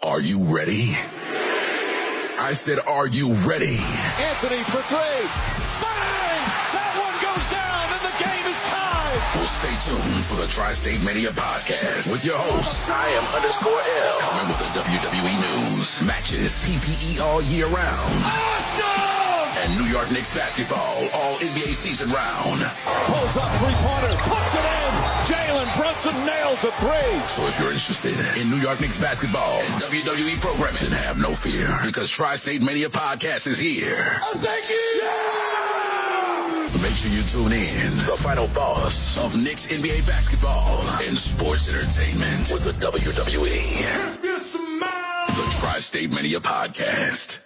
Are you ready? I said, are you ready? Anthony for three. Bang! That one goes down, and the game is tied. Well, stay tuned for the TriStateMania podcast with your host, I am_L. Coming with the WWE news, matches, PPE all year round. Awesome! And New York Knicks basketball all NBA season round. Pulls up three-pointer, puts it in. Jalen Brunson nails a three. So if you're interested in New York Knicks basketball and WWE programming, then have no fear, because TriStateMania podcast is here. Oh, thank you! Yeah! Make sure you tune in. The final boss of Knicks NBA basketball and sports entertainment with the WWE. The TriStateMania podcast.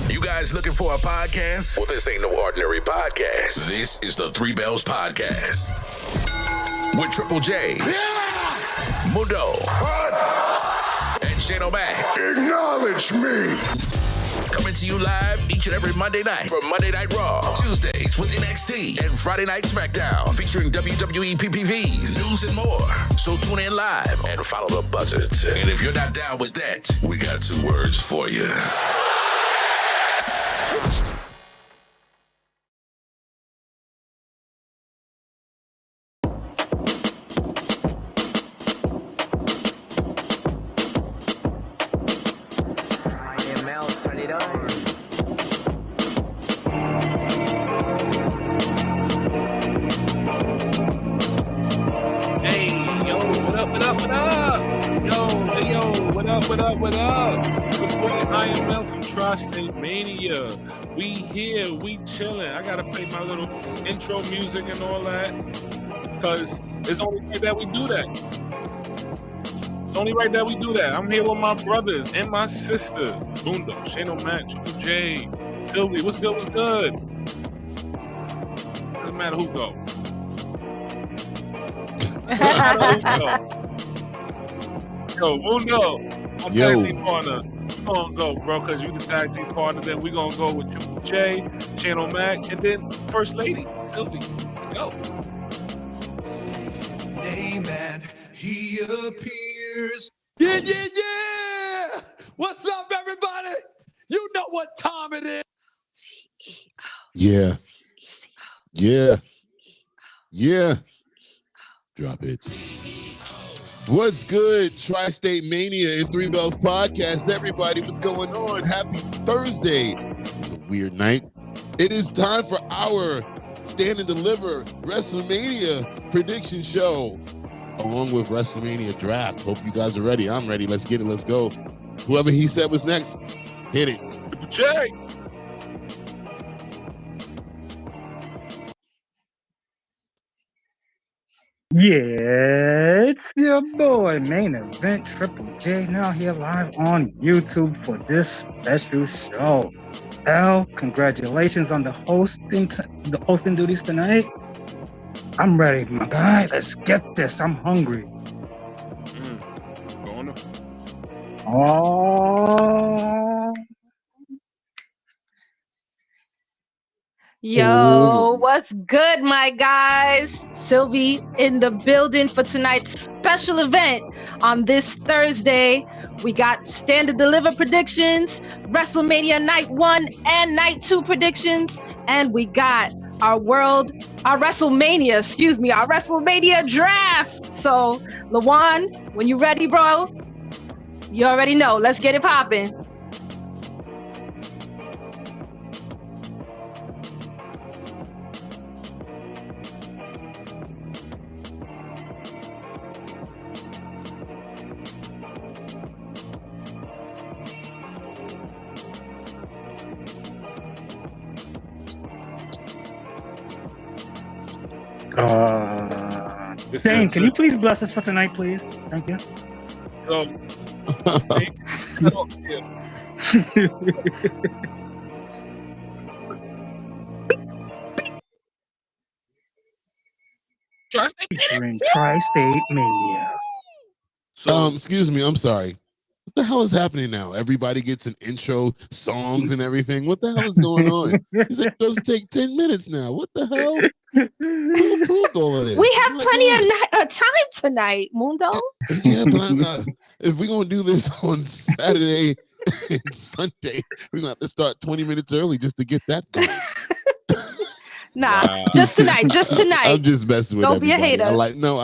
You guys looking for a podcast? Well, this ain't no ordinary podcast. This is the 3Bells podcast. With Triple J. Yeah! Mundo. What? And Shane O'Mac. Acknowledge me. Coming to you live each and every Monday night for Monday Night Raw, Tuesdays with NXT, and Friday Night SmackDown, featuring WWE PPVs, news, and more. So tune in live and follow the buzzards. And if you're not down with that, we got 2 words for you. What up? Good morning, I am Mel from TriStateMania. We here, we chilling. I gotta play my little intro music and all that, because it's only right that we do that. It's only right that we do that. I'm here with my brothers and my sister, Mundo, Shane O'Mac, Triple J, Sylvie. What's good? What's good? Doesn't matter who go. Doesn't matter who go. Yo, Mundo. I'm tag team partner. You gonna go, bro, because you the tag team partner. Then we gonna go with Triple J, Shane O'Mac, and then First Lady, Sylvie. Let's go. His name and he appears. Yeah! What's up, everybody? You know what time it is. Yeah. Drop it. What's good, TriStateMania and 3Bells podcast? Everybody, what's going on? Happy Thursday. It's a weird night. It is time for our Stand and Deliver Wrestlemania prediction show, along with Wrestlemania draft. Hope you guys are ready. I'm ready. Let's get it. Let's go. Whoever he said was next, hit it. Triple J. Yeah, it's your boy, Main Event Triple J, now here live on YouTube for this special show. L, congratulations on the hosting duties tonight. I'm ready, my guy. Let's get this. I'm hungry. Going to... Oh. Yo, what's good, my guys? Sylvie in the building for tonight's special event on this Thursday. We got Stand and Deliver predictions, WrestleMania Night 1 and Night 2 predictions, and we got our WrestleMania draft. So, Lawan, when you ready, bro, you already know. Let's get it popping. Dane, can you please bless us for tonight, please? Thank you. TriStateMania. Excuse me, I'm sorry. What the hell is happening now? Everybody gets an intro, songs and everything. What the hell is going on? These intros take 10 minutes now. What the hell? Who approved all of this? We have plenty of time tonight, Mundo. Yeah, but if we're gonna do this on Saturday and Sunday, we're gonna have to start 20 minutes early just to get that going. Nah, just tonight. I'm just messing with Don't everybody. be a hater. I'm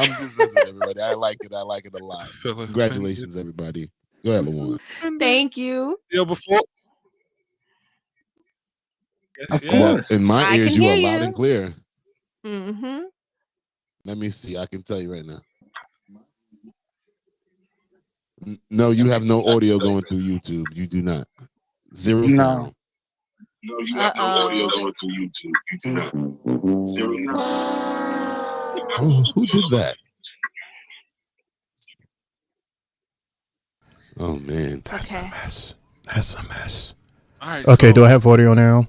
just messing with everybody. I like it a lot. Congratulations, everybody. Go ahead, LaJuan. Thank you. Yo, before. Of course. In my I ears, can you are hear loud you. and clear. Mm-hmm. Let me see. I can tell you right now. No, you have no audio going through YouTube. You do not. Zero No. sound. No, you have no audio going through YouTube. You do not. Zero sound. Who did that? Oh man, That's Okay. a mess. That's a mess. All right, Okay, so, do I have audio now?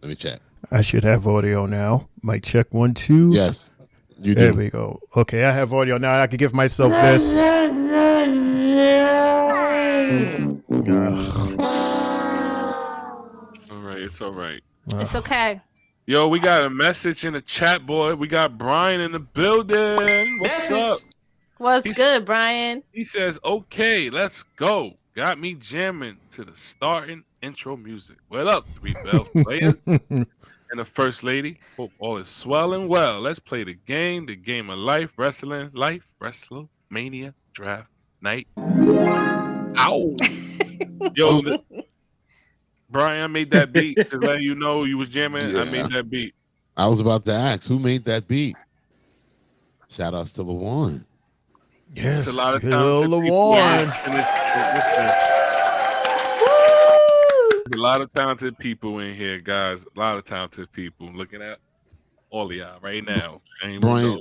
let me check. I should have audio now. Mic check 1, 2. Yes, you There do. we go. Okay, I have audio now. I can give myself this. it's all right. It's all right. It's okay. Yo, we got a message in the chat, boy. We got Brian in the building. What's up? What's good, Brian? He says, okay, let's go. Got me jamming to the starting intro music. What up, 3Bells players and the First Lady? Hope all is swell and well. Let's play the game of life, Wrestlemania draft night. Ow. Yo, Brian, I made that beat. Just letting you know you was jamming. Yeah. I made that beat. I was about to ask who made that beat. Shout outs to LaJuan. Yes, There's a lot of good talented old people. LaJuan. Listen, a lot of talented people in here, guys. A lot of talented people. I'm looking at all of y'all right now. Brian,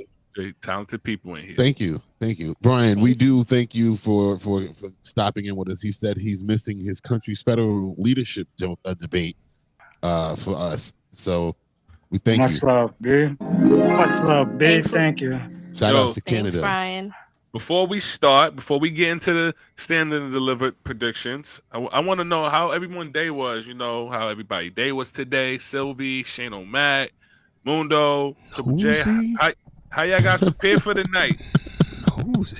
talented people in here. Thank you, Brian. We do thank you for stopping in with us. He said he's missing his country's federal leadership debate for us. So we thank Much you. love, B. Much love, B. Thanks. Thank you. Shout outs to Thanks, Canada. Brian. Before we get into the standard and delivered predictions, I want to know how everyone day was. You know how everybody day was today. Sylvie, Shane O'Mac, Mundo, Triple J. How y'all guys prepared for the night? Who's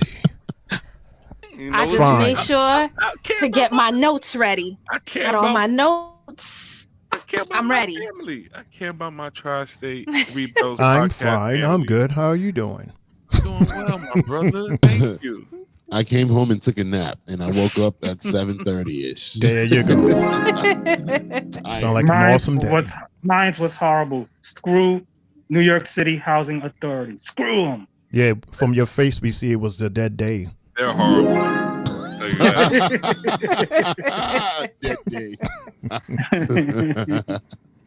You know, I just Fine. made sure to get my notes ready. I care Got all about my notes. I care about I'm my ready. family. I care about my tri-state 3Bells. I'm podcast fine. family. I'm good. How are you doing? Doing well, my brother. Thank you. I came home and took a nap, and I woke up at 7:30ish. There you go. Sound like an awesome day. Mine was horrible. Screw New York City Housing Authority. Screw them. Yeah, from your face, we see it was a dead day. They're horrible. I'll tell you that. Dead day.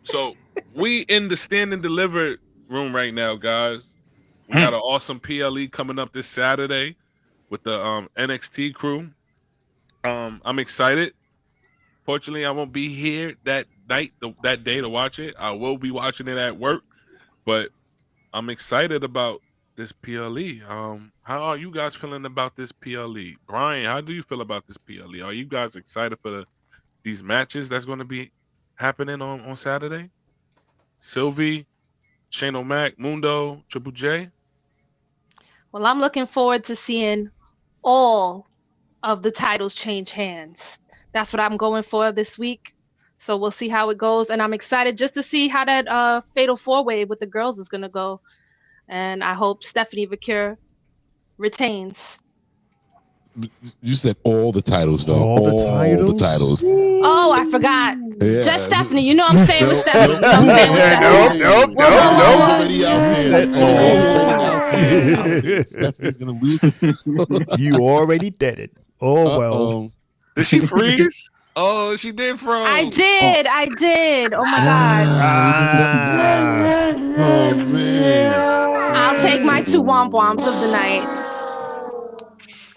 So we in the stand and deliver room right now, guys. We got an awesome PLE coming up this Saturday with the NXT crew. I'm excited. Fortunately, I won't be here that day to watch it. I will be watching it at work, but I'm excited about this PLE. How are you guys feeling about this PLE? Brian, how do you feel about this PLE? Are you guys excited for these matches that's going to be happening on Saturday? Sylvie, Shane O'Mac, Mundo, Triple J? Well, I'm looking forward to seeing all of the titles change hands. That's what I'm going for this week. So we'll see how it goes. And I'm excited just to see how that fatal four-way with the girls is going to go. And I hope Stephanie Vicure retains. You said all the titles, though. All the titles? Oh, I forgot. Yeah. Just Stephanie. You know what I'm saying with Stephanie. You know what I'm saying with Stephanie. Stephanie's gonna lose it. You already did it. Oh, well. Did she freeze? Oh, she did froze. I did. Oh my God. Oh man. I'll take my 2 womp-woms of the night.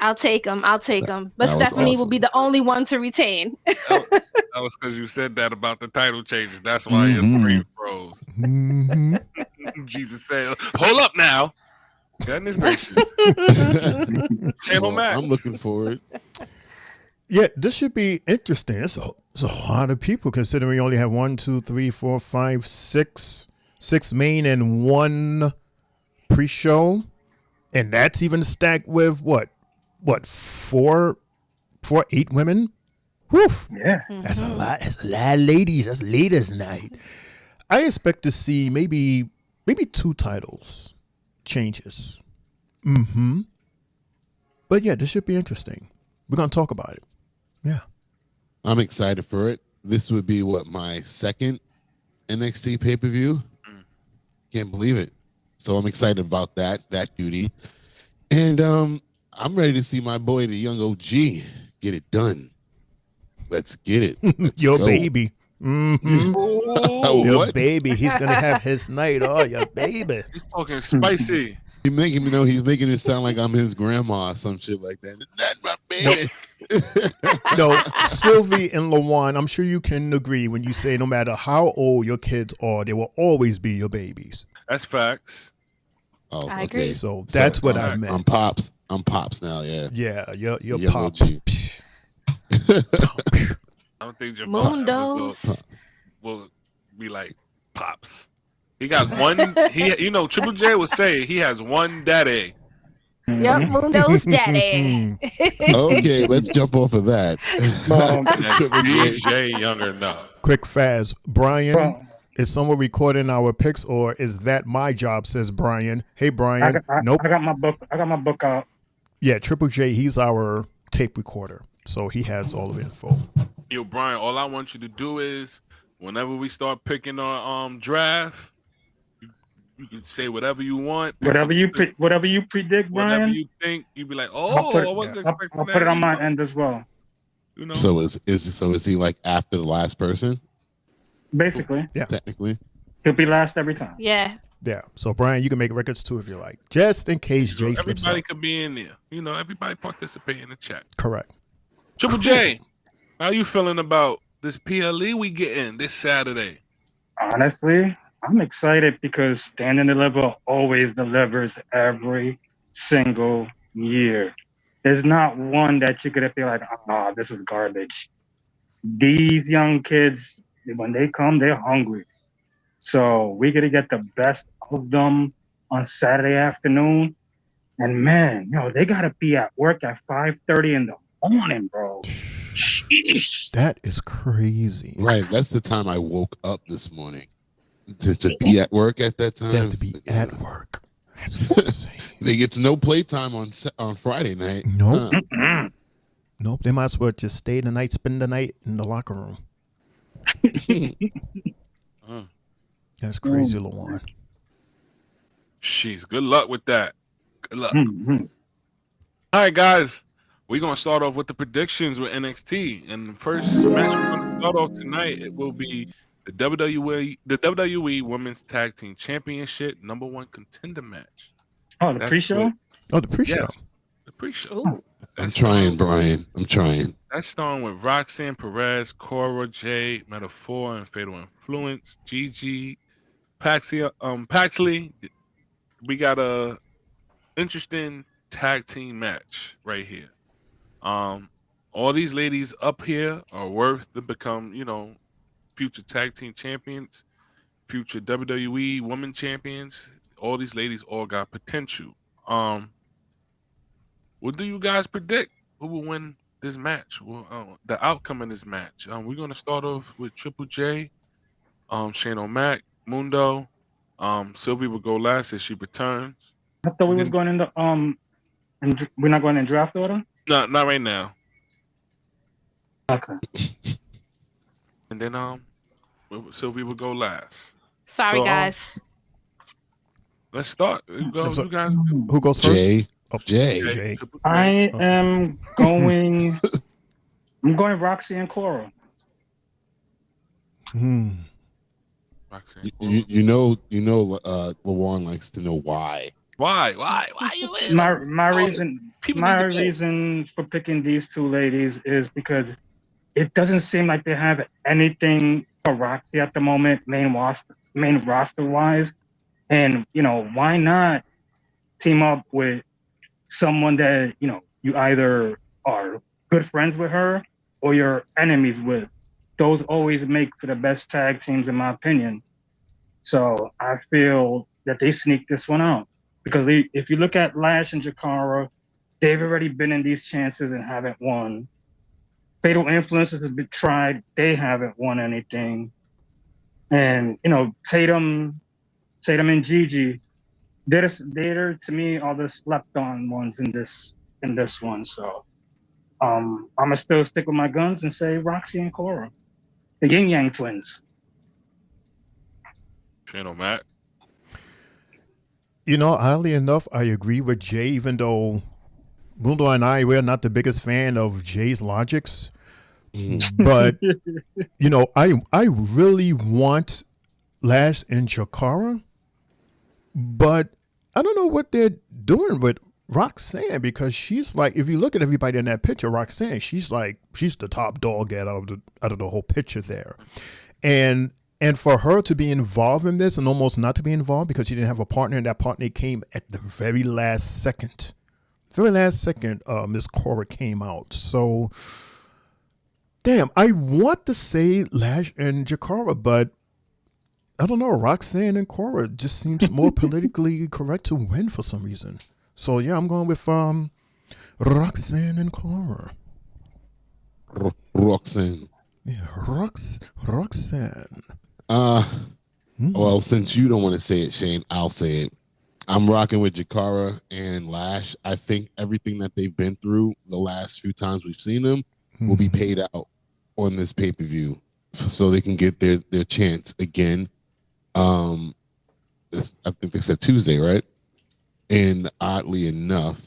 I'll take them. But That was Stephanie will awesome. be the only one to retain. That was because you said that about the title changes. That's why your screen froze. Jesus said, hold up now. Goodness gracious. Shane O'Mac. I'm looking forward. Yeah, this should be interesting. It's a lot of people considering we only have 1, 2, 3, 4, 5, 6 main and 1 pre-show. And that's even stacked with what? what, 8 women? Woof. Yeah. That's a lot. That's a lot of ladies. That's ladies' night. I expect to see maybe 2 titles changes. But yeah, this should be interesting. We're gonna talk about it. Yeah. I'm excited for it. This would be my second NXT pay-per-view. Can't believe it. So I'm excited about that duty. And I'm ready to see my boy, the young OG, get it done. Let's get it. Let's Your go. baby. Your What? baby. He's gonna have his night. Oh, your baby. He's talking spicy. He's making it sound like I'm his grandma or some shit like that. That's my baby. No, Sylvie and LaJuan, I'm sure you can agree when you say no matter how old your kids are, they will always be your babies. That's facts. Oh, I okay. agree. So that's what I meant. I'm pops. I'm pops now. Yeah. Yeah, your Young pop. OG. I don't think your Mundos. will be like pops. He got one. Triple J would say he has one daddy. Yep, Mundo's daddy. Okay, let's jump off of that. That's DJ younger enough. Quick fast. Brian, Bro. is someone recording our picks or is that my job, says Brian. Hey, Brian. Nope. I got my book out. Yeah, Triple J, he's our tape recorder. So he has all the info. Yo, Brian, all I want you to do is whenever we start picking our draft, you can say whatever you want. Whatever you predict, Brian. Whatever you think, you'd be like, I wasn't expecting I'll that. put it on my end as well. So is he like after the last person? Basically. Yeah. Technically. He'll be last every time. Yeah. Yeah. So Brian, you can make records too if you like. Just in case Jay slips Everybody up. could be in there. Everybody participate in the chat. Correct. Triple J, how you feeling about this PLE we getting this Saturday? Honestly, I'm excited because Stand and Deliver always delivers every single year. There's not one that you could be like, this was garbage. These young kids, when they come, they're hungry. So we got to get the best of them on Saturday afternoon. And man, they got to be at work at 5:30 in the morning, bro. Jeez. That is crazy. Right. That's the time I woke up this morning. To be at work at that time. They have to be at work. That's insane. They get no playtime on Friday night. Nope. Nope. They might as well just stay the night, spend the night in the locker room. That's crazy, LaJuan. Jeez, good luck with that. Good luck. All right, guys. We're going to start off with the predictions with NXT. And the first match we're going to start off tonight, it will be the WWE Women's Tag Team Championship #1 contender match. Oh, the pre-show? The pre-show. Yes, the pre-show. Ooh. I'm trying, Brian. I'm trying. That's starting with Roxanne Perez, Cora Jade, Metaphor, and Fatal Influence, Gigi, Paxley. We got a interesting tag team match right here. All these ladies up here are worth to become, future tag team champions, future WWE women champions. All these ladies all got potential. What do you guys predict? Who will win this match? Well, the outcome of this match. We're gonna start off with Triple J, Shane O'Mac, Mundo. Sylvie will go last as she returns. I thought we was going into and we're not going in draft order. No, not right now. Okay. And then Sylvie will go last. Sorry, So, guys. Let's start. You guys. Who goes first? Jay. Oh, Jay. I am going. I'm going Roxy and Cora. Roxanne. LaJuan likes to know why. Why you in? My reason for picking these two ladies is because it doesn't seem like they have anything for Roxy at the moment, main roster wise. And why not team up with someone that you either are good friends with her or you're enemies with? Those always make for the best tag teams, in my opinion. So I feel that they sneaked this one out because if you look at Lash and Jakara, they've already been in these chances and haven't won. Fatal Influences has been tried. They haven't won anything. And, Tatum and Gigi, they're to me are the slept on ones in this one. So I'm gonna still stick with my guns and say Roxy and Cora, the Yin Yang twins. Channel Matt. Oddly enough, I agree with Jay, even though Mundo and we're not the biggest fan of Jay's logics. But, I really want Lash and Chikara, but I don't know what they're doing with Roxanne, because she's like, if you look at everybody in that picture, Roxanne, she's the top dog out of the whole picture there. And for her to be involved in this and almost not to be involved because she didn't have a partner, and that partner came at the very last second. Miss Cora came out. So, damn, I want to say Lash and Chikara, but I don't know. Roxanne and Cora just seems more politically correct to win for some reason. So, yeah, I'm going with Roxanne and Cora. Roxanne. Yeah, Roxanne. Well, since you don't want to say it, Shane, I'll say it. I'm rocking with Chikara and Lash. I think everything that they've been through the last few times we've seen them will be paid out on this pay-per-view, so they can get their chance again. I think they said Tuesday, right? And oddly enough,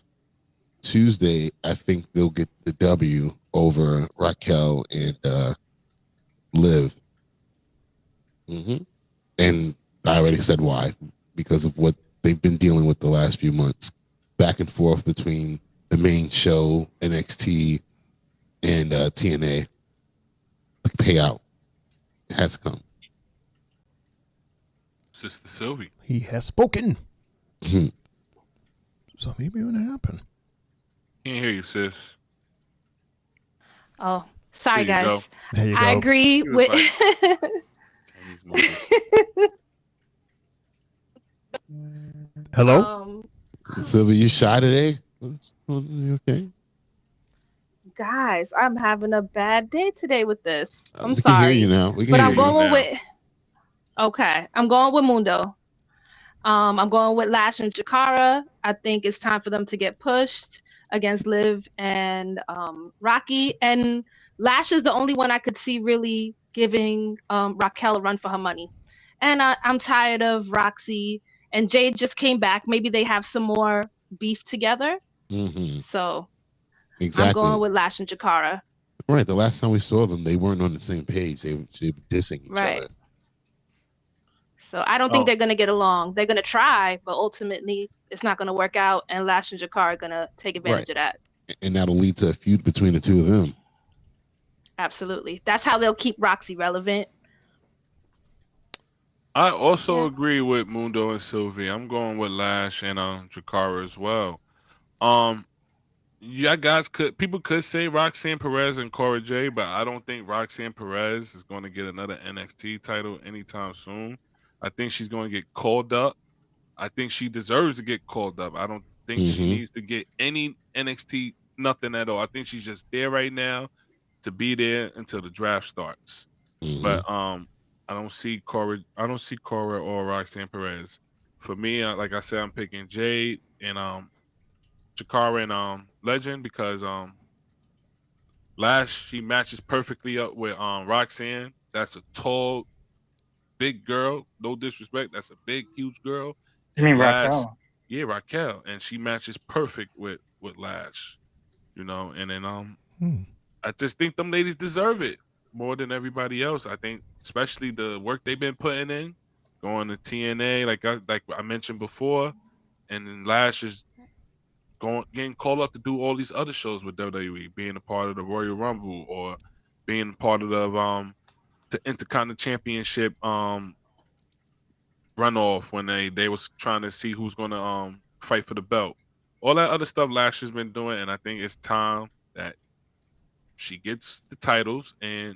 Tuesday, I think they'll get the W over Raquel and Liv. And I already said why, because of what they've been dealing with the last few months, back and forth between the main show, NXT, and TNA. The payout has come. Sister Sylvie. He has spoken. So maybe it would happen. Can't hear you, sis. Oh, sorry, There you guys. There you go. I agree with. Hello? Sylvia, you shy today? You okay? Guys, I'm having a bad day today with this. I'm we sorry. can hear you now. But I'm going with. Okay, I'm going with Mundo. I'm going with Lash and Chikara. I think it's time for them to get pushed against Liv and Rocky. And Lash is the only one I could see really giving Raquel a run for her money. And I'm tired of Roxy and Jade just came back. Maybe they have some more beef together. So exactly. I'm going with Lash and Chikara. Right. The last time we saw them, they weren't on the same page. They were dissing each other. So I don't think they're going to get along. They're going to try, but ultimately it's not going to work out. And Lash and Chikara are going to take advantage of that. And that'll lead to a feud between the two of them. Absolutely. That's how they'll keep Roxy relevant. I also agree with Mundo and Sylvie. I'm going with Lash and Chikara as well. Yeah, guys, people could say Roxanne Perez and Cora Jade, but I don't think Roxanne Perez is going to get another NXT title anytime soon. I think she's going to get called up. I think she deserves to get called up. I don't think she needs to get any NXT, nothing at all. I think she's just there right now to be there until the draft starts. But I don't see Cora or Roxanne Perez. For me, like I said, I'm picking Jade and Chikara and Legend, because Lash, she matches perfectly up with Roxanne. That's a tall, big girl. No disrespect. That's a big, huge girl. You mean Raquel? Yeah, Raquel. And she matches perfect with Lash. And then I just think them ladies deserve it more than everybody else. I think especially the work they've been putting in, going to TNA, like I mentioned before, and then Lash is getting called up to do all these other shows with WWE, being a part of the Royal Rumble or being part of the Intercontinental Championship runoff when they was trying to see who's gonna fight for the belt. All that other stuff Lash has been doing, and I think it's time that she gets the titles and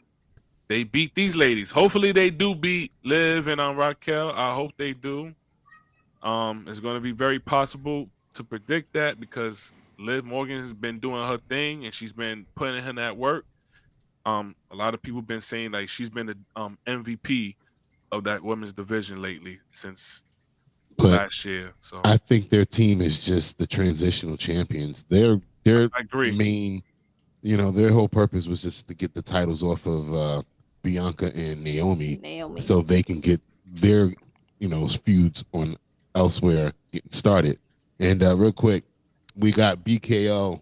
they beat these ladies. Hopefully they do beat Liv and Raquel. I hope they do. It's going to be very possible. to predict that because Liv Morgan has been doing her thing and she's been putting in that work. A lot of people been saying like she's been the MVP of that women's division lately since last year. So I think their team is just the transitional champions. Their I agree. main, their whole purpose was just to get the titles off of Bianca and Naomi, so they can get their feuds on elsewhere getting started. And real quick, we got BKL,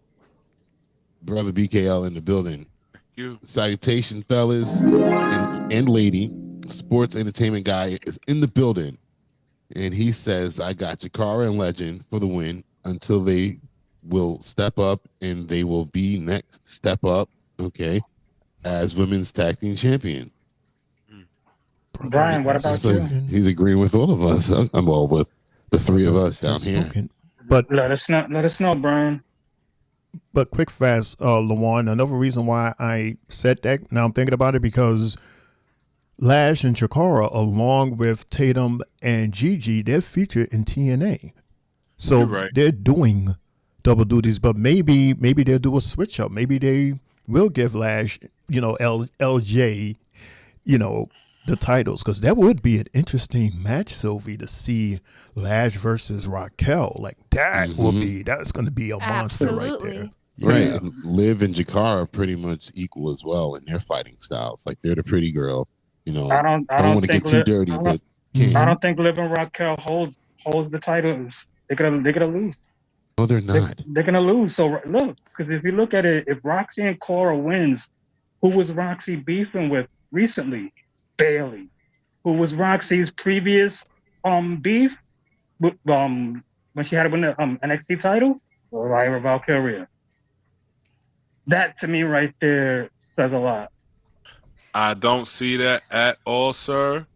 brother BKL in the building. Thank you. Salutation, fellas and lady. Sports entertainment guy is in the building. And he says, I got Jakara and Legend for the win until they will step up, and they will be next step up, okay, as women's tag team champion. Brian, what about you? He's agreeing with all of us. I'm all with the three of us down here. But let us know, Brian. But quick, fast, Lawan, another reason why I said that, now I'm thinking about it, because Lash and Chikara, along with Tatum and Gigi, they're featured in TNA. So they're doing double duties, but maybe they'll do a switch up. Maybe they will give Lash, LJ, the titles, because that would be an interesting match, Sylvie, to see Lash versus Raquel. Like that that's going to be a monster right there. Right. And Liv and Jakara are pretty much equal as well in their fighting styles. Like they're the pretty girl. I don't want to get too dirty, but I don't think Liv and Raquel holds the titles. They're gonna lose. No, they're not. They're gonna lose. So look, because if you look at it, if Roxy and Cora wins, who was Roxy beefing with recently? Bailey. Who was Roxy's previous beef? When she had to win the NXT title? Lyra Valkyria. That to me right there says a lot. I don't see that at all, sir.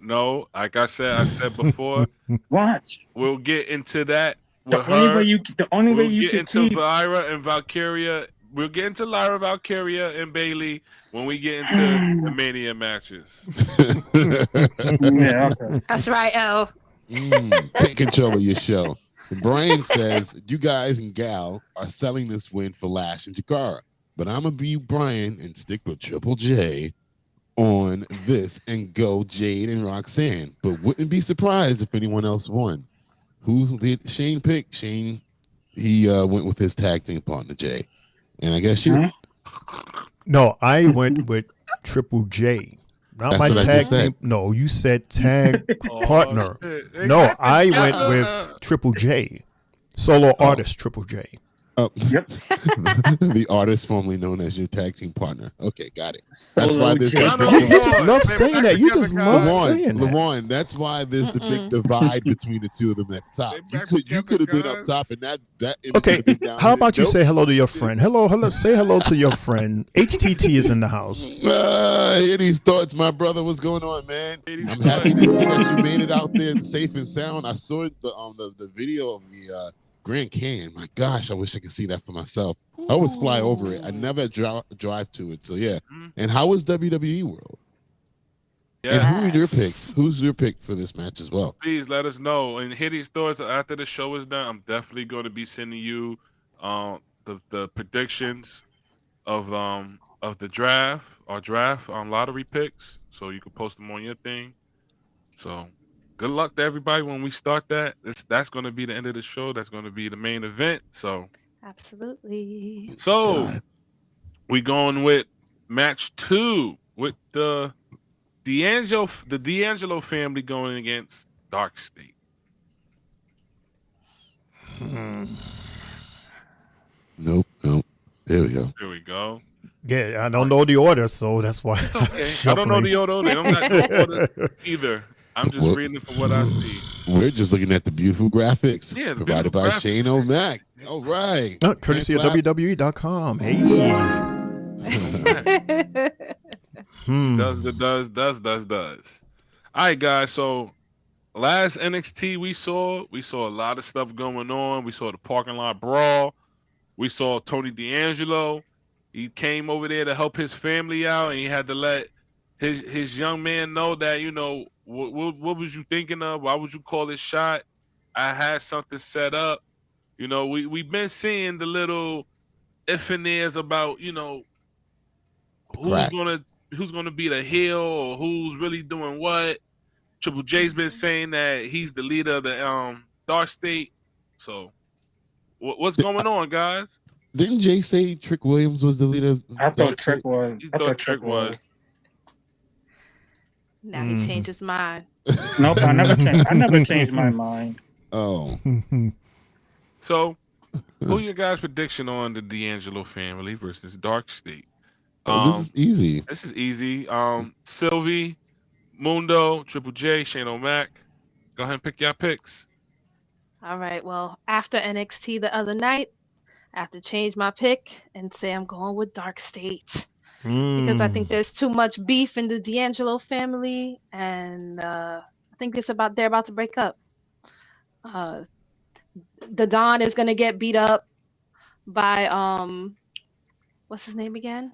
No, like I said before. Watch. We'll get into that with the her. Only way we'll you get into Lyra and Valkyria. We'll get into Lyra, Valkyria, and Bailey when we get into the Mania matches. Yeah, okay. That's right, L. Take control of your show. Brian says, you guys and Gal are selling this win for Lash and Jakara, but I'm going to be Brian and stick with Triple J on this and go Jade and Roxanne, but wouldn't be surprised if anyone else won. Who did Shane pick? Shane, he went with his tag team partner, Jay. And I guess you. No, I went with Triple J. Not That's my what I tag just said. team. No, you said tag partner. No, I went with Triple J. Solo artist Triple J. Oh, Yep. The artist formerly known as your tag team partner. Okay, got it. That's why there's You just love saying that. You just love saying that. LeJuan, that's why there's the big divide between the two of them at the top. You could have been up top, and that image Okay, could have been down how here. about you Nope. say hello to your friend? Hello, say hello to your friend. HTT is in the house. Hear these thoughts, my brother. What's going on, man? I'm happy to see that you made it out there safe and sound. I saw the video of the Grand Canyon. My gosh, I wish I could see that for myself. I always fly over it. I never drive to it. So yeah. And how was WWE World? Yeah. And who are your picks? Who's your pick for this match as well? Please let us know and hear these thoughts after the show is done. I'm definitely going to be sending you the predictions of the draft lottery picks, so you can post them on your thing. So good luck to everybody when we start that. That's going to be the end of the show. That's going to be the main event. So Absolutely. So we going with match 2 with the D'Angelo family going against Dark State. Nope. There we go. Here we go. Yeah, I don't know the order, so that's why. It's okay. I don't know the order. I'm not in the order either. I'm just reading it from what I see. We're just looking at the beautiful graphics provided by graphics. Shane O'Mac. All right. Courtesy of WWE.com. Hey. Does. All right, guys. So last NXT we saw a lot of stuff going on. We saw the parking lot brawl. We saw Tony D'Angelo. He came over there to help his family out, and he had to let his young man know that, you know, what was you thinking of? Why would you call this shot? I had something set up. You know, we've been seeing the little if and there's about, you know, who's gonna be the heel or who's really doing what. Triple J's been saying that he's the leader of the Dark State. So what's going on, guys? Didn't Jay say Trick Williams was the leader of I thought Dark Trick State? was. He I thought thought Trick was. Now he changed his mind. Nope, I never changed my mind. Oh. So, who your guys' prediction on the D'Angelo family versus Dark State? This is easy. This is easy. Sylvie, Mundo, Triple J, Shane O'Mac. Go ahead and pick your picks. All right. Well, after NXT the other night, I have to change my pick and say I'm going with Dark State. Because I think there's too much beef in the D'Angelo family, and I think they're about to break up. The Don is gonna get beat up by what's his name again?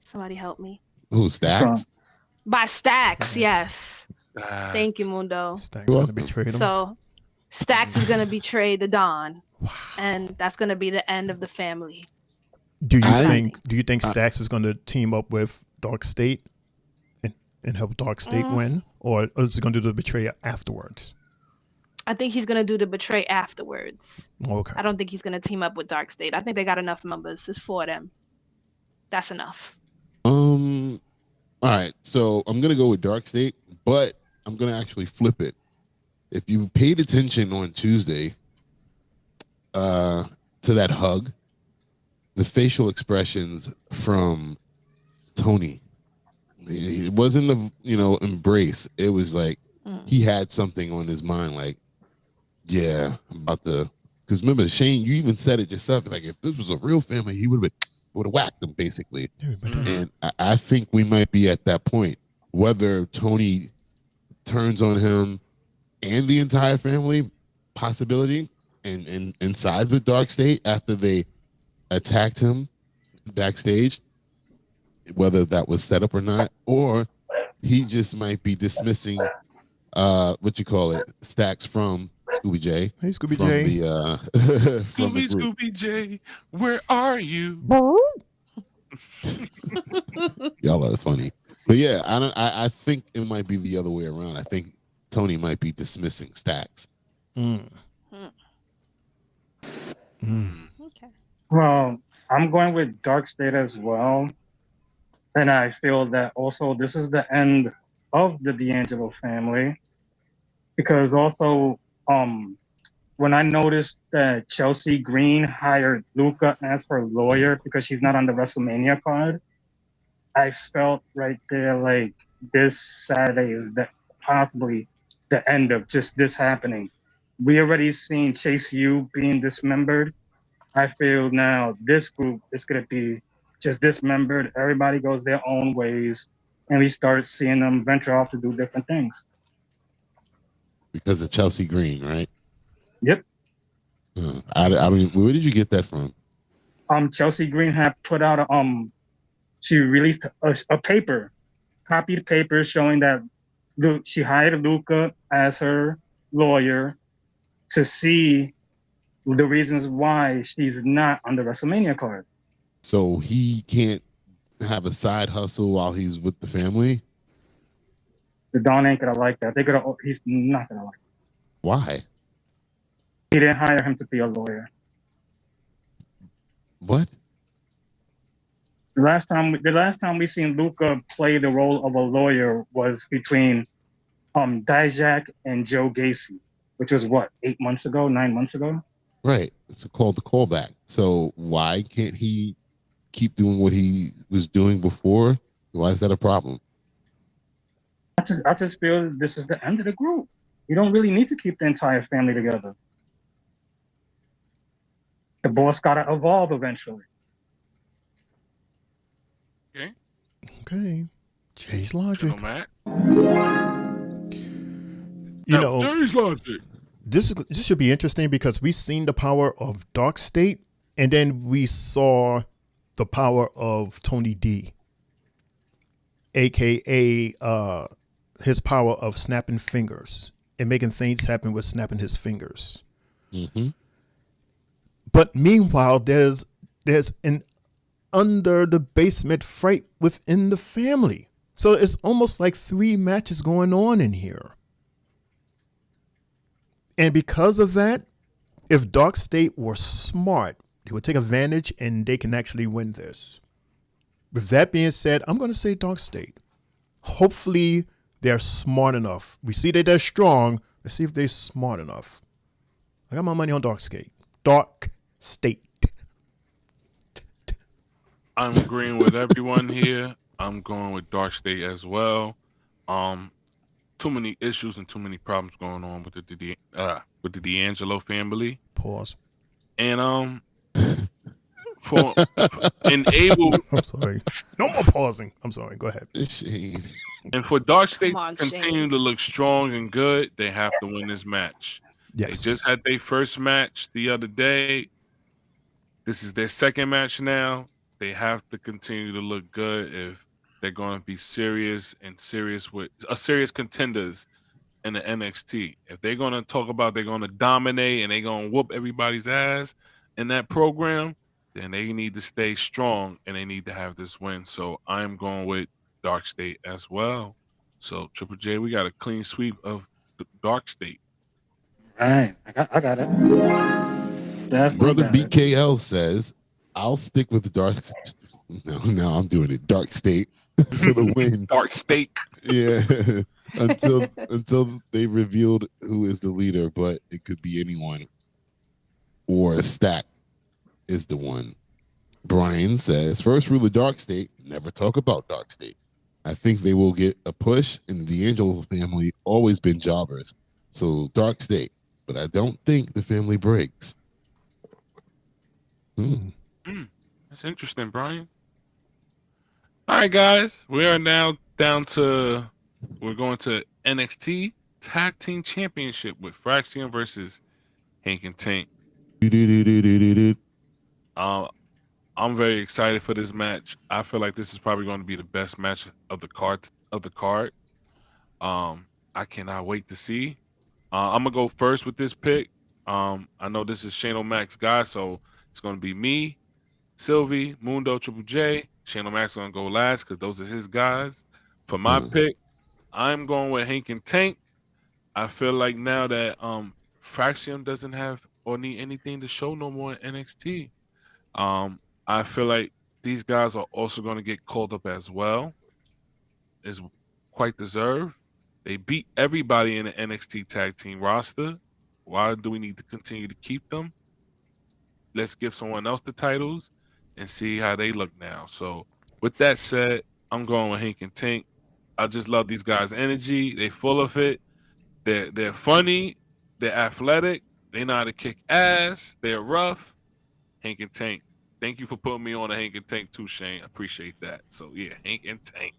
Somebody help me. Who, Stacks? By Stacks, yes. Thank you, Mundo. Stacks gonna betray them. So Stacks is gonna betray the Don, and that's gonna be the end of the family. Do you think Stacks is going to team up with Dark State and help Dark State win, or is he going to do the betrayal afterwards? I think he's gonna do the betray afterwards. Okay. I don't think he's gonna team up with Dark State. I think they got enough members. It's 4 of them. That's enough. All right. So I'm gonna go with Dark State, but I'm gonna actually flip it. If you paid attention on Tuesday, to that hug, the facial expressions from Tony, it wasn't a embrace. It was like he had something on his mind, like, yeah, I'm about to. Because remember, Shane, you even said it yourself. Like, if this was a real family, he would have whacked them, basically. And I think we might be at that point. Whether Tony turns on him and the entire family, possibility, and sides with Dark State after they attacked him backstage, whether that was set up or not, or he just might be dismissing Stacks from Scooby J. Hey, Scooby J. Scooby J, where are you? Y'all are funny. But yeah, I think it might be the other way around. I think Tony might be dismissing Stacks. Okay. Well, I'm going with Dark State as well. And I feel that also this is the end of the D'Angelo family. Because also, when I noticed that Chelsea Green hired Luca as her lawyer because she's not on the WrestleMania card, I felt right there like this Saturday is possibly the end of just this happening. We already seen Chase U being dismembered. I feel now this group is going to be just dismembered. Everybody goes their own ways, and we start seeing them venture off to do different things. Because of Chelsea Green, right? Yep. I don't. Where did you get that from? Chelsea Green had put out she released a paper, copied paper showing that she hired Luca as her lawyer to see the reasons why she's not on the WrestleMania card. So he can't have a side hustle while he's with the family? The Don ain't gonna like that. He's not gonna like it. Why? He didn't hire him to be a lawyer. What? The last time we seen Luca play the role of a lawyer was between Dijak and Joe Gacy, which was what, 9 months ago? Right. It's called the callback. So why can't he keep doing what he was doing before? Why is that a problem? I just feel this is the end of the group. You don't really need to keep the entire family together. The boss gotta evolve eventually. Okay. Jay's logic. Jay's logic. This should be interesting because we've seen the power of Dark State, and then we saw the power of Tony D, aka his power of snapping fingers and making things happen with snapping his fingers. Mm-hmm. But meanwhile, there's an under the basement fight within the family. So it's almost like 3 matches going on in here. And because of that, if Dark State were smart, they would take advantage and they can actually win this. With that being said, I'm going to say Dark State. Hopefully, they're smart enough. We see that they're strong. Let's see if they're smart enough. I got my money on Dark State. Dark State. I'm agreeing with everyone here. I'm going with Dark State as well. Too many issues and too many problems going on with the D'Angelo family. Pause. And for enable. I'm sorry. No more pausing. I'm sorry. Go ahead. Shane. And for Dark State on, to continue Shane. to look strong and good, they have to win this match. Yes. They just had their first match the other day. This is their second match now. They have to continue to look good if they're going to be serious contenders in the NXT. If they're going to talk about they're going to dominate and they're going to whoop everybody's ass in that program, then they need to stay strong and they need to have this win. So I'm going with Dark State as well. So Triple J, we got a clean sweep of the Dark State. Right. I got it. Definitely Brother got it. BKL says, I'll stick with the Dark. No, I'm doing it. Dark State for the win. Dark State. Yeah. until they revealed who is the leader, but it could be anyone. Or a stack is the one. Brian says, first rule of Dark State, never talk about Dark State. I think they will get a push, and the D'Angelo family always been jobbers. So Dark State. But I don't think the family breaks. That's interesting, Brian. All right, guys. We are now we're going to NXT Tag Team Championship with Fraxion versus Hank and Tank. I'm very excited for this match. I feel like this is probably going to be the best match of the card. I cannot wait to see. I'm gonna go first with this pick. I know this is Shane O'Mac's guy, so it's gonna be me, Sylvie, Mundo, Triple J. Shane O'Mac's gonna go last because those are his guys. For my pick, I'm going with Hank and Tank. I feel like now that Fraxion doesn't have or need anything to show no more in NXT. I feel like these guys are also going to get called up as well. Is quite deserved. They beat everybody in the NXT tag team roster. Why do we need to continue to keep them? Let's give someone else the titles and see how they look now. So with that said, I'm going with Hank and Tank. I just love these guys' energy. They full of it. They're funny. They're athletic. They know how to kick ass. They're rough. Hank and Tank. Thank you for putting me on a Hank and Tank too, Shane. I appreciate that. So yeah, Hank and Tank.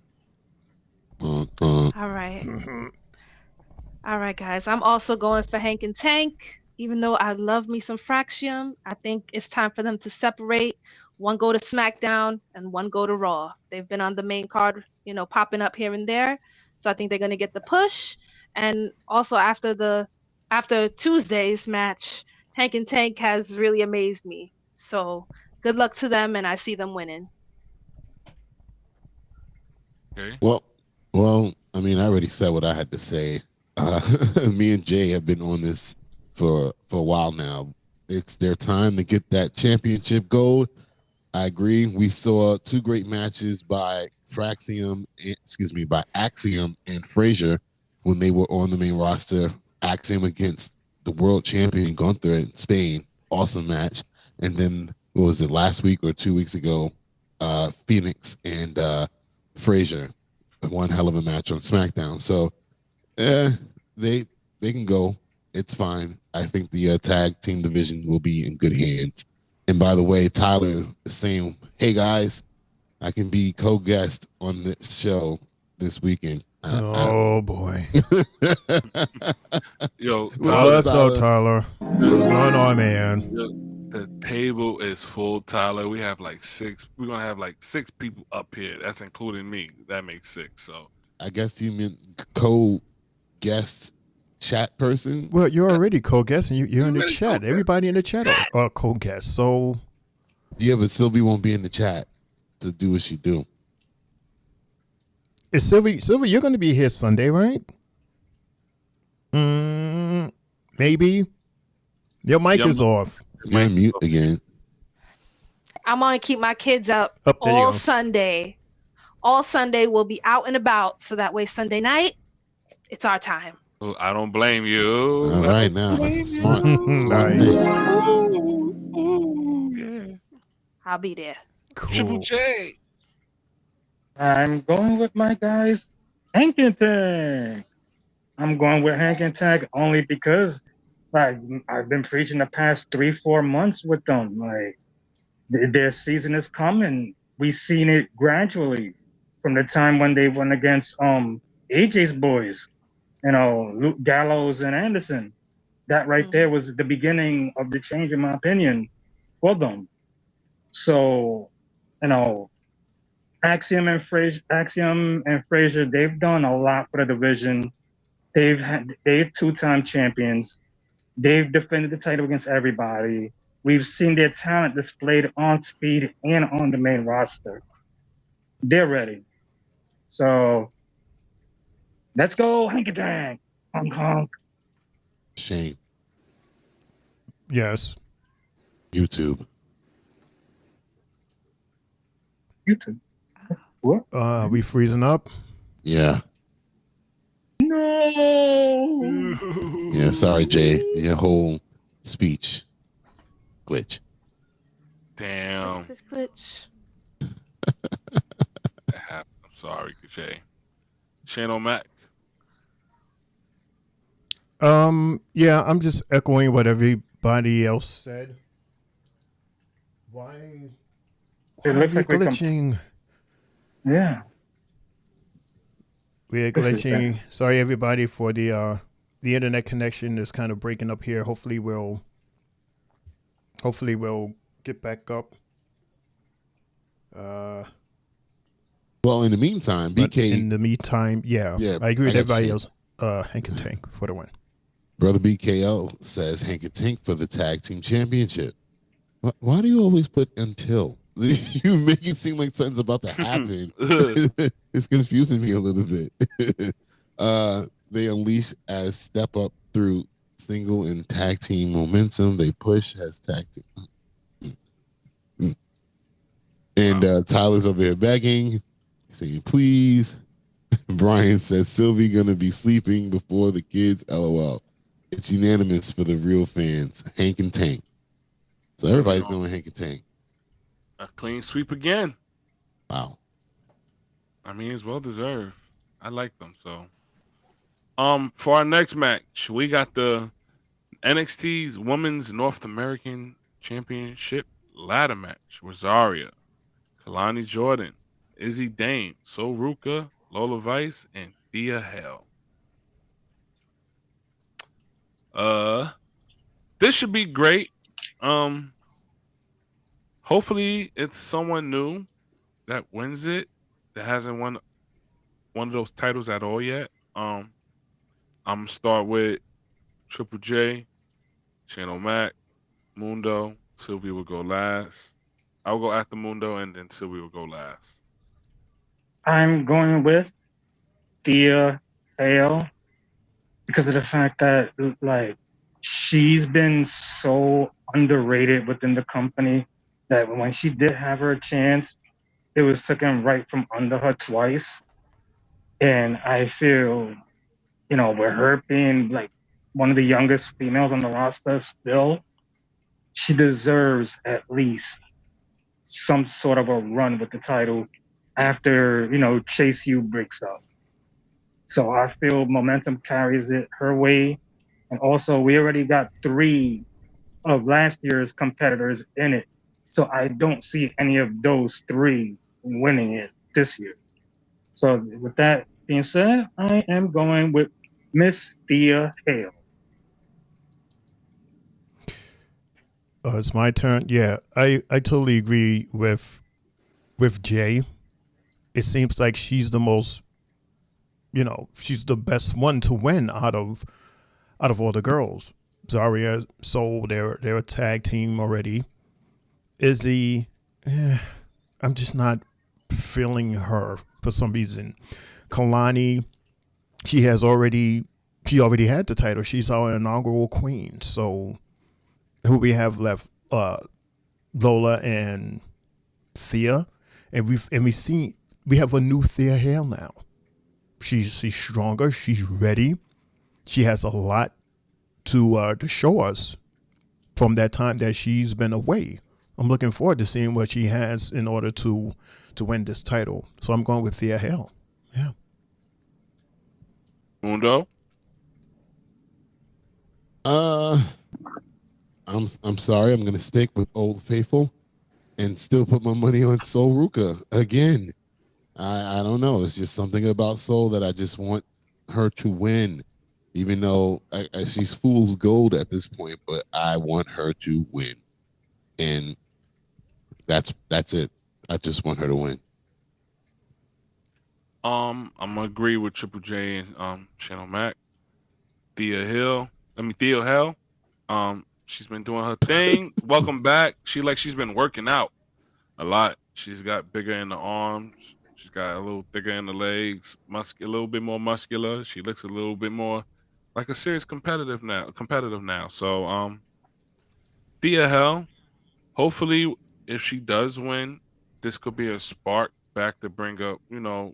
All right. All right, guys. I'm also going for Hank and Tank. Even though I love me some Fraxium, I think it's time for them to separate. One go to SmackDown and one go to Raw. They've been on the main card, popping up here and there. So I think they're going to get the push. And also after Tuesday's match, Hank and Tank has really amazed me. So good luck to them, and I see them winning. Okay. Well, I mean, I already said what I had to say. Me and Jay have been on this for a while now. It's their time to get that championship gold. I agree. We saw 2 great matches by Axiom and Frazier when they were on the main roster. Axiom against the world champion Gunther in Spain. Awesome match. And then, what was it, last week or 2 weeks ago, Phoenix and Frazier. One hell of a match on SmackDown. So, they can go. It's fine. I think the tag team division will be in good hands. And by the way, Tyler is saying, hey guys, I can be co-guest on this show this weekend. Boy. Yo, What's up, Tyler? What's going on, man? The table is full, Tyler. We have like 6. We're gonna have like 6 people up here. That's including me. That makes 6. So I guess you meant co-guest chat person. Well, you're already co-guest, and you're in the already chat. co-guest. Everybody in the chat are co-guests. So Yeah, but Sylvie won't be in the chat to do what she do. is Sylvie, you're going to be here Sunday, right? Maybe. Your mic is off. You're on mute again. I'm gonna keep my kids up There you all go. Sunday. All Sunday we'll be out and about, so that way Sunday night, it's our time. Oh, I don't blame you. All right, now that's a smart Nice. thing. Ooh, yeah. I'll be there. Triple Cool. J. I'm going with my guys, Hank and Tank. I'm going with Hank and Tank only because like I've been preaching the past 3-4 months with them. Like their season is coming. We've seen it gradually from the time when they went against AJ's boys, Luke Gallows and Anderson. That right there was the beginning of the change, in my opinion, for them. So, Axiom and Frazier, they've done a lot for the division. They've 2-time champions. They've defended the title against everybody. We've seen their talent displayed on Speed and on the main roster. They're ready. So let's go, Hank and Tank. Honk honk. Shame. Yes. YouTube. What? We freezing up? Yeah. No. Yeah, sorry, Jay. Your whole speech glitch. Damn. Glitch. That happened. I'm sorry, Jay. Shane O'Mac. Yeah, I'm just echoing what everybody else said. Why It looks are like we we're glitching? Yeah. We are This is glitching. Sorry, everybody, for the internet connection is kind of breaking up here. Hopefully, we'll get back up. Well, in the meantime, But BK. in the meantime, yeah, I agree with everybody else. Hank and Tank for the win. Brother BKL says Hank and Tank for the tag team championship. Why do you always put until? You make it seem like something's about to happen. It's confusing me a little bit. They unleash as step up through single and tag team momentum. They push as tag team. And Tyler's over there begging, saying, please. Brian says Sylvie gonna be sleeping before the kids. LOL. It's unanimous for the real fans. Hank and Tank. So everybody's going Hank and Tank. A clean sweep again. Wow. I mean, it's well deserved. I like them. So, for our next match, we got the NXT's Women's North American Championship ladder match. Rosaria, Kalani Jordan, Izzy Dane, So Ruka, Lola Vice, and Thea Hale. This should be great. Hopefully it's someone new that wins it, that hasn't won one of those titles at all yet. I'm gonna start with Triple J, Shane O'Mac, Mundo. Sylvie will go last. I'll go after Mundo, and then Sylvie will go last. I'm going with Thea Hale because of the fact that like she's been so underrated within the company that when she did have her chance, it was taken right from under her twice. And I feel, with her being like one of the youngest females on the roster still, she deserves at least some sort of a run with the title after, Chase U breaks up. So I feel momentum carries it her way. And also we already got 3 of last year's competitors in it. So I don't see any of those 3 winning it this year. So with that being said, I am going with Miss Thea Hale. It's my turn. Yeah, I totally agree with Jay. It seems like she's the most, she's the best one to win out of out of all the girls. Zarya, Soul, they're a tag team already. Izzy, I'm just not feeling her for some reason. Kalani, she already had the title. She's our inaugural queen. So who we have left? Lola and Thea, and we have a new Thea Hale now. She's stronger. She's ready. She has a lot to show us from that time that she's been away. I'm looking forward to seeing what she has in order to win this title. So I'm going with Thea Hale. Yeah. Mundo? I'm sorry. I'm going to stick with Old Faithful and still put my money on Sol Ruka again. I don't know. It's just something about Sol that I just want her to win, even though she's fool's gold at this point. But I want her to win, and that's it. I just want her to win. I'm gonna agree with Triple J and Channel Mac. Thea Hale. She's been doing her thing. Welcome back. She's been working out a lot. She's got bigger in the arms. She's got a little thicker in the legs. A little bit more muscular. She looks a little bit more like a serious competitive now. So Thea Hale. Hopefully, if she does win, this could be a spark back to bring up, the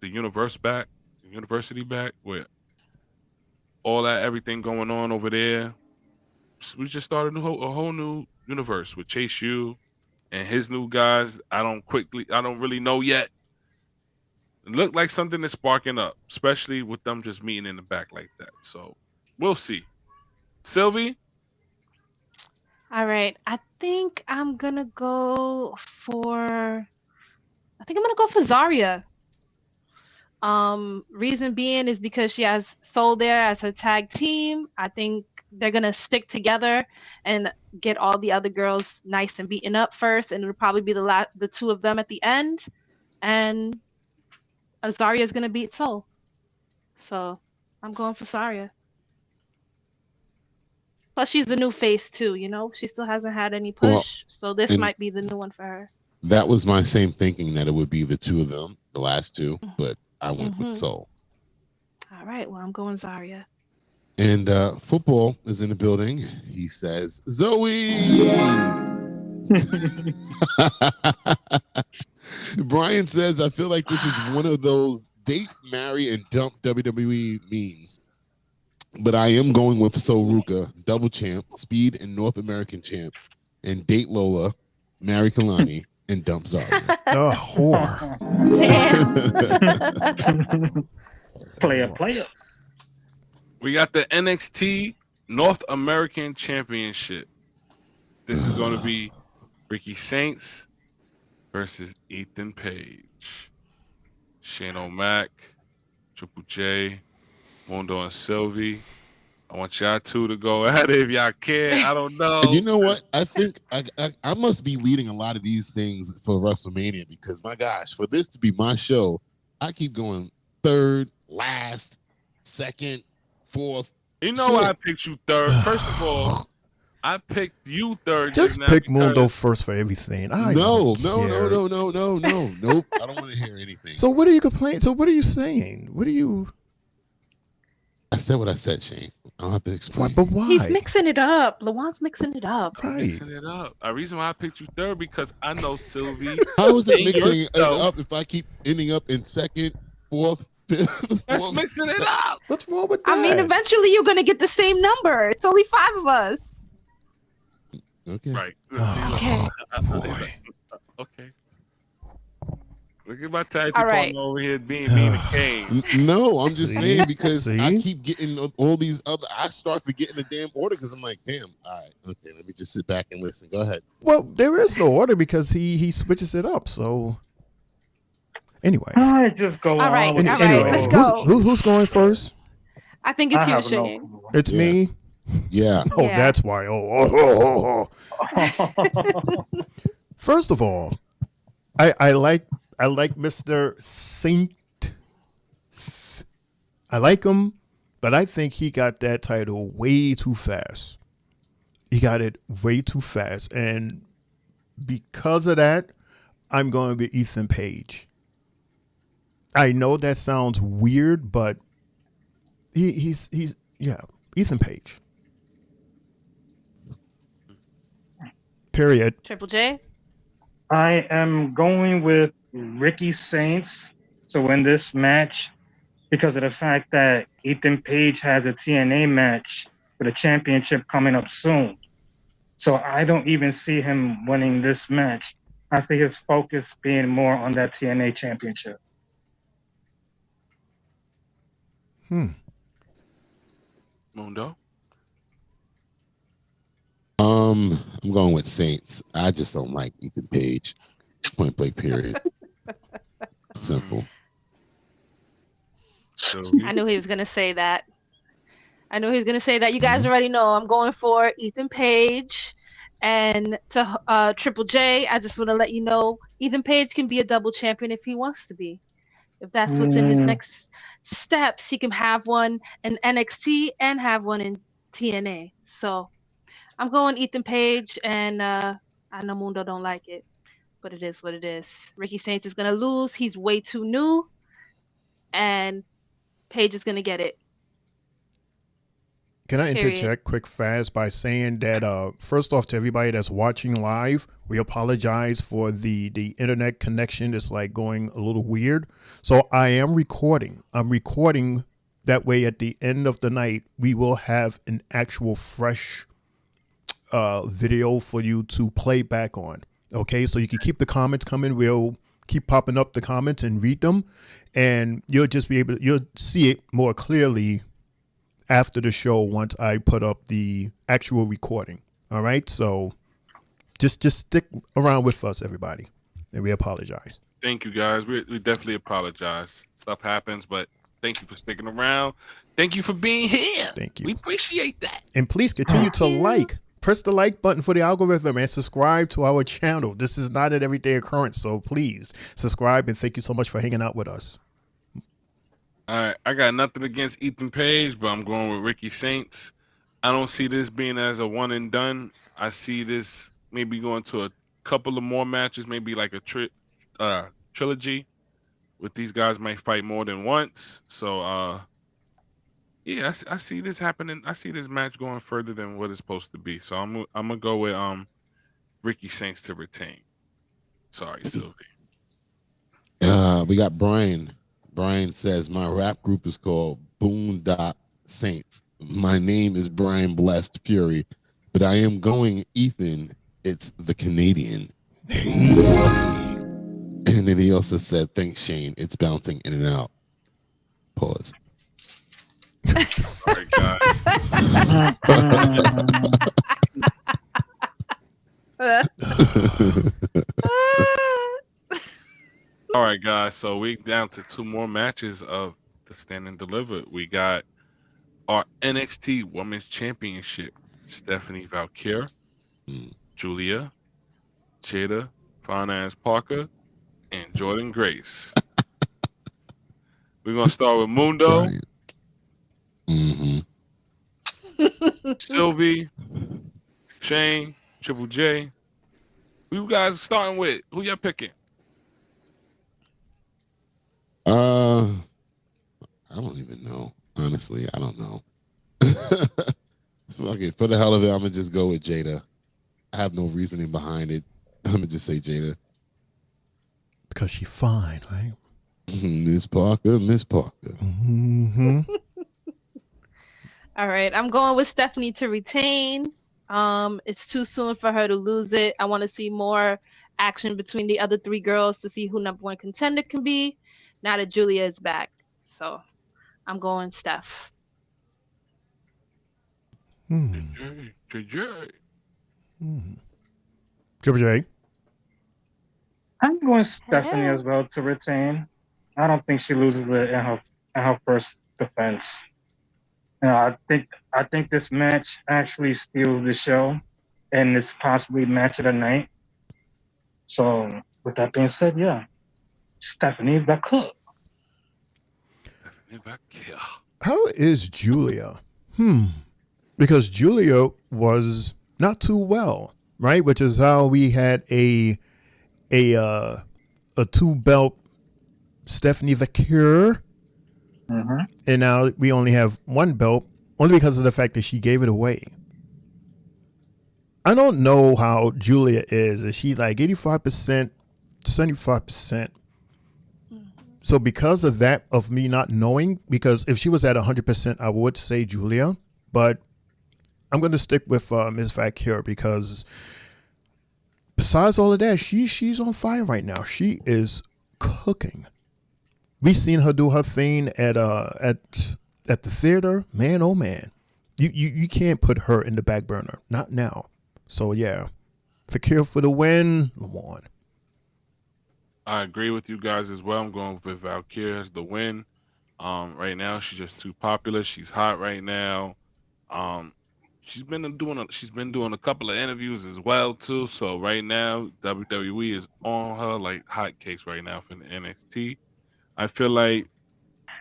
university back with all that everything going on over there. We just started a whole new universe with Chase U and his new guys. I don't really know yet. It looked like something is sparking up, especially with them just meeting in the back like that. So we'll see. Sylvie? All right. I think I'm gonna go for Zarya. Reason being is because she has Soul there as a tag team. I think they're gonna stick together and get all the other girls nice and beaten up first, and it'll probably be the two of them at the end, and Zarya is gonna beat Soul. So I'm going for Zarya. Plus, she's a new face too. She still hasn't had any push, so this might be the new one for her. That was my same thinking, that it would be the two of them, the last two, but I went with Soul. All right, well, I'm going Zarya. And football is in the building. He says, Zoe! Brian says, I feel like this is one of those date, marry, and dump WWE memes. But I am going with Sol Ruka, double champ, speed and North American champ, and date Lola, marry Kalani, and dump Zarya. Oh, whore. Damn. Player. We got the NXT North American Championship. This is going to be Ricky Saints versus Ethan Page. Shane O'Mac, Triple J, Mundo and Sylvie. I want y'all two to go at it if y'all can. I don't know. You know what? I think I must be leading a lot of these things for WrestleMania because, my gosh, for this to be my show, I keep going third, last, second, fourth. You know why I picked you third? First of all, I picked you third. Just pick Mundo first for everything. No. Nope. I don't want to hear anything. So what are you complaining? So what are you saying? What are you? I said what I said, Shane. I don't have to explain. But why? He's mixing it up. Lawan's mixing it up. Right. Mixing it up. The reason why I picked you third because I know Sylvie. How is it mixing it up if I keep ending up in second, fourth, fifth? That's mixing it up. What's wrong with that? I mean, eventually you're gonna get the same number. It's only 5 of us. Okay. Right. Okay. Okay. Look at my tag team partner over here being a king. No, I'm just saying because I keep getting all these other. I start forgetting the damn order because I'm like, damn. All right, okay, let me just sit back and listen. Go ahead. Well, there is no order because he switches it up. So anyway, all right, just go. All right, anyway, let's go. Who's going first? I think it's you, Shane. It's me. Yeah. Oh, that's why. Oh. First of all, I like Mr. Saint. I like him. but I think he got that title way too fast. He got it way too fast. And because of that, I'm going with Ethan Page. I know that sounds weird, but he's Ethan Page. Period. Triple J? I am going with Ricky Saints to win this match because of the fact that Ethan Page has a TNA match for the championship coming up soon. So I don't even see him winning this match. I see his focus being more on that TNA championship. Mundo? I'm going with Saints. I just don't like Ethan Page. Point blank, period. Simple. I knew he was going to say that. You guys already know I'm going for Ethan Page. And to Triple J, I just want to let you know Ethan Page can be a double champion if he wants to be. If that's what's in his next steps, he can have one in NXT and have one in TNA. So I'm going Ethan Page, and I know Mundo don't like it, but it is what it is. Ricky Saints is going to lose. He's way too new, and Page is going to get it. Can I interject quick fast by saying that first off, to everybody that's watching live, we apologize for the internet connection. It's like going a little weird. So I am recording. I'm recording that way at the end of the night. We will have an actual fresh video for you to play back on. Okay, so you can keep the comments coming. We'll keep popping up the comments and read them. And you'll see it more clearly after the show once I put up the actual recording. All right. So just stick around with us, everybody. And we apologize. Thank you, guys. We definitely apologize. Stuff happens, but thank you for sticking around. Thank you for being here. Thank you. We appreciate that. And please continue to press the like button for the algorithm and subscribe to our channel. This is not an everyday occurrence. So please subscribe and thank you so much for hanging out with us. All right, I got nothing against Ethan Page, but I'm going with Ricky Saints. I don't see this being as a one and done. I see this maybe going to a couple of more matches, maybe like a trilogy, with these guys might fight more than once. So, I see this happening. I see this match going further than what it's supposed to be. So I'm gonna go with Ricky Saints to retain. Sorry, Sylvie. We got Brian. Brian says, my rap group is called Boondock Saints. My name is Brian Blessed Fury, but I am going Ethan. It's the Canadian. And then he also said, thanks, Shane. It's bouncing in and out. Pause. All right, guys. All right, guys. So we down to two more matches of the Stand and Deliver. We got our NXT Women's Championship. Stephanie Valkyrie, Julia, Jada, Fine Parker, and Jordan Grace. We're gonna start with Mundo, Sylvie, Shane, Triple J. Who you guys starting with? Who y'all picking? I don't even know. Honestly, I don't know. Fuck it. For the hell of it, I'm gonna just go with Jada. I have no reasoning behind it. I'm gonna just say Jada. Because she's fine, right? Miss Parker. Mm-hmm. All right, I'm going with Stephanie to retain. It's too soon for her to lose it. I want to see more action between the other three girls to see who number one contender can be. Now that Julia is back, so I'm going Steph. JJ. Triple J. I'm going Stephanie as well to retain. I don't think she loses it in her first defense. You know, I think this match actually steals the show, and it's possibly match of the night. So, with that being said, yeah, Stephanie Valkyrie. How is Julia? Because Julia was not too well, right? Which is how we had a 2-belt Stephanie Vaquer, and now we only have 1 belt, only because of the fact that she gave it away. I don't know how Julia is. Is she like 85%, 75%? So because of that, of me not knowing, because if she was at 100%, I would say Julia, but I'm going to stick with Ms. Vaquer because besides all of that, she's on fire right now. She is cooking. We seen her do her thing at the theater. Man, oh man, you can't put her in the back burner. Not now. So yeah, Vaquer for the win. Lamont. I agree with you guys as well. I'm going with Valkyrie as the win. Right now, she's just too popular. She's hot right now. She's been doing a couple of interviews as well too. So right now, WWE is on her like hotcakes right now for the NXT. I feel like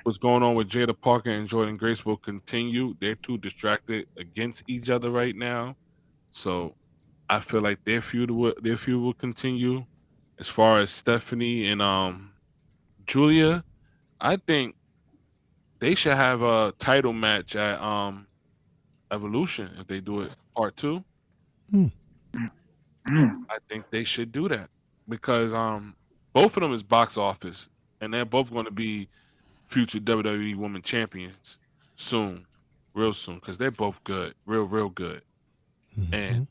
what's going on with Jada Parker and Jordan Grace will continue. They're too distracted against each other right now. So I feel like their feud will continue. As far as Stephanie and Julia, I think they should have a title match at Evolution if they do it part 2. I think they should do that because both of them is box office and they're both going to be future WWE Women Champions soon, real soon, because they're both good, real good. And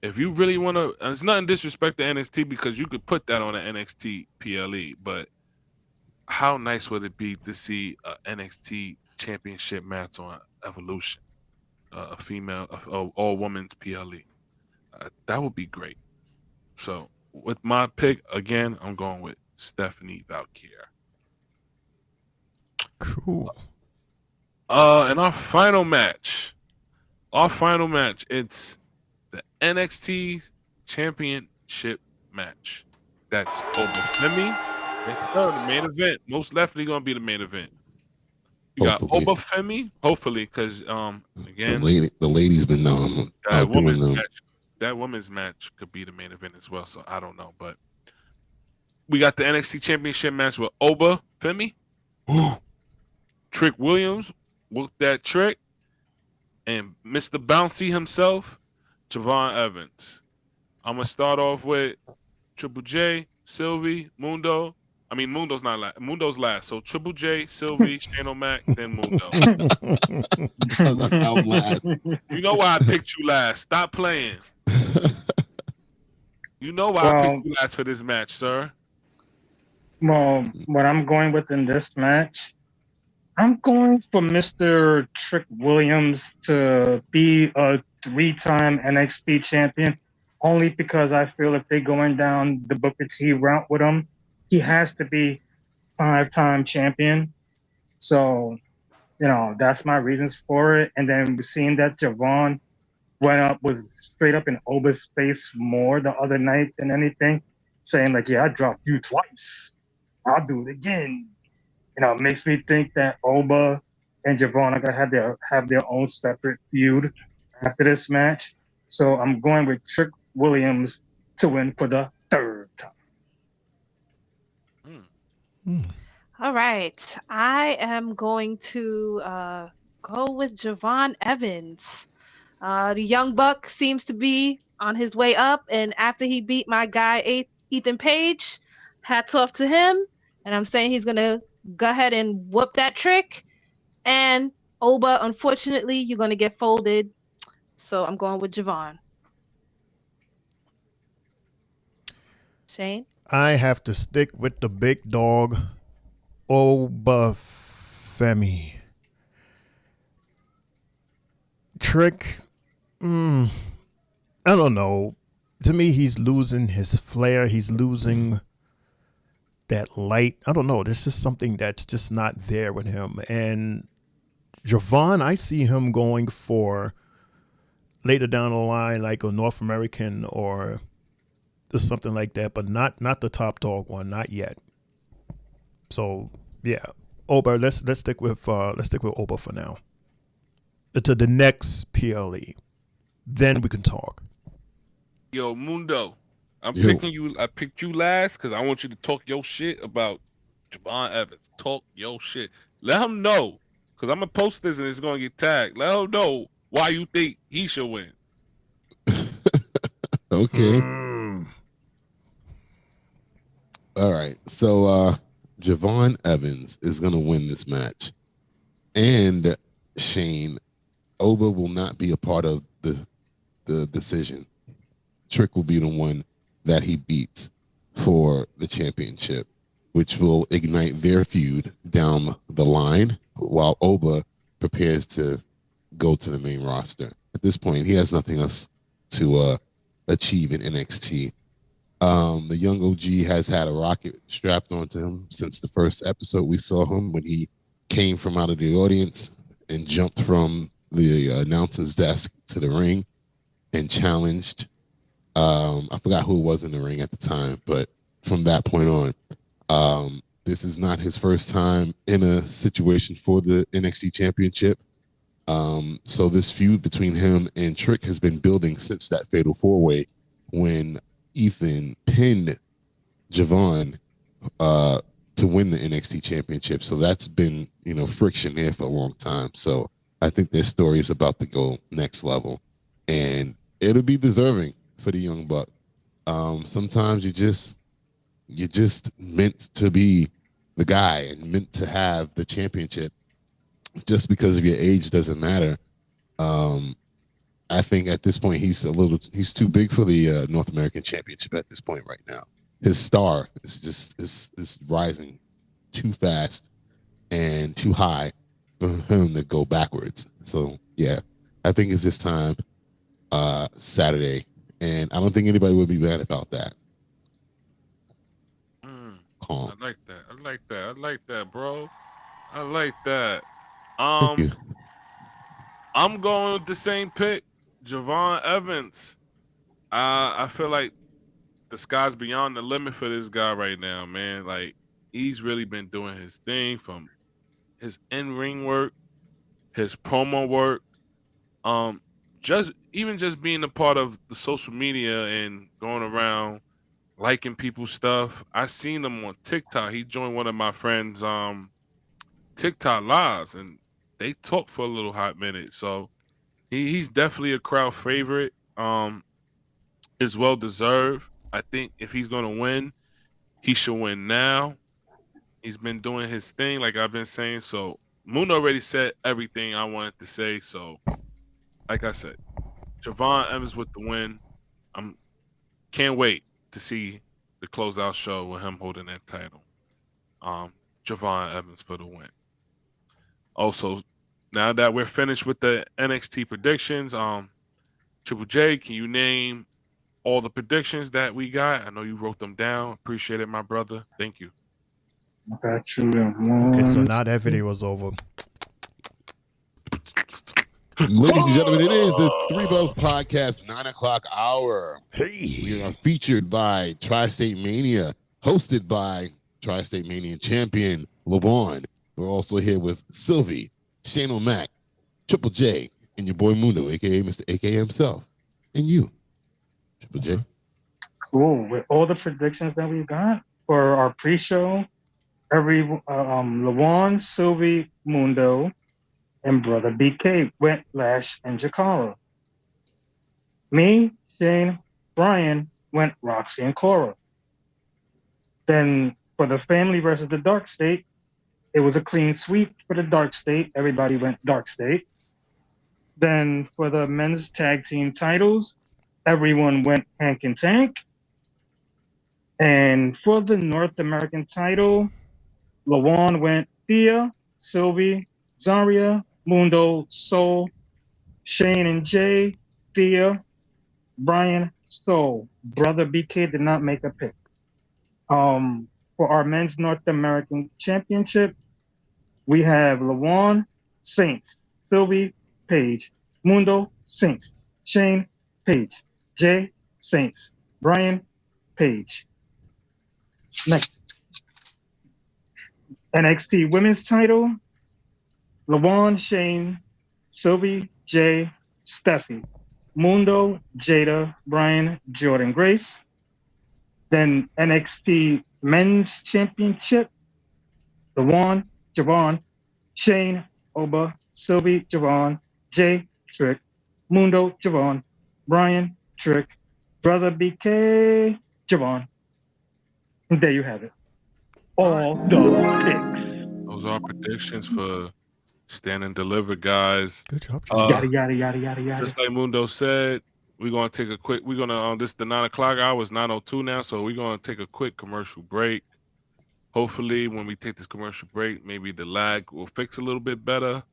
if you really want to, it's nothing disrespect to NXT because you could put that on an NXT PLE, but how nice would it be to see an NXT championship match on Evolution, a female, all women's PLE? That would be great. So with my pick, again, I'm going with Stephanie Valkyrie. Cool. And our final match, it's the NXT Championship match. That's Obafemi. It's the main event. Most likely going to be the main event. You got Obafemi, hopefully, because again, the lady's been that women's match could be the main event as well. So I don't know, but we got the NXT Championship match with Obafemi. Trick Williams worked that trick, and Mr. Bouncy himself, Javon Evans. I'm gonna start off with Triple J, Sylvie, Mundo. I mean, Mundo's not last. Mundo's last. So Triple J, Sylvie, Shane O'Mac, then Mundo. I'm last. You know why I picked you last. Stop playing. You know why I picked you last for this match, sir. Well, what I'm going with in this match, I'm going for Mr. Trick Williams to be a 3-time NXT champion, only because I feel if they're going down the Booker T route with him, he has to be 5-time champion. So, that's my reasons for it. And then seeing that Javon was straight up in Oba's face more the other night than anything, saying like, yeah, I dropped you twice. I'll do it again. It makes me think that Oba and Javon are gonna have their own separate feud after this match. So I'm going with Trick Williams to win for the 3rd time. All right. I am going to go with Javon Evans. The Young Buck seems to be on his way up, and after he beat my guy Ethan Page, hats off to him. And I'm saying he's gonna go ahead and whoop that trick. And Oba, unfortunately, you're gonna get folded. So I'm going with Javon. Shane? I have to stick with the big dog, Obafemi. Trick, I don't know. To me, he's losing his flair. He's losing that light. I don't know. There's just something that's just not there with him. And Javon, I see him going for later down the line, like a North American or something like that, but not the top dog one, not yet. So yeah, Oba. Let's stick with Oba for now. To the next PLE, then we can talk. Yo, Mundo, I'm Yo. picking you. I picked you last because I want you to talk your shit about Javon Evans. Talk your shit. Let him know, because I'm gonna post this and it's gonna get tagged. Let him know why you think he should win. Okay. All right. So Javon Evans is going to win this match. And Shane, Oba will not be a part of the decision. Trick will be the one that he beats for the championship, which will ignite their feud down the line while Oba prepares to go to the main roster. At this point, he has nothing else to achieve in NXT. The young OG has had a rocket strapped onto him since the first episode we saw him when he came from out of the audience and jumped from the announcer's desk to the ring and challenged. I forgot who it was in the ring at the time, but from that point on, this is not his first time in a situation for the NXT championship. So this feud between him and Trick has been building since that fatal four-way when Ethan pinned Javon to win the NXT championship. So that's been, friction there for a long time. So I think their story is about to go next level, and it'll be deserving for the young buck. Sometimes you're just meant to be the guy and meant to have the championship. Just because of your age doesn't matter. I think at this point he's too big for the North American Championship at this point right now. His star is rising too fast and too high for him to go backwards. So yeah, I think it's this time Saturday, and I don't think anybody would be mad about that. Calm. I like that, bro. I like that. Thank you. I'm going with the same pick, Javon Evans. I feel like the sky's beyond the limit for this guy right now, man. Like, he's really been doing his thing, from his in-ring work, his promo work, just being a part of the social media and going around liking people's stuff. I seen him on TikTok. He joined one of my friends' TikTok lives, and they talked for a little hot minute. So he's definitely a crowd favorite. Is well deserved. I think if he's gonna win, he should win now. He's been doing his thing, like I've been saying. So Moon already said everything I wanted to say. So, like I said, Javon Evans with the win. Can't wait to see the closeout show with him holding that title. Javon Evans for the win. Also, now that we're finished with the NXT predictions, Triple J, can you name all the predictions that we got? I know you wrote them down. Appreciate it, my brother. Thank you. Got you. Okay, so now that video is over. Ladies and gentlemen, it is the 3Bells Podcast 9 o'clock hour. Hey. We are featured by TriStateMania, hosted by TriStateMania champion LeBron. We're also here with Sylvie, Shane O'Mac, Triple J, and your boy Mundo, a.k.a. Mr. A.K.A. himself. And you, Triple J. Cool. With all the predictions that we got for our pre-show, Lawan, Sylvie, Mundo, and Brother BK went Lash and Jakara. Me, Shane, Brian went Roxy and Cora. Then for the family versus the Dark State, it was a clean sweep for the Dark State. Everybody went Dark State. Then for the men's tag team titles, everyone went Hank and Tank. And for the North American title, Lawan went Thea, Sylvie, Zaria, Mundo, Soul, Shane and Jay, Thea, Brian, Soul. Brother BK did not make a pick. For our men's North American championship, we have Lawan, Saints, Sylvie, Page, Mundo, Saints, Shane, Page, Jay, Saints, Brian, Page. Next. NXT Women's title, LaVon, Shane, Sylvie, Jay, Steffi, Mundo, Jada, Brian, Jordan, Grace. Then NXT Men's Championship, LaVon, Javon, Shane, Oba, Sylvie, Javon, Jay, Trick, Mundo, Javon, Brian, Trick, Brother BK, Javon. And there you have it. All the picks. Those are predictions for Stand and Deliver, guys. Good job, Yada, yada, yada, yada, yada. Just like Mundo said, we're gonna take a quick. We're gonna this the 9 o'clock hour is 9:02 now, so we're gonna take a quick commercial break. Hopefully, when we take this commercial break, maybe the lag will fix a little bit better.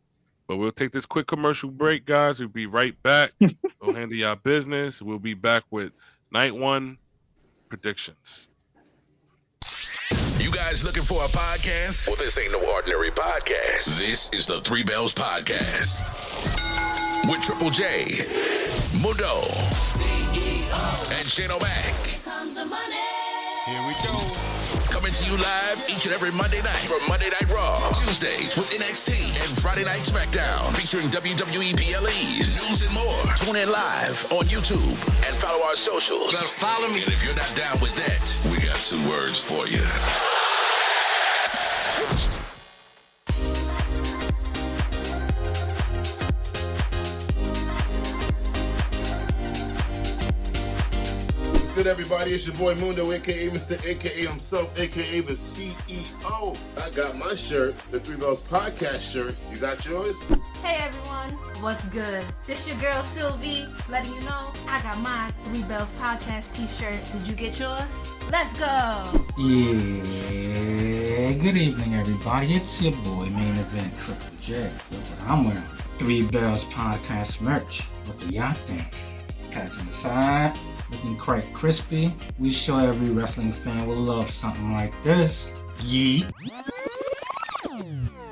But we'll take this quick commercial break, guys. We'll be right back. So handle y'all business. We'll be back with night 1 predictions. You guys looking for a podcast? Well, this ain't no ordinary podcast. This is the 3Bells Podcast. With Triple J, Mundo, and Shane O'Mac. Here we go. Coming to you live each and every Monday night from Monday Night Raw, Tuesdays with NXT, and Friday Night SmackDown, featuring WWE PLEs, news and more. Tune in live on YouTube and follow our socials. Better follow me. And if you're not down with that, we got 2 words for you. Good, everybody. It's your boy Mundo, aka Mr. AKA himself, aka the CEO. I got my shirt, the 3Bells Podcast shirt. You got yours? Hey everyone, what's good? This your girl Sylvie, letting you know I got my 3Bells Podcast t-shirt. Did you get yours? Let's go! Yeah, good evening, everybody. It's your boy, Main Event Triple J. Look what I'm wearing. 3Bells Podcast merch. What do y'all think? Catching the side, looking quite crispy. We sure every wrestling fan will love something like this. Yeet.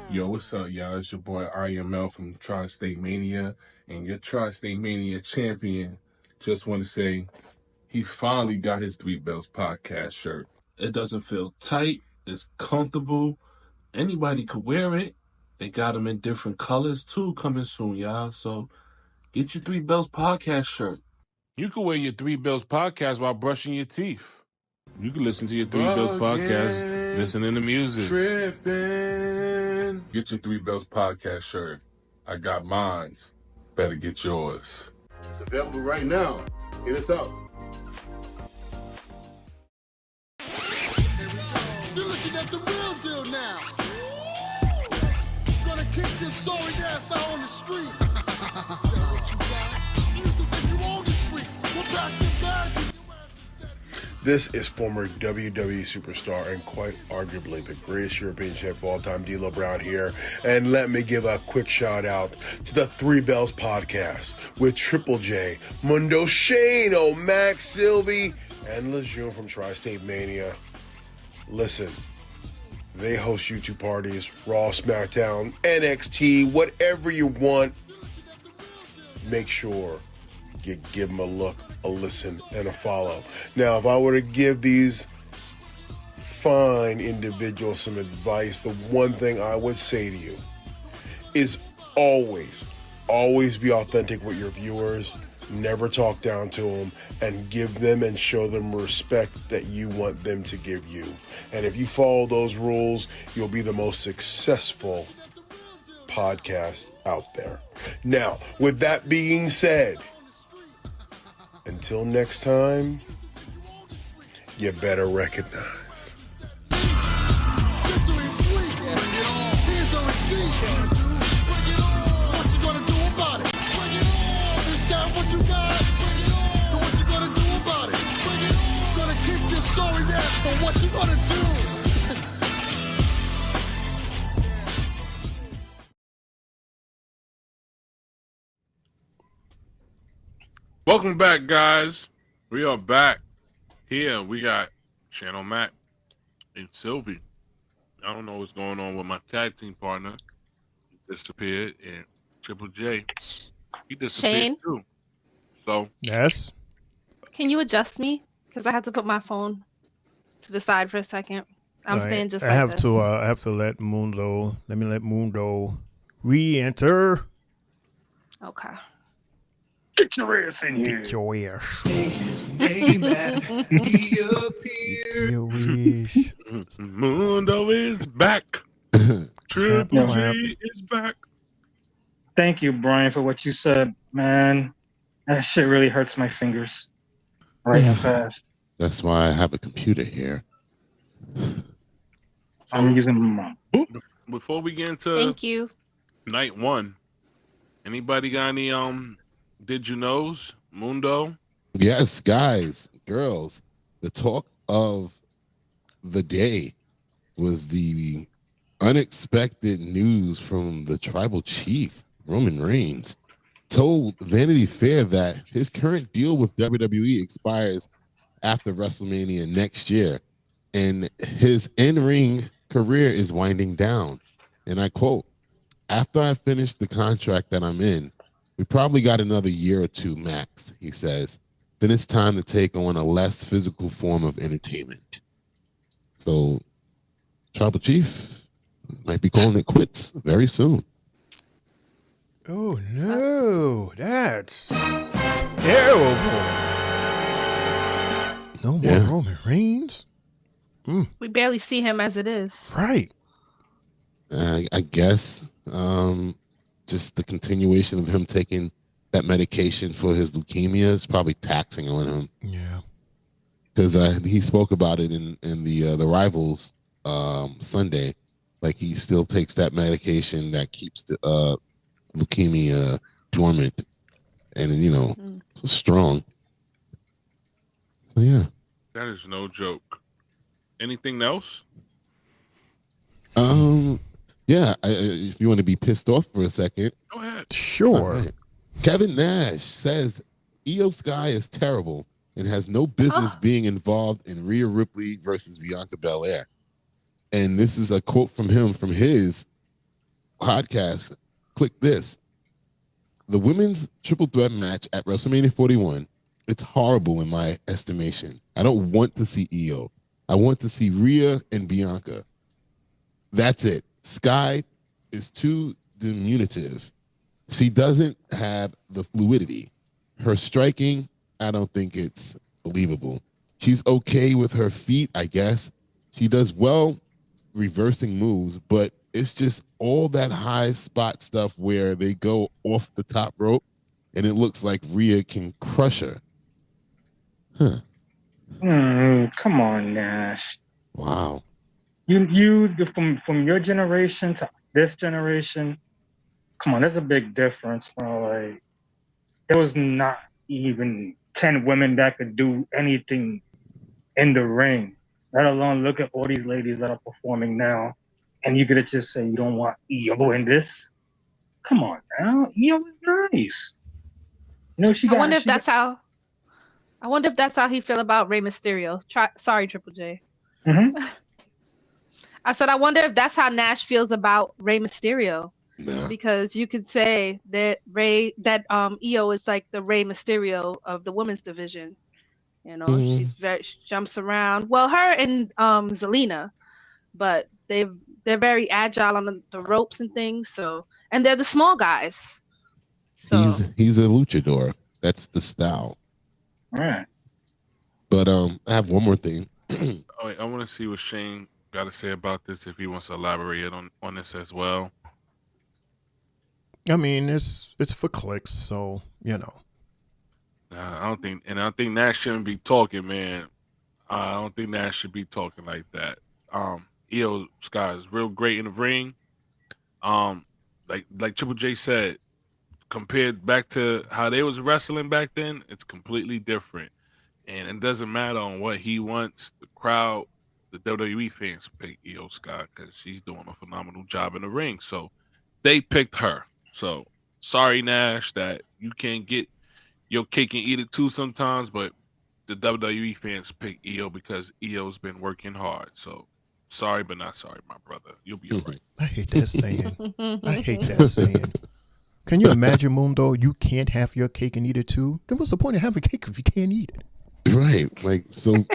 Yo, what's up, y'all? It's your boy IML from TriStateMania and your TriStateMania champion. Just want to say he finally got his 3Bells Podcast shirt. It doesn't feel tight. It's comfortable. Anybody could wear it. They got them in different colors, too, coming soon, y'all. So get your 3Bells Podcast shirt. You can wear your 3Bells Podcast while brushing your teeth. You can listen to your 3Bells Podcast, listening to music. Trippin'. Get your 3Bells Podcast shirt. I got mine. Better get yours. It's available right now. Hit us up. You're looking at the real deal now. Gonna kick this sorry ass out on the street. What you got? You used to think you own the street. We're back to back. This is former WWE superstar and quite arguably the greatest European champ of all time, D'Lo Brown here. And let me give a quick shout out to the 3Bells Podcast with Triple J, Mundo, Shane, O'Mac, Sylvie, and Lejeune from TriStateMania. Listen, they host YouTube parties, Raw, SmackDown, NXT, whatever you want. Make sure you give them a look, a listen, and a follow. Now, if I were to give these fine individuals some advice, the one thing I would say to you is always be authentic with your viewers. Never talk down to them, and give them and show them respect that you want them to give you. And if you follow those rules, you'll be the most successful podcast out there. Now, with that being said, until next time, you better recognize. What you gonna do? Welcome back, guys. We are back. Here we got Channel Mac and Sylvie. I don't know what's going on with my tag team partner. He disappeared, and Triple J, he disappeared Shane? too. So Yes. Can you adjust me? Because I had to put my phone to the side for a second. I'm staying just I like have this. to. I have to let Mundo. Let me let Mundo re-enter. Okay. Get your ass in here. Get your ass. Say his name and he appeared. Your wish. Mundo is back. Triple J is back. Thank you, Brian, for what you said, man. That shit really hurts my fingers. Right and fast. That's why I have a computer here. I'm using mine. Before we get into Thank you. night one, anybody got any did you knows? Mundo? Yes, guys, girls, the talk of the day was the unexpected news from the tribal chief, Roman Reigns, told Vanity Fair that his current deal with WWE expires after WrestleMania next year, and his in-ring career is winding down. And I quote, "After I finish the contract that I'm in, we probably got another year or two max," he says. "Then it's time to take on a less physical form of entertainment." So, Tribal Chief might be calling it quits very soon. Oh no, that's terrible. No more Roman Reigns. We barely see him as it is. Right. I guess just the continuation of him taking that medication for his leukemia is probably taxing on him. Yeah. Because he spoke about it in the Rivals Sunday. Like, he still takes that medication that keeps the leukemia dormant, and it's strong. So yeah, That is no joke. Anything else? Yeah. If you want to be pissed off for a second, go ahead. Sure. Right. Kevin Nash says Io Sky is terrible and has no business being involved in Rhea Ripley versus Bianca Belair. And this is a quote from him from his podcast. Click this. "The women's triple threat match at WrestleMania 41, it's horrible in my estimation. I don't want to see Io. I want to see Rhea and Bianca. That's it. Sky is too diminutive. She doesn't have the fluidity. Her striking, I don't think it's believable. She's okay with her feet, I guess. She does well reversing moves, but it's just all that high spot stuff where they go off the top rope and it looks like Rhea can crush her." Huh. Come on, Nash. Wow. You from your generation to this generation, come on, there's a big difference, bro. Like, there was not even 10 women that could do anything in the ring, let alone look at all these ladies that are performing now, and you could just say you don't want Io in this. Come on now, Io is nice. I wonder if that's how he feel about Rey Mysterio. Sorry, Triple J. Mm-hmm. I said, I wonder if that's how Nash feels about Rey Mysterio. Nah. Because you could say that Io is like the Rey Mysterio of the women's division. She jumps around. Well, her and Zelina, but they're very agile on the ropes and things. So, and they're the small guys. So He's a luchador. That's the style. All right. But I have one more thing. I want to see what Shane got to say about this, if he wants to elaborate on this as well. I mean, it's for clicks, so I don't think Nash shouldn't be talking, man. I don't think Nash should be talking like that. Io Sky is real great in the ring. Like Triple J said, compared back to how they was wrestling back then, it's completely different. And it doesn't matter on what he wants. The crowd, the WWE fans pick Io Sky because she's doing a phenomenal job in the ring. So they picked her. So sorry, Nash, that you can't get your cake and eat it too sometimes, but the WWE fans pick Io because Io's been working hard. So sorry, but not sorry, my brother. You'll be all right. I hate that saying. Can you imagine, Mundo? You can't have your cake and eat it too? Then what's the point of having cake if you can't eat it? Right. Like, so.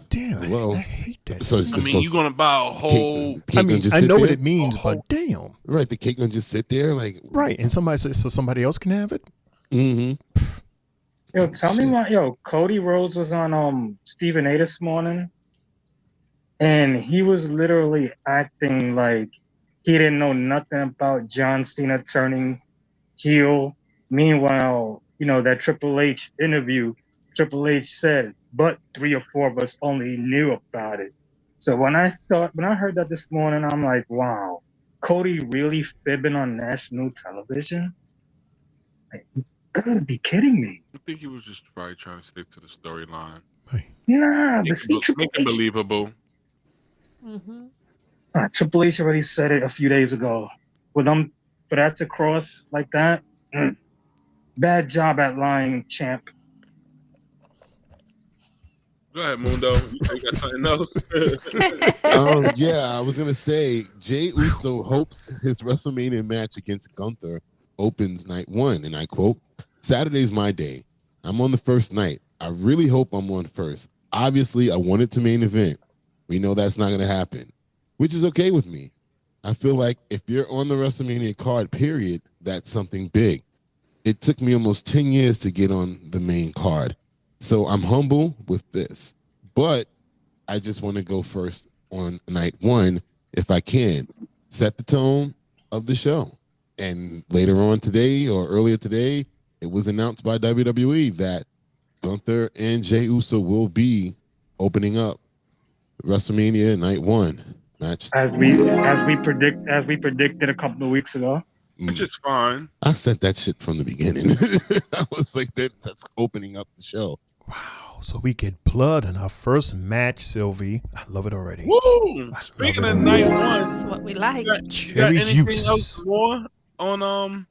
Damn. Well, I hate that. So it's I just mean, you're gonna buy a whole. I mean, I know what it means, but damn. Right, the cake gonna just sit there like. Right, and somebody says so somebody else can have it. Mm-hmm. Yo, tell me why. Yo, Cody Rhodes was on Stephen A this morning, and he was literally acting like he didn't know nothing about John Cena turning heel. Meanwhile, that Triple H interview, Triple H said, but 3 or 4 of us only knew about it. So when I heard that this morning, I'm like, wow, Cody really fibbing on national television? Like, you gotta be kidding me. I think he was just probably trying to stick to the storyline. Nah, Make it believable. Mm-hmm. Triple H already said it a few days ago. For that to cross like that, bad job at lying, champ. Go ahead, Mundo. You got something else? Yeah, I was gonna say Jey Uso hopes his WrestleMania match against Gunther opens night 1, and I quote, "Saturday's my day. I'm on the first night. I really hope I'm on first. Obviously, I want it to main event. We know that's not gonna happen, which is okay with me. I feel like if you're on the WrestleMania card, period, that's something big. It took me almost 10 years to get on the main card. So I'm humble with this, but I just want to go first on night 1 if I can. Set the tone of the show." And later on today or earlier today, it was announced by WWE that Gunther and Jey Uso will be opening up WrestleMania night 1 match. As we predicted a couple of weeks ago. Which is fine. I said that shit from the beginning. I was like, that's opening up the show. Wow. So we get blood in our first match, Sylvie. I love it already. Woo! Speaking of night 1, that's what we like. You got anything else more on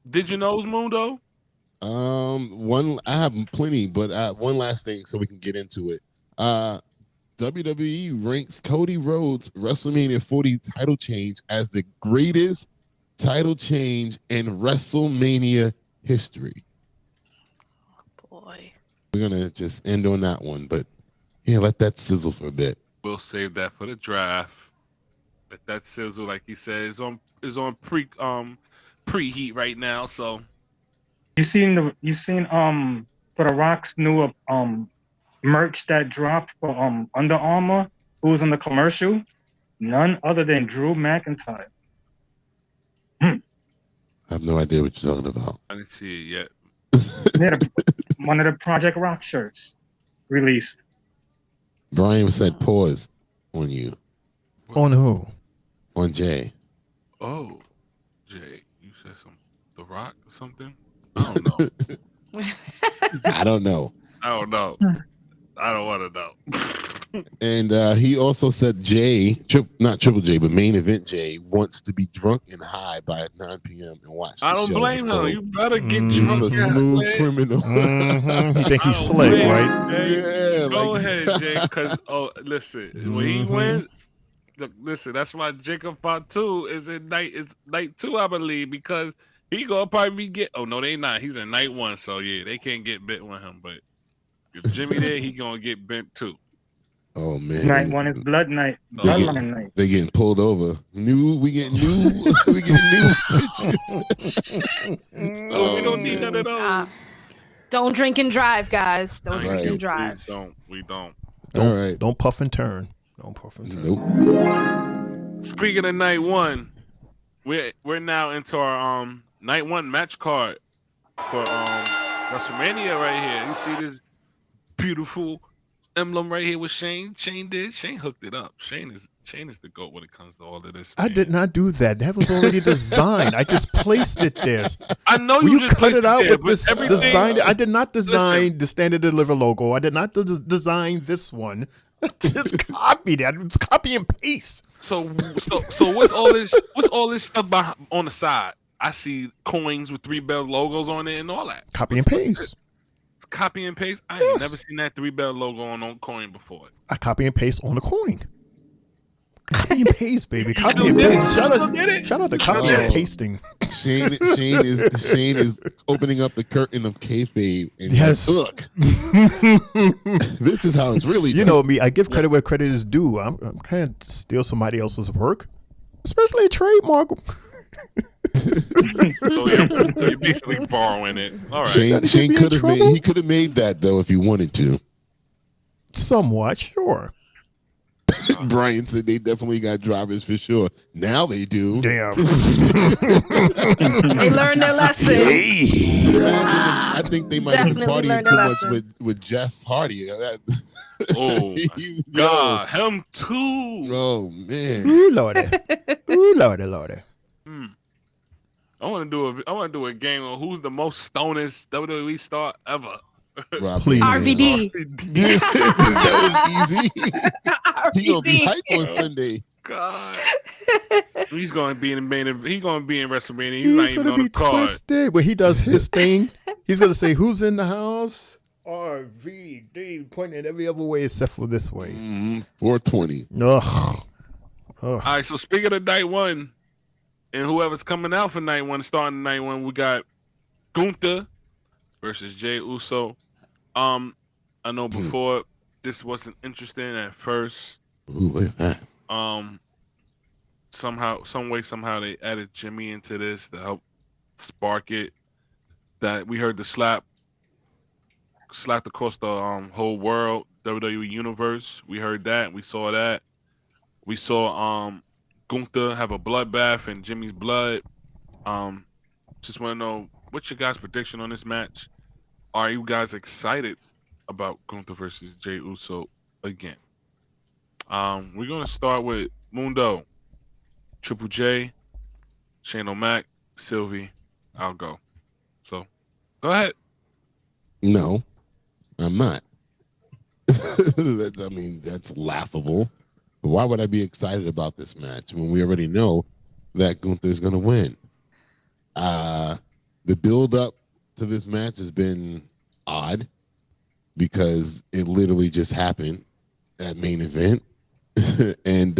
Did You Know's, Mundo? I have plenty, but one last thing so we can get into it. WWE ranks Cody Rhodes' WrestleMania 40 title change as the greatest title change in WrestleMania history. Oh boy. We're gonna just end on that one, but yeah, let that sizzle for a bit. We'll save that for the draft. Let that sizzle, like he said, is on preheat right now. So You seen for the Rock's new merch that dropped for Under Armour? Who was in the commercial? None other than Drew McIntyre. I have no idea what you're talking about. I didn't see it yet. One of the Project Rock shirts released. Brian said pause on you. On who? On Jay. Oh, Jay, you said The Rock or something? I don't know. I don't know. I don't know. I don't want to know. And he also said not Triple J, but main event Jay wants to be drunk and high by 9 p.m. and watch the I don't show. blame him. You better get He's drunk. a smooth criminal. You think he's slick, right? Yeah. Go ahead, Jay. Because listen, when he wins, listen. That's why Jacob Fatu is in night 2, I believe, because he gonna probably get. Oh no, they not. He's in night 1, so yeah, they can't get bit with him. But if Jimmy there, he gonna get bent too. Oh man, Night 1 is blood night. Bloodline night. They getting pulled over. We getting new bitches. We don't need none of those. Don't drink and drive, guys. Don't drink and drive. We don't. All right. Don't puff and turn. Don't puff and turn. Nope. Speaking of night 1, we're now into our night 1 match card for WrestleMania right here. You see this beautiful emblem right here with Shane. Shane hooked it up. Shane is the GOAT when it comes to all of this. I did not do that. That was already designed. I just placed it there. I know you just cut it out there, with this design. I did not design the Stand and Deliver logo. I did not design this one. I just copied it. It's copy and paste. So what's all this? What's all this stuff on the side? I see coins with 3Bells logos on it and all that. Copy and paste. It's copy and paste. I ain't never seen that 3Bells logo on coin before. I copy and paste on a coin. Copy and paste, baby. Copy and paste. Shout out to copy and pasting. Shane is opening up the curtain of kayfabe. And yes. Look, this is how it's really done. You know me. I give credit where credit is due. I'm trying to steal somebody else's work, especially a trademark. So you're basically borrowing it. All right. Shane could have made that though if he wanted to. Somewhat, sure. Brian said they definitely got drivers for sure. Now they do. Damn. They learned their lesson. I think they might have been partying too much with Jeff Hardy. Oh, God, him too. Oh, man. Ooh, Lordy. Ooh, Lordy. I want to do a game on who's the most stonest WWE star ever. Please. RVD. That was easy. He's gonna be hype on Sunday. God, he's gonna be in the main event. He's gonna be in WrestleMania. He's not even gonna on be the card. Twisted. When he does his thing, he's gonna say, "Who's in the house?" RVD, pointing every other way except for this way. 420. Ugh. All right. So speaking of night one, and whoever's coming out for night one, starting night one, we got Gunther versus Jey Uso. I know before this wasn't interesting at first. Ooh, look at that. Somehow they added Jimmy into this to help spark it. That we heard the slap across the whole world, WWE universe. We heard that. We saw that. We saw Gunther have a bloodbath in Jimmy's blood. Just want to know what's your guys' prediction on this match. Are you guys excited about Gunther versus Jey Uso again? We're gonna start with Mundo, Triple J, Shane O'Mac, Sylvie. I'll go. So, go ahead. No, I'm not. That's laughable. Why would I be excited about this match when we already know that Gunther's gonna win? The build up to this match has been odd because it literally just happened at main event. And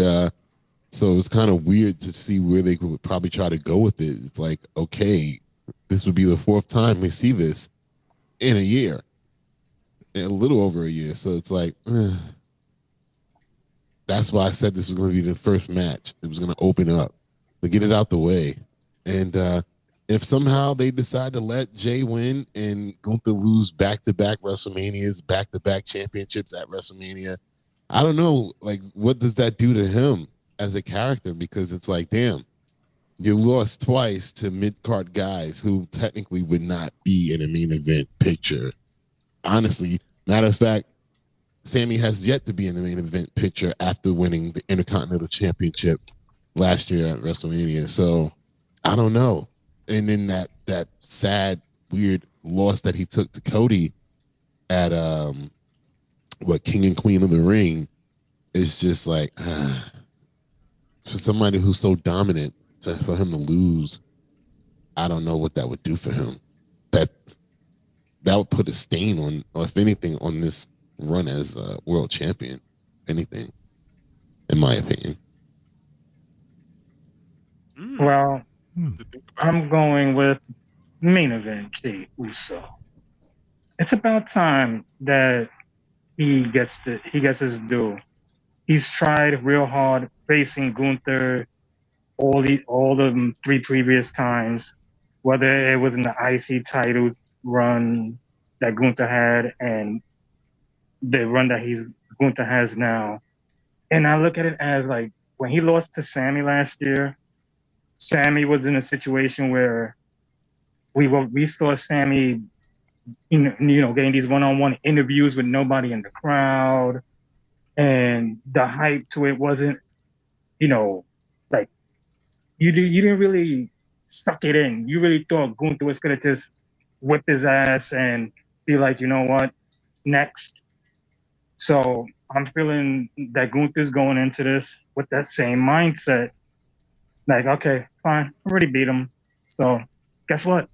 so it was kind of weird to see where they would probably try to go with it. It's like, okay, this would be the fourth time we see this in a year, a little over a year. So it's like, that's why I said this was going to be the first match. It was going to open up to get it out the way. And if somehow they decide to let Jey win and Gunther lose back-to-back WrestleManias, back-to-back championships at WrestleMania, I don't know, like, what does that do to him as a character? Because it's like, damn, you lost twice to mid-card guys who technically would not be in a main event picture. Honestly, matter of fact, Sammy has yet to be in the main event picture after winning the Intercontinental Championship last year at WrestleMania. So, I don't know. And then that sad, weird loss that he took to Cody at King and Queen of the Ring is just like for somebody who's so dominant, for him to lose, I don't know what that would do for him. That would put a stain on, or if anything, on this run as a world champion. Anything, in my opinion. Well, I'm going with main event Jey Uso. It's about time that he gets his due. He's tried real hard facing Gunther all the 3 previous times, whether it was in the IC title run that Gunther had and the run that Gunther has now. And I look at it as like when he lost to Sammy last year, Sammy was in a situation where we saw Sammy, getting these one-on-one interviews with nobody in the crowd, and the hype to it wasn't, like you didn't really suck it in. You really thought Gunther was gonna just whip his ass and be like, you know what, next. So I'm feeling that Gunther's going into this with that same mindset. Like, okay, fine, I already beat him. So guess what?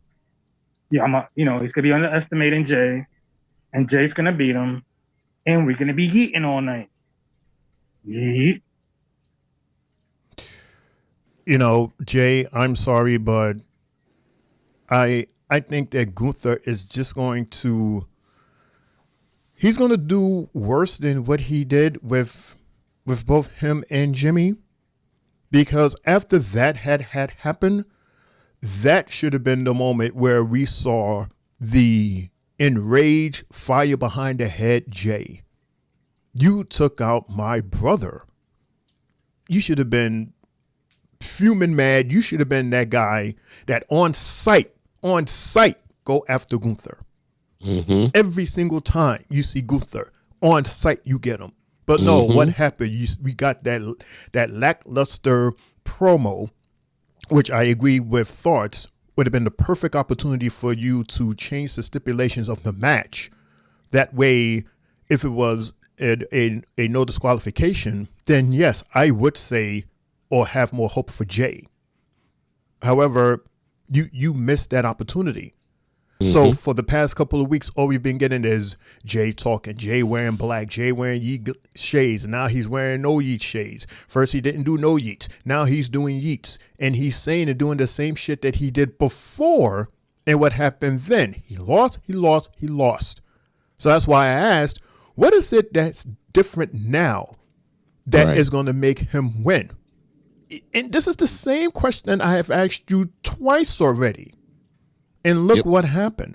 Yeah, he's gonna be underestimating Jey, and Jay's gonna beat him, and we're gonna be yeeting all night. Yeet. Jay, I'm sorry, but I think that Gunther is just he's going to do worse than what he did with both him and Jimmy, because after that had happened, that should have been the moment where we saw the enraged, fire behind the head Jay. You took out my brother. You should have been fuming mad. You should have been that guy that on sight, go after Gunther. Mm-hmm. Every single time you see Gunther on sight, you get him. But no, what happened? We got that lackluster promo, which I agree with thoughts would have been the perfect opportunity for you to change the stipulations of the match. That way, if it was a no disqualification, then yes, I would say or have more hope for Jay. However, you missed that opportunity. So for the past couple of weeks, all we've been getting is Jay talking, Jay wearing black, Jay wearing yeet shades, and now he's wearing no yeet shades. First he didn't do no yeets, now he's doing yeets, and he's saying and doing the same shit that he did before. And what happened then? He lost. So that's why I asked, what is it that's different now that is going to make him win? And this is the same question I have asked you twice already. And look what happened.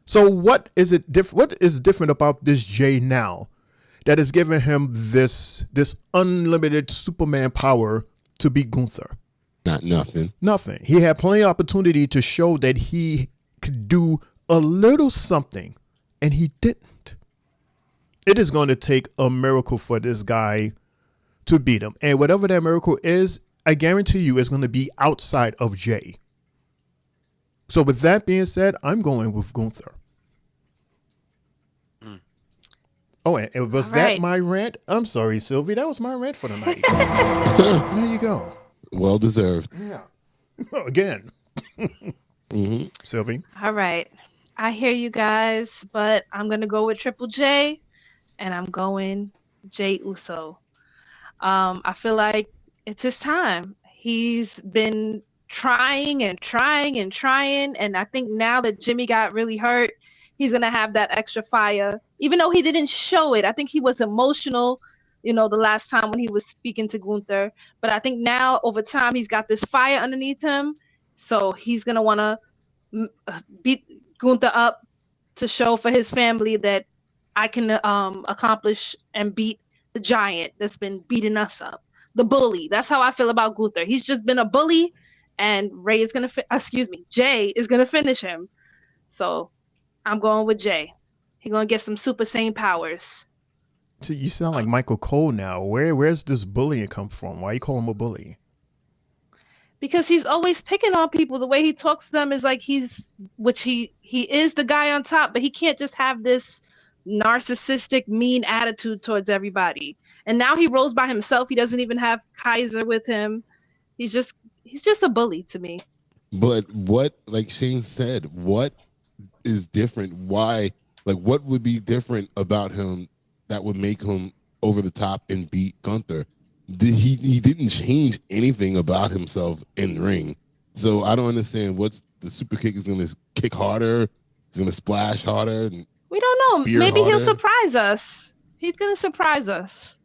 So what is different about this Jay now that is giving him this unlimited Superman power to beat Gunther? Nothing. He had plenty of opportunity to show that he could do a little something, and he didn't. It is going to take a miracle for this guy to beat him. And whatever that miracle is, I guarantee you it's going to be outside of Jay. So with that being said, I'm going with Gunther. Oh, and was that my rant? I'm sorry, Sylvie. That was my rant for the night. There you go. Well deserved. Yeah. Again. Sylvie. All right. I hear you guys, but I'm going to go with Triple J, and I'm going Jey Uso. I feel like it's his time. He's been trying, and I think now that Jimmy got really hurt, he's gonna have that extra fire, even though he didn't show it. I think he was emotional, the last time when he was speaking to Gunther, but I think now over time he's got this fire underneath him, so he's gonna want to beat Gunther up to show for his family that I can accomplish and beat the giant that's been beating us up, the bully. That's how I feel about Gunther. He's just been a bully, and Jay is gonna finish him. So I'm going with Jay. He's gonna get some Super Saiyan powers. See, you sound like Michael Cole now. Where's this bullying come from? Why you call him a bully? Because he's always picking on people. The way he talks to them is like he is the guy on top, but he can't just have this narcissistic, mean attitude towards everybody. And now he rolls by himself. He doesn't even have Kaiser with him. He's just a bully to me. But what, like Shane said, what is different? Why? Like, what would be different about him that would make him over the top and beat Gunther? He didn't change anything about himself in the ring. So I don't understand. What's the super kick is going to kick harder? He's going to splash harder? We don't know. Maybe he'll surprise us. He's going to surprise us.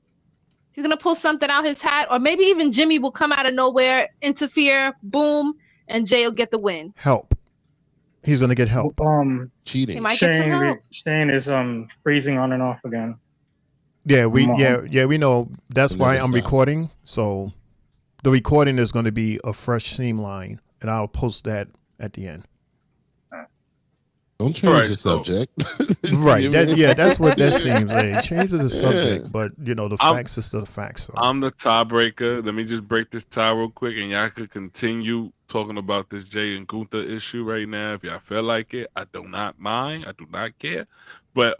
He's going to pull something out his hat, or maybe even Jimmy will come out of nowhere, interfere, boom, and Jay will get the win. Help. He's going to get help. Cheating. He might get some help. Shane is freezing on and off again. Yeah, we know. That's why I'm recording. So the recording is going to be a fresh seam line, and I'll post that at the end. Don't change the subject. Right. That's what that seems like. Changes the subject, but the facts is still the facts. So. I'm the tiebreaker. Let me just break this tie real quick, and y'all could continue talking about this Jay and Gunther issue right now if y'all feel like it. I do not mind. I do not care. But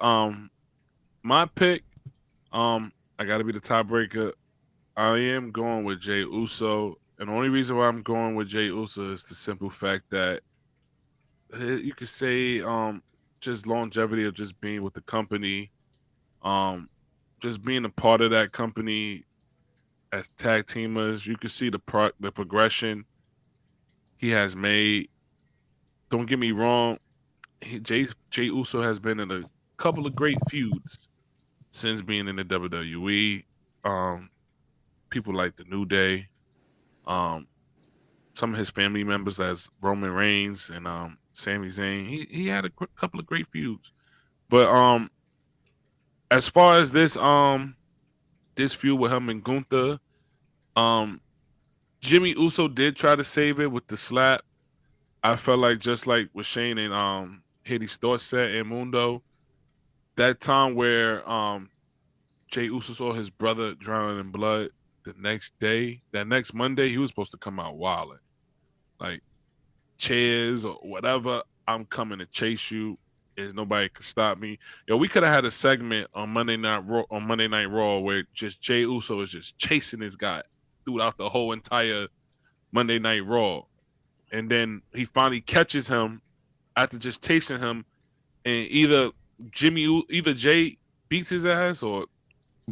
my pick, I gotta be the tiebreaker. I am going with Jey Uso, and the only reason why I'm going with Jey Uso is the simple fact that you could say just longevity of just being with the company, just being a part of that company as tag teamers. You can see the progression he has made. Don't get me wrong, Jey Uso has been in a couple of great feuds since being in the WWE. People like the New Day, some of his family members as Roman Reigns and Sami Zayn. He had a couple of great feuds, but as far as this feud with him and Gunther, Jimmy Uso did try to save it with the slap. I felt like just like with Shane and Hedy Storset and Mundo, that time where Jey Uso saw his brother drowning in blood the next day, that next Monday, he was supposed to come out wilding. Like, chairs or whatever, I'm coming to chase you. There's nobody can stop me. Yo, we could have had a segment on Monday Night Raw where just Jey Uso is just chasing this guy throughout the whole entire Monday Night Raw. And then he finally catches him after just chasing him, and either Jay beats his ass or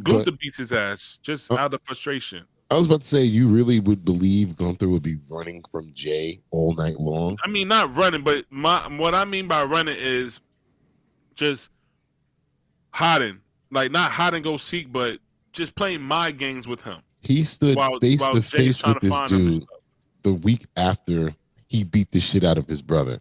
Gunther beats his ass just out of frustration. I was about to say, you really would believe Gunther would be running from Jay all night long? I mean, not running, but what I mean by running is just hiding. Like, not hide and go seek, but just playing mind games with him. He stood face to face with this dude the week after he beat the shit out of his brother.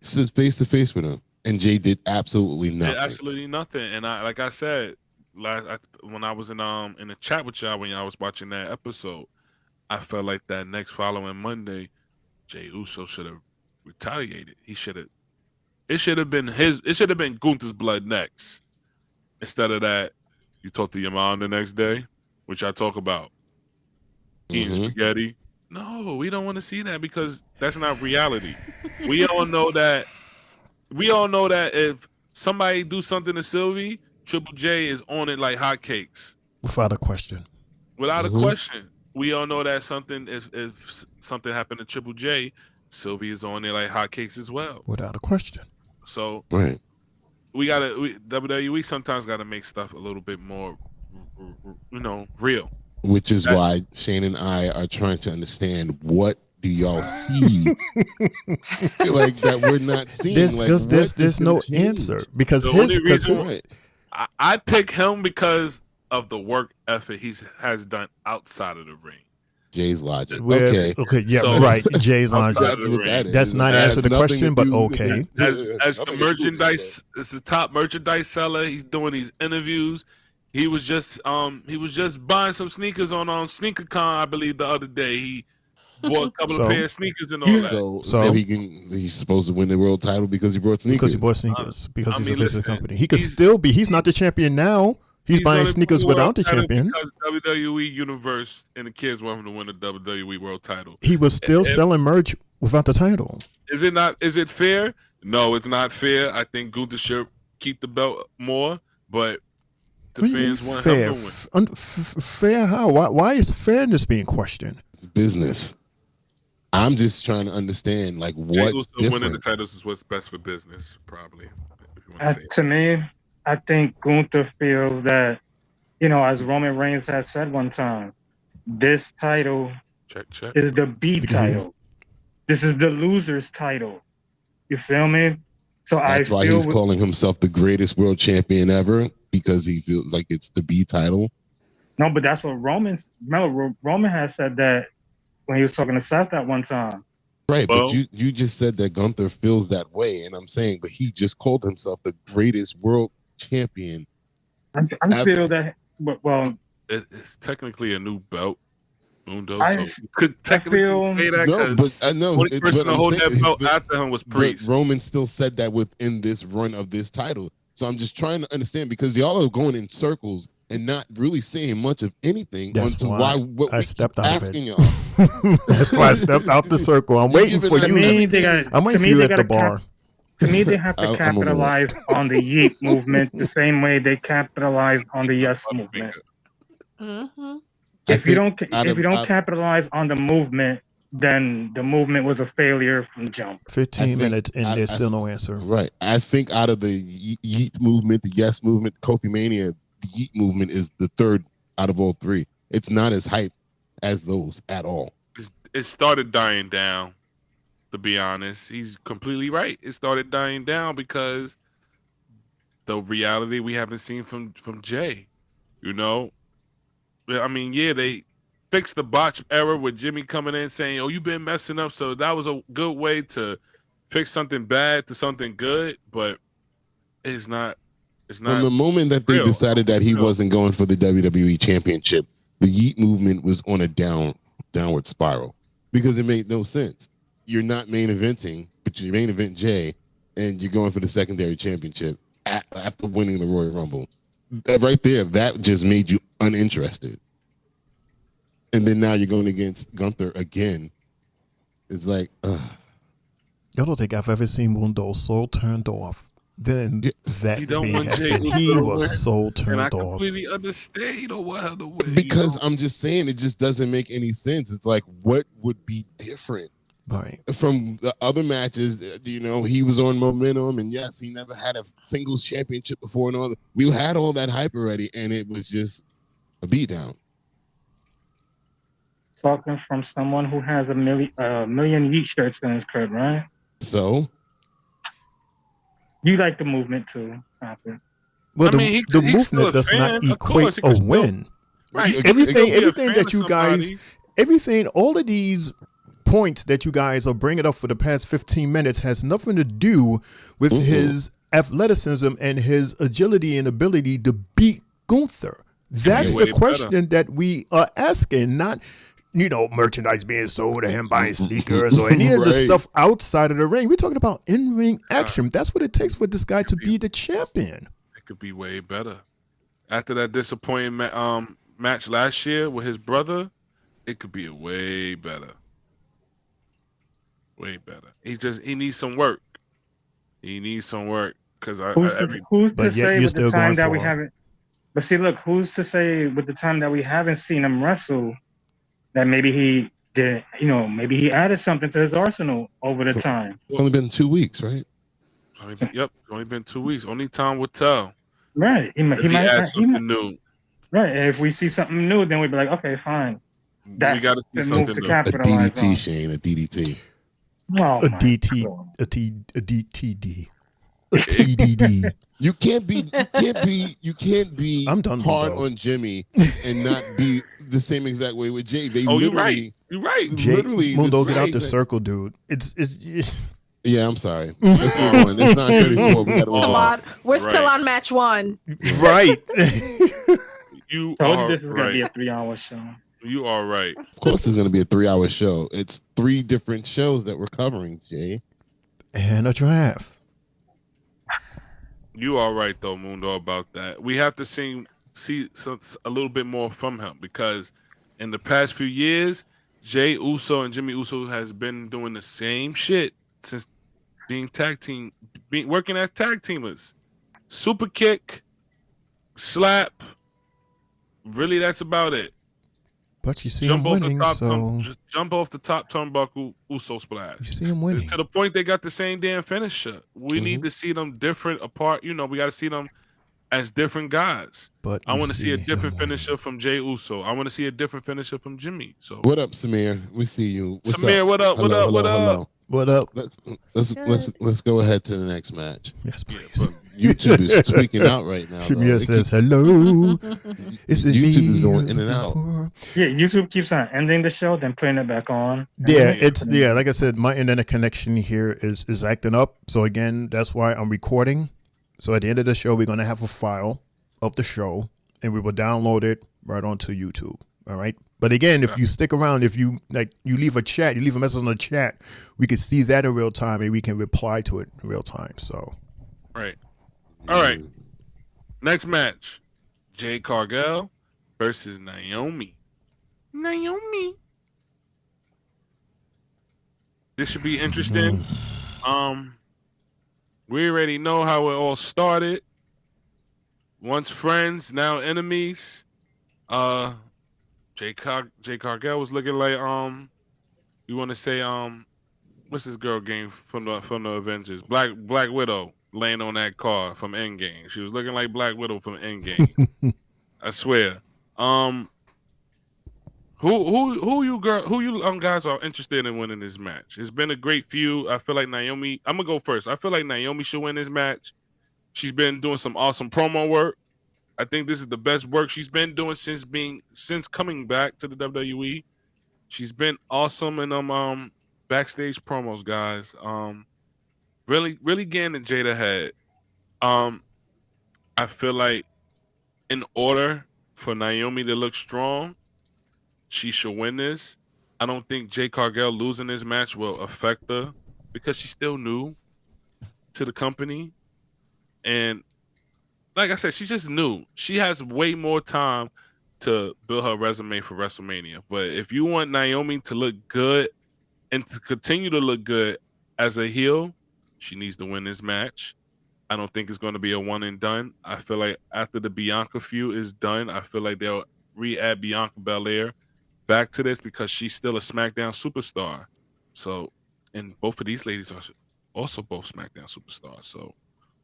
He stood face to face with him, and Jay did absolutely nothing. Absolutely nothing. And like I said, when I was in the chat with y'all when y'all was watching that episode, I felt like that next following Monday, Jey Uso should have retaliated. It should have been Gunther's blood next. Instead of that, you talk to your mom the next day, which I talk about. Eating spaghetti. No, we don't want to see that because that's not reality. We all know that if somebody do something to Sylvie, Triple J is on it like hotcakes. Without a question. Without a question. We all know that if something happened to Triple J, Sylvie is on there like hotcakes as well. Without a question. So right. WWE sometimes gotta make stuff a little bit more real. Which is why Shane and I are trying to understand, what do y'all see like that we're not seeing? There's no answer because the only reason I pick him because of the work effort he has done outside of the ring. Jay's logic. Okay, yeah, right. Jay's logic. That's not answer the question, but okay. As the merchandise, as the top merchandise seller, he's doing these interviews. He was just buying some sneakers on SneakerCon, I believe, the other day. He bought a couple of pair of sneakers and all that. So he's supposed to win the world title because he brought sneakers. Because he bought sneakers. Because he's a face of the company. He could still be. He's not the champion now. He's buying sneakers without the champion. Because WWE Universe and the kids want him to win the WWE World Title. He was still selling merch without the title. Is it not? Is it fair? No, it's not fair. I think Gunther should keep the belt more, but the fans want him to win. Fair how? Why is fairness being questioned? It's business. I'm just trying to understand, like, what's different. Winning the titles is what's best for business, probably. To me, I think Gunther feels that, as Roman Reigns had said one time, this title is the B title. This is the loser's title. You feel me? So that's why he's calling himself the greatest world champion ever, because he feels like it's the B title. No, but that's what Roman has said that when he was talking to Seth that one time. Right, but you just said that Gunther feels that way, and I'm saying, but he just called himself the greatest world champion. I feel that, well, it's technically a new belt, Mundo. So you could technically say that because the only person to hold that belt after him was Priest. But Roman still said that within this run of this title. So I'm just trying to understand, because y'all are going in circles and not really saying much of anything. That's why I stepped out asking of it. Y'all. That's why I stepped out the circle. I'm waiting for you. I'm waiting for you at the bar. To me, they have to capitalize on the Yeet movement the same way they capitalized on the Yes movement. Mm-hmm. If you don't capitalize on the movement, then the movement was a failure from jump. 15 minutes and there's still no answer. Right. I think out of the Yeet movement, the Yes movement, Kofi Mania, the Yeet movement is the third out of all three. It's not as hype as those at all. It started dying down. To be honest, he's completely right. It started dying down because the reality we haven't seen from Jey. You know, I mean, yeah, they fixed the botch error with Jimmy coming in saying, "Oh, you've been messing up," so that was a good way to fix something bad to something good. But it's not. It's not. From the moment that they decided that he wasn't going for the WWE Championship, the Yeet movement was on a downward spiral because it made no sense. You're not main eventing, but you main event Jey, and you're going for the secondary championship after winning the Royal Rumble. Right there, that just made you uninterested. And then now you're going against Gunther again. It's like, ugh. I don't think I've ever seen Mundo so turned off. Then that he don't want Jey happened. He was so turned off. And I completely understand. He don't want her to win. Because I'm just saying, it just doesn't make any sense. It's like, what would be different? Right. From the other matches, you know, he was on momentum, and yes, he never had a singles championship before and all that. We had all that hype already, and it was just a beatdown. Talking from someone who has a million Yeet shirts in his crib, right? So you like the movement too? Stop it. Well, the movement does not equate a win. Right. Everything that you guys, all of these points that you guys are bringing up for the past 15 minutes has nothing to do with his athleticism and his agility and ability to beat Gunther. That's the question that we are asking, not, you know, merchandise being sold to him buying sneakers or any of the stuff outside of the ring. We're talking about in-ring action. That's what it takes for this guy to be the champion. It could be way better. After that disappointing match last year with his brother, it could be way better. Way better. He needs some work. He needs some work because who's to say with the time that we haven't? But see, look, who's to say with the time that we haven't seen him wrestle that maybe he did? You know, maybe he added something to his arsenal over the time. It's only been 2 weeks, right? It's only been 2 weeks. Only time will tell. Right. He might add something new. Right. And if we see something new, then we'd be like, okay, fine. We got to see something new. A DDT, Shane. A DDT. Oh, a TDD. A TDD. You can't be hard on Jimmy and not be the same exact way with Jay. You're right. You're right. Jay, literally Mundo, get out the circle, dude. It's yeah, I'm sorry. Let's go on. It's 9:34. We gotta move on. We're still on match 1. Right. You told this is gonna be a 3-hour show. You are right. Of course, it's going to be a 3-hour show. It's 3 different shows that we're covering, Jay. And a draft. You are right, though, Mundo, about that. We have to see a little bit more from him because in the past few years, Jey Uso and Jimmy Uso has been doing the same shit since working as tag teamers. Super kick, slap. Really, that's about it. But you see him winning, jump off the top turnbuckle, Uso splash. You see him winning. To the point they got the same damn finisher. We need to see them different apart. You know, we got to see them as different guys. But I want to see a different finisher from Jey Uso. I want to see a different finisher from Jimmy. So what up, Samir? We see you. What's Samir, up? what up? Hello, what up? hello. What up? Let's go ahead to the next match. Yes, please. YouTube is tweaking out right now. Shamir says hello. YouTube is going in and out. Yeah, YouTube keeps on ending the show, then putting it back on. Yeah, like I said, my internet connection here is acting up. So again, that's why I'm recording. So at the end of the show, we're gonna have a file of the show, and we will download it right onto YouTube. All right. But again, if you stick around, if you you leave a message on the chat, we can see that in real time, and we can reply to it in real time. So, right. All right. Next match, Jade Cargill versus Naomi. This should be interesting. We already know how it all started. Once friends, now enemies. Jade Cargill was looking like you want to say what's this girl game from the Avengers? Black Widow laying on that car from Endgame. She was looking like Black Widow from Endgame. I swear. Who you guys are interested in winning this match? It's been a great feud. I feel like Naomi. I'm gonna go first. I feel like Naomi should win this match. She's been doing some awesome promo work. I think this is the best work she's been doing since coming back to the WWE. She's been awesome in them backstage promos, guys. Really getting in Jade ahead. I feel like in order for Naomi to look strong, she should win this. I don't think Jade Cargill losing this match will affect her because she's still new to the company. And like I said, she's just new. She has way more time to build her resume for WrestleMania. But if you want Naomi to look good and to continue to look good as a heel, she needs to win this match. I don't think it's going to be a one and done. I feel like after the Bianca feud is done, I feel like they'll re-add Bianca Belair back to this because she's still a SmackDown superstar. So, and both of these ladies are also both SmackDown superstars. So,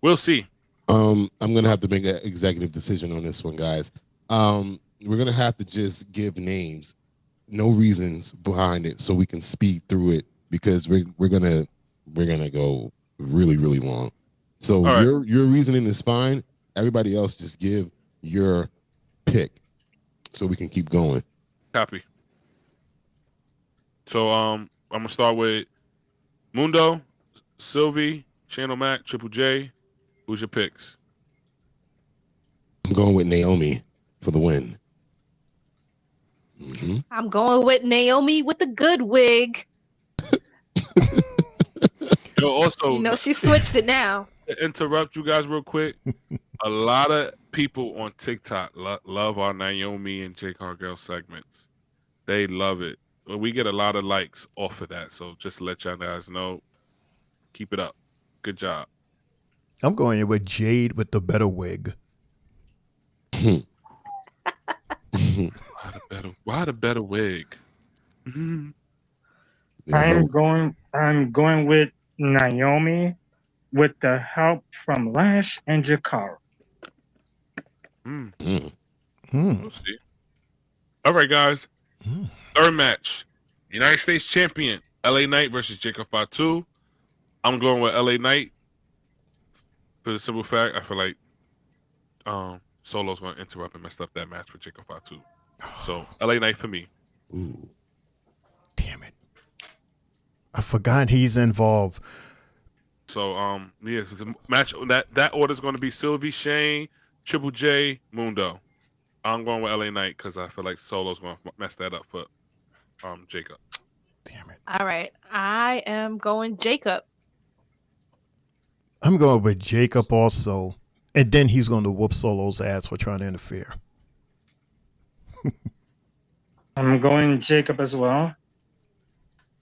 we'll see. I'm gonna have to make an executive decision on this one, guys. We're gonna have to just give names, no reasons behind it, so we can speed through it because we're gonna go really long. So right. your reasoning is fine. Everybody else just give your pick so we can keep going. Copy. So I'm gonna start with Mundo, Sylvie, Shane O'Mac, Triple J. Who's your picks? I'm going with Naomi for the win. Mm-hmm. I'm going with Naomi with the good wig. Yo, also, she switched it now. To interrupt you guys real quick, a lot of people on TikTok love our Naomi and Jade Cargill segments. They love it. We get a lot of likes off of that. So just to let y'all guys know, keep it up. Good job. I'm going with Jade with the better wig. Why the better wig? I'm going with Naomi with the help from Lash and Jakara. We'll see. All right, guys. Third match. United States Champion, LA Knight versus Jacob Fatu. I'm going with LA Knight for the simple fact I feel like Solo's going to interrupt and mess up that match for Jacob Fatu. So, LA Knight for me. Ooh. Damn it. I forgot he's involved. So, so the match, that order is going to be Sylvie, Shane, Triple J, Mundo. I'm going with LA Knight because I feel like Solo's going to mess that up for Jacob. Damn it. All right. I am going Jacob. I'm going with Jacob also. And then he's going to whoop Solo's ass for trying to interfere. I'm going Jacob as well.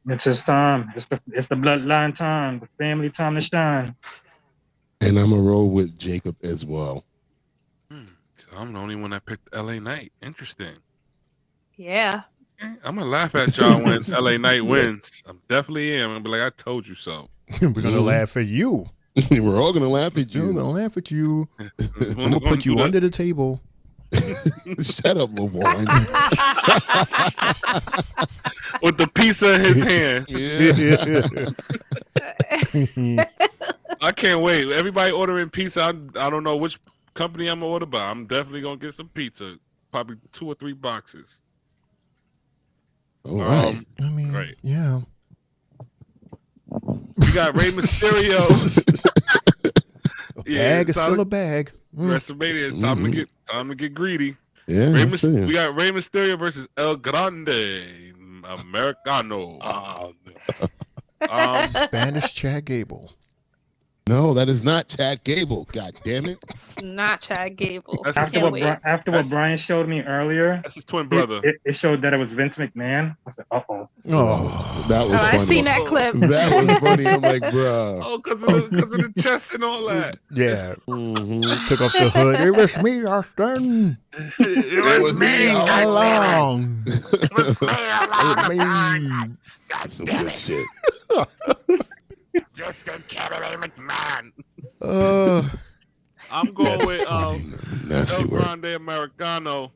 It's his time. It's the bloodline time, the family time to shine. And I'm going to roll with Jacob as well. So I'm the only one that picked LA Knight. Interesting. Yeah. I'm going to laugh at y'all when LA Knight wins. I definitely am. I'm going to be like, I told you so. We're going to laugh at you. We're all going to laugh at you. We're going to laugh at you. I'm going to put you under the table. Shut up, LeBron. With the pizza in his hand. Yeah. I can't wait. Everybody ordering pizza. I don't know which company I'm going to order, but I'm definitely going to get some pizza. Probably 2 or 3 boxes. All right. I mean, right. Yeah. We got Rey Mysterio. Bag is still a bag. WrestleMania. Time to get greedy. Yeah. We got Rey Mysterio versus El Grande Americano. Spanish Chad Gable. No, that is not Chad Gable. God damn it. It's not Chad Gable. After what Brian showed me earlier, that's his twin brother. It showed that it was Vince McMahon. I said, Oh, that was funny. I seen that clip. That was funny. I'm like, bro. Oh, because of the chest and all that. Yeah. Took off the hood. It was me, Austin. It was me all along. It was me all along. God some good shit. Just a Kennedy McMahon. I'm going with El Grande Americano.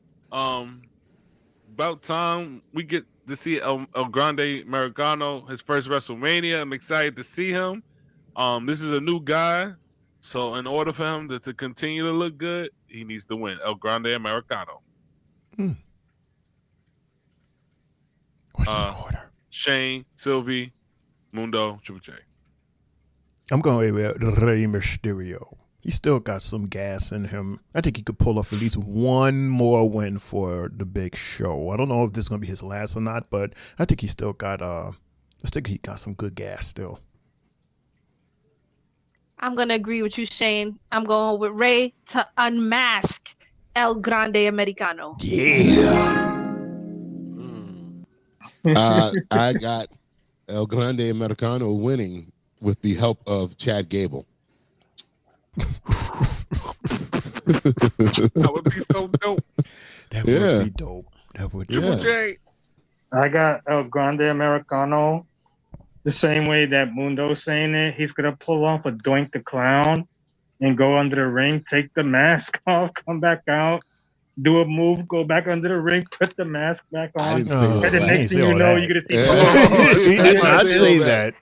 about time we get to see El Grande Americano, his first WrestleMania. I'm excited to see him. This is a new guy, so in order for him to continue to look good, he needs to win El Grande Americano. What's the order? Shane, Sylvie, Mundo, Triple J. I'm going with Rey Mysterio. He still got some gas in him. I think he could pull off at least one more win for the big show. I don't know if this is going to be his last or not, but I think he still got he got some good gas still. I'm going to agree with you, Shane. I'm going with Rey to unmask El Grande Americano. Yeah. I got El Grande Americano winning with the help of Chad Gable. That would be so dope. That would be dope. That would. Triple J. I got El Grande Americano the same way that Mundo's saying it. He's gonna pull off a Doink the Clown and go under the ring, take the mask off, come back out, do a move, go back under the ring, put the mask back on. I didn't say all and the that. next thing you know, you're gonna see. He did not say that.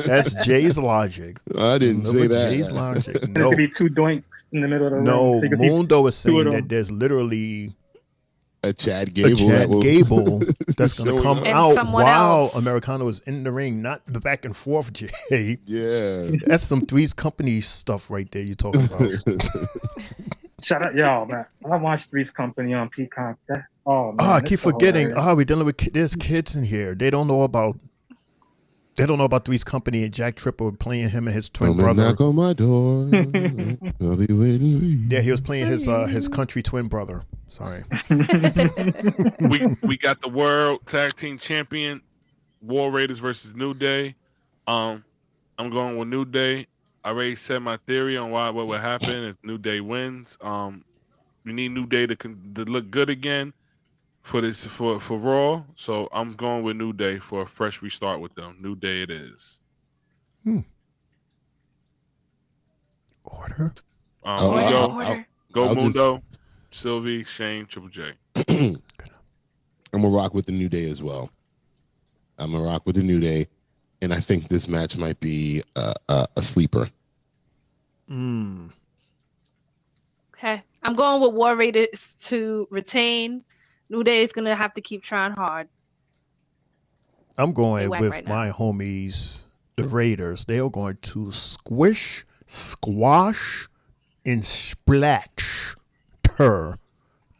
That's Jay's logic. I didn't say that. Jay's logic. And it could be two doinks in the middle of the No, ring. So Mundo is saying that there's literally a Chad Gable, Gable that's going to come out while else. Americano is in the ring, not the back and forth, Jay. Yeah. That's some Three's Company stuff right there you're talking about. Shout out, y'all, man. I watched Three's Company on Peacock. Man, I keep so forgetting. hilarious. We're dealing with there's kids in here. They don't know about Three's Company and Jack Tripper playing him and his twin brother. Knock on my door. I'll be waiting. Yeah, he was playing his country twin brother. Sorry. we got the World Tag Team Champion, War Raiders versus New Day. I'm going with New Day. I already said my theory on what would happen if New Day wins. We need New Day to look good again for Raw. So I'm going with New Day for a fresh restart with them. New Day it is. Order. Go Mundo, Sylvie, Shane, Triple J. I'm gonna rock with the New Day as well. I'm gonna rock with the New Day, and I think this match might be a sleeper. Okay. I'm going with War Raiders to retain. New Day is going to have to keep trying hard. I'm going whack with right now. my homies, the Raiders. They are going to squish, squash, and splash the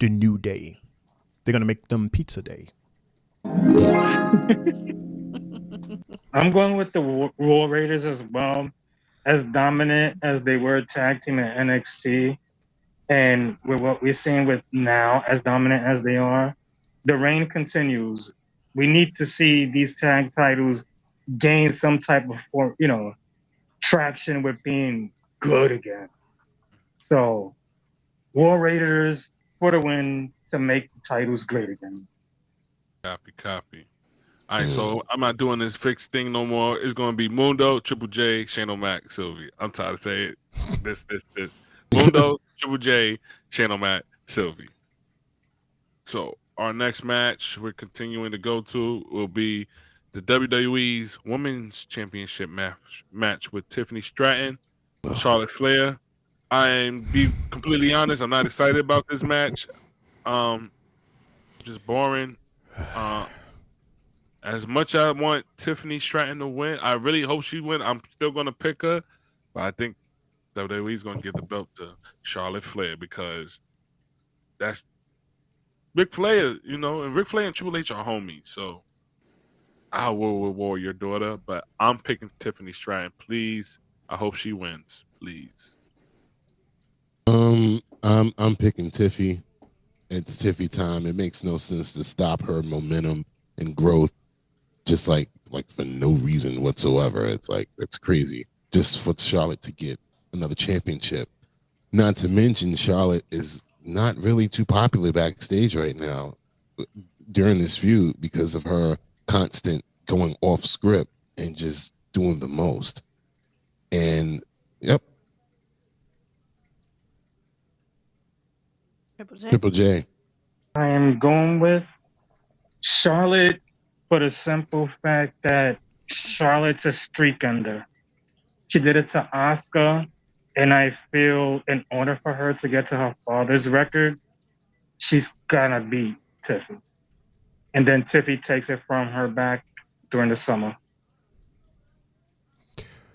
New Day. They're going to make them Pizza Day. I'm going with the War Raiders as well. As dominant as they were tag team at NXT, and with what we're seeing with now, as dominant as they are, the reign continues. We need to see these tag titles gain some type of, traction with being good again. So, War Raiders for the win to make the titles great again. Copy. All right, so I'm not doing this fixed thing no more. It's going to be Mundo, Triple J, Shane O'Mac, Sylvie. I'm tired of saying it. This. Mundo, Triple J, Shane O'Mac, Sylvie. So our next match we're continuing to go to will be the WWE's Women's Championship match with Tiffany Stratton, Charlotte Flair. Be completely honest, I'm not excited about this match. Just boring. As much as I want Tiffany Stratton to win, I really hope she win. I'm still going to pick her, but I think WWE's going to give the belt to Charlotte Flair because that's Ric Flair, and Ric Flair and Triple H are homies. So I will reward your daughter, but I'm picking Tiffany Stratton. Please, I hope she wins. Please. I'm picking Tiffy. It's Tiffy time. It makes no sense to stop her momentum and growth. Just like for no reason whatsoever. It's crazy. Just for Charlotte to get another championship. Not to mention Charlotte is not really too popular backstage right now during this feud because of her constant going off script and just doing the most. And yep. Triple J. Triple J. I am going with Charlotte for the simple fact that Charlotte's a streak ender. She did it to Asuka, and I feel in order for her to get to her father's record, she's gonna beat Tiffy. And then Tiffy takes it from her back during the summer.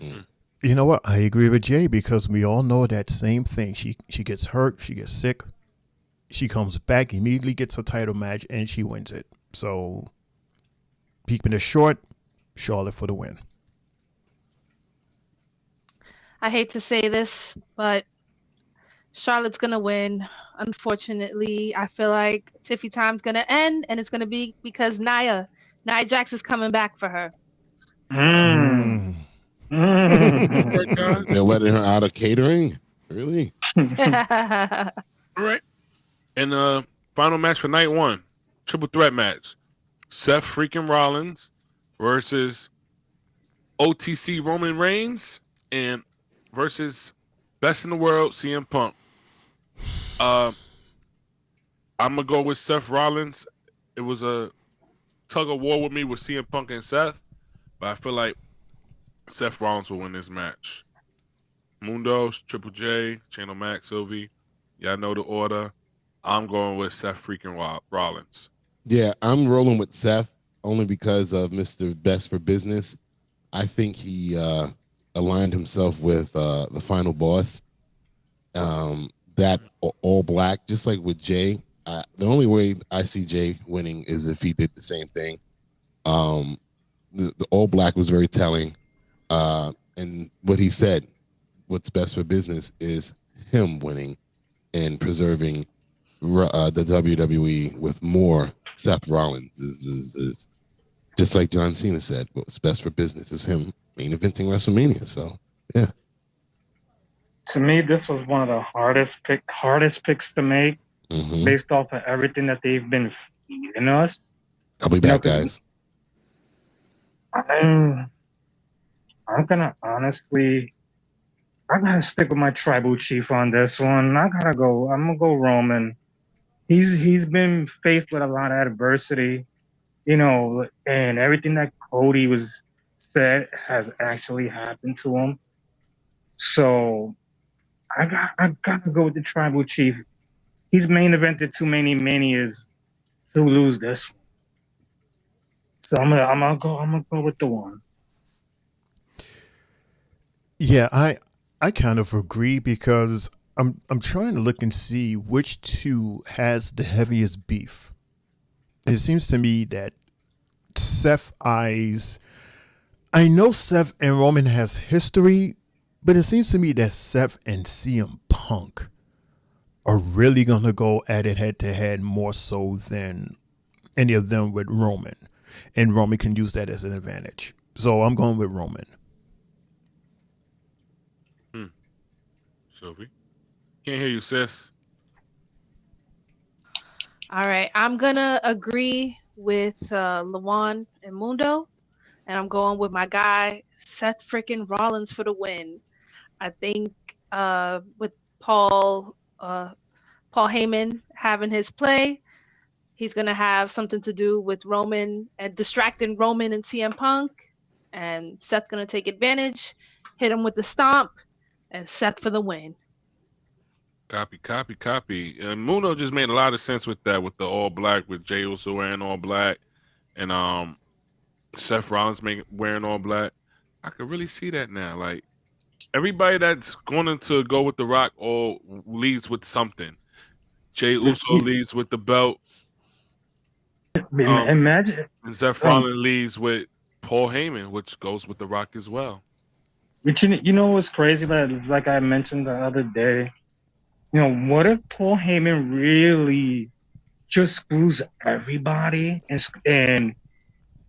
You know what? I agree with Jay because we all know that same thing. She gets hurt, she gets sick, she comes back, immediately gets a title match, and she wins it. So, keeping it short, Charlotte for the win. I hate to say this, but Charlotte's gonna win. Unfortunately, I feel like Tiffy time's gonna end, and it's gonna be because Nia Jax is coming back for her. They're letting her out of catering? Really? All right. And final match for night one. Triple threat match. Seth freaking Rollins versus OTC Roman Reigns and versus best in the world CM Punk. I'm going to go with Seth Rollins. It was a tug of war with me with CM Punk and Seth, but I feel like Seth Rollins will win this match. Mundos, Triple J, Channel Max, Sylvie. Y'all know the order. I'm going with Seth freaking Rollins. Yeah, I'm rolling with Seth only because of Mr. Best for Business. I think he aligned himself with the final boss. That all black, just like with Jay. The only way I see Jay winning is if he did the same thing. The all black was very telling. And what he said, what's best for business is him winning and preserving the WWE with more Seth Rollins. Is just like John Cena said, what's best for business is him main eventing WrestleMania. So, yeah. To me, this was one of the hardest picks to make based off of everything that they've been feeding us. I'll be back, guys. I'm gonna honestly, I gotta stick with my tribal chief on this one. I'm gonna go Roman. He's been faced with a lot of adversity, and everything that Cody was said has actually happened to him. So I gotta go with the tribal chief. He's main evented too many manias to lose this one. So I'm gonna go with the one. Yeah, I kind of agree because I'm trying to look and see which two has the heaviest beef. It seems to me that Seth eyes. I know Seth and Roman has history, but it seems to me that Seth and CM Punk are really gonna go at it head to head more so than any of them with Roman, and Roman can use that as an advantage. So I'm going with Roman. Sylvie. Can't hear you, sis. All right, I'm gonna agree with Lawan and Mundo, and I'm going with my guy Seth freaking Rollins for the win. I think with Paul Heyman having his play, he's gonna have something to do with Roman and distracting Roman and CM Punk, and Seth gonna take advantage, hit him with the stomp, and Seth for the win. Copy. And Muno just made a lot of sense with that, with the all black, with Jey Uso wearing all black, and Seth Rollins wearing all black. I could really see that now. Like everybody that's going to go with The Rock all leads with something. Jey Uso leads with the belt. Imagine. And Seth Rollins leads with Paul Heyman, which goes with The Rock as well. But you know what's crazy? Like I mentioned the other day, what if Paul Heyman really just screws everybody and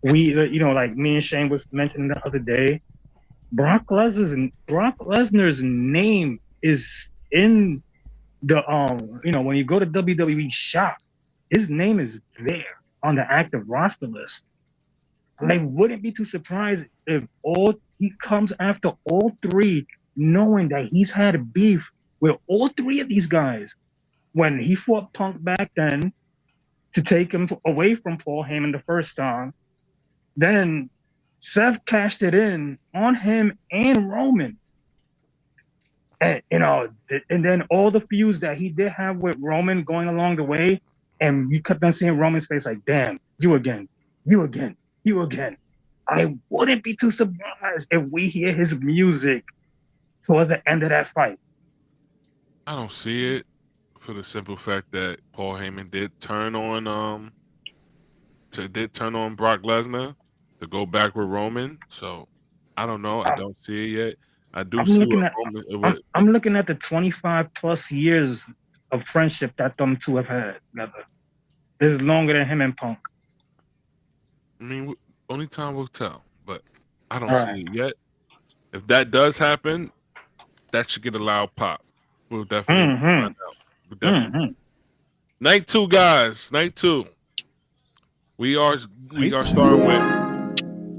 we, like me and Shane was mentioning the other day, Brock Lesnar's name is in the when you go to WWE shop, his name is there on the active roster list. I wouldn't be too surprised if he comes after all three, knowing that he's had beef with all three of these guys. When he fought Punk back then, to take him away from Paul Heyman the first time. Then Seth cashed it in on him and Roman. And, and then all the feuds that he did have with Roman going along the way, and you kept on seeing Roman's face like, damn, you again, you again, you again. I wouldn't be too surprised if we hear his music toward the end of that fight. I don't see it for the simple fact that Paul Heyman did turn on Brock Lesnar to go back with Roman. So I don't know. I don't see it yet. I do I'm see looking what at Roman. I'm looking at the 25 plus years of friendship that them two have had together. This is longer than him and Punk. I mean, only time will tell, but I don't see it yet. If that does happen, that should get a loud pop. We'll definitely find out. We'll definitely. Night 2, guys. Night 2. We are starting with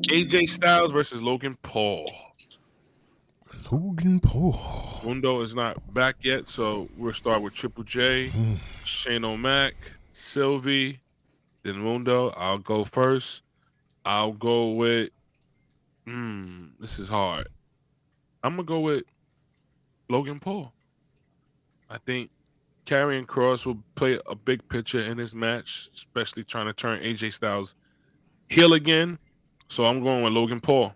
AJ Styles versus Logan Paul. Logan Paul. Mundo is not back yet, so we'll start with Triple J, Shane O'Mac, Sylvie, then Mundo. I'll go first. I'll go with. This is hard. I'm gonna go with Logan Paul. I think Karrion Kross will play a big picture in this match, especially trying to turn AJ Styles heel again. So I'm going with Logan Paul.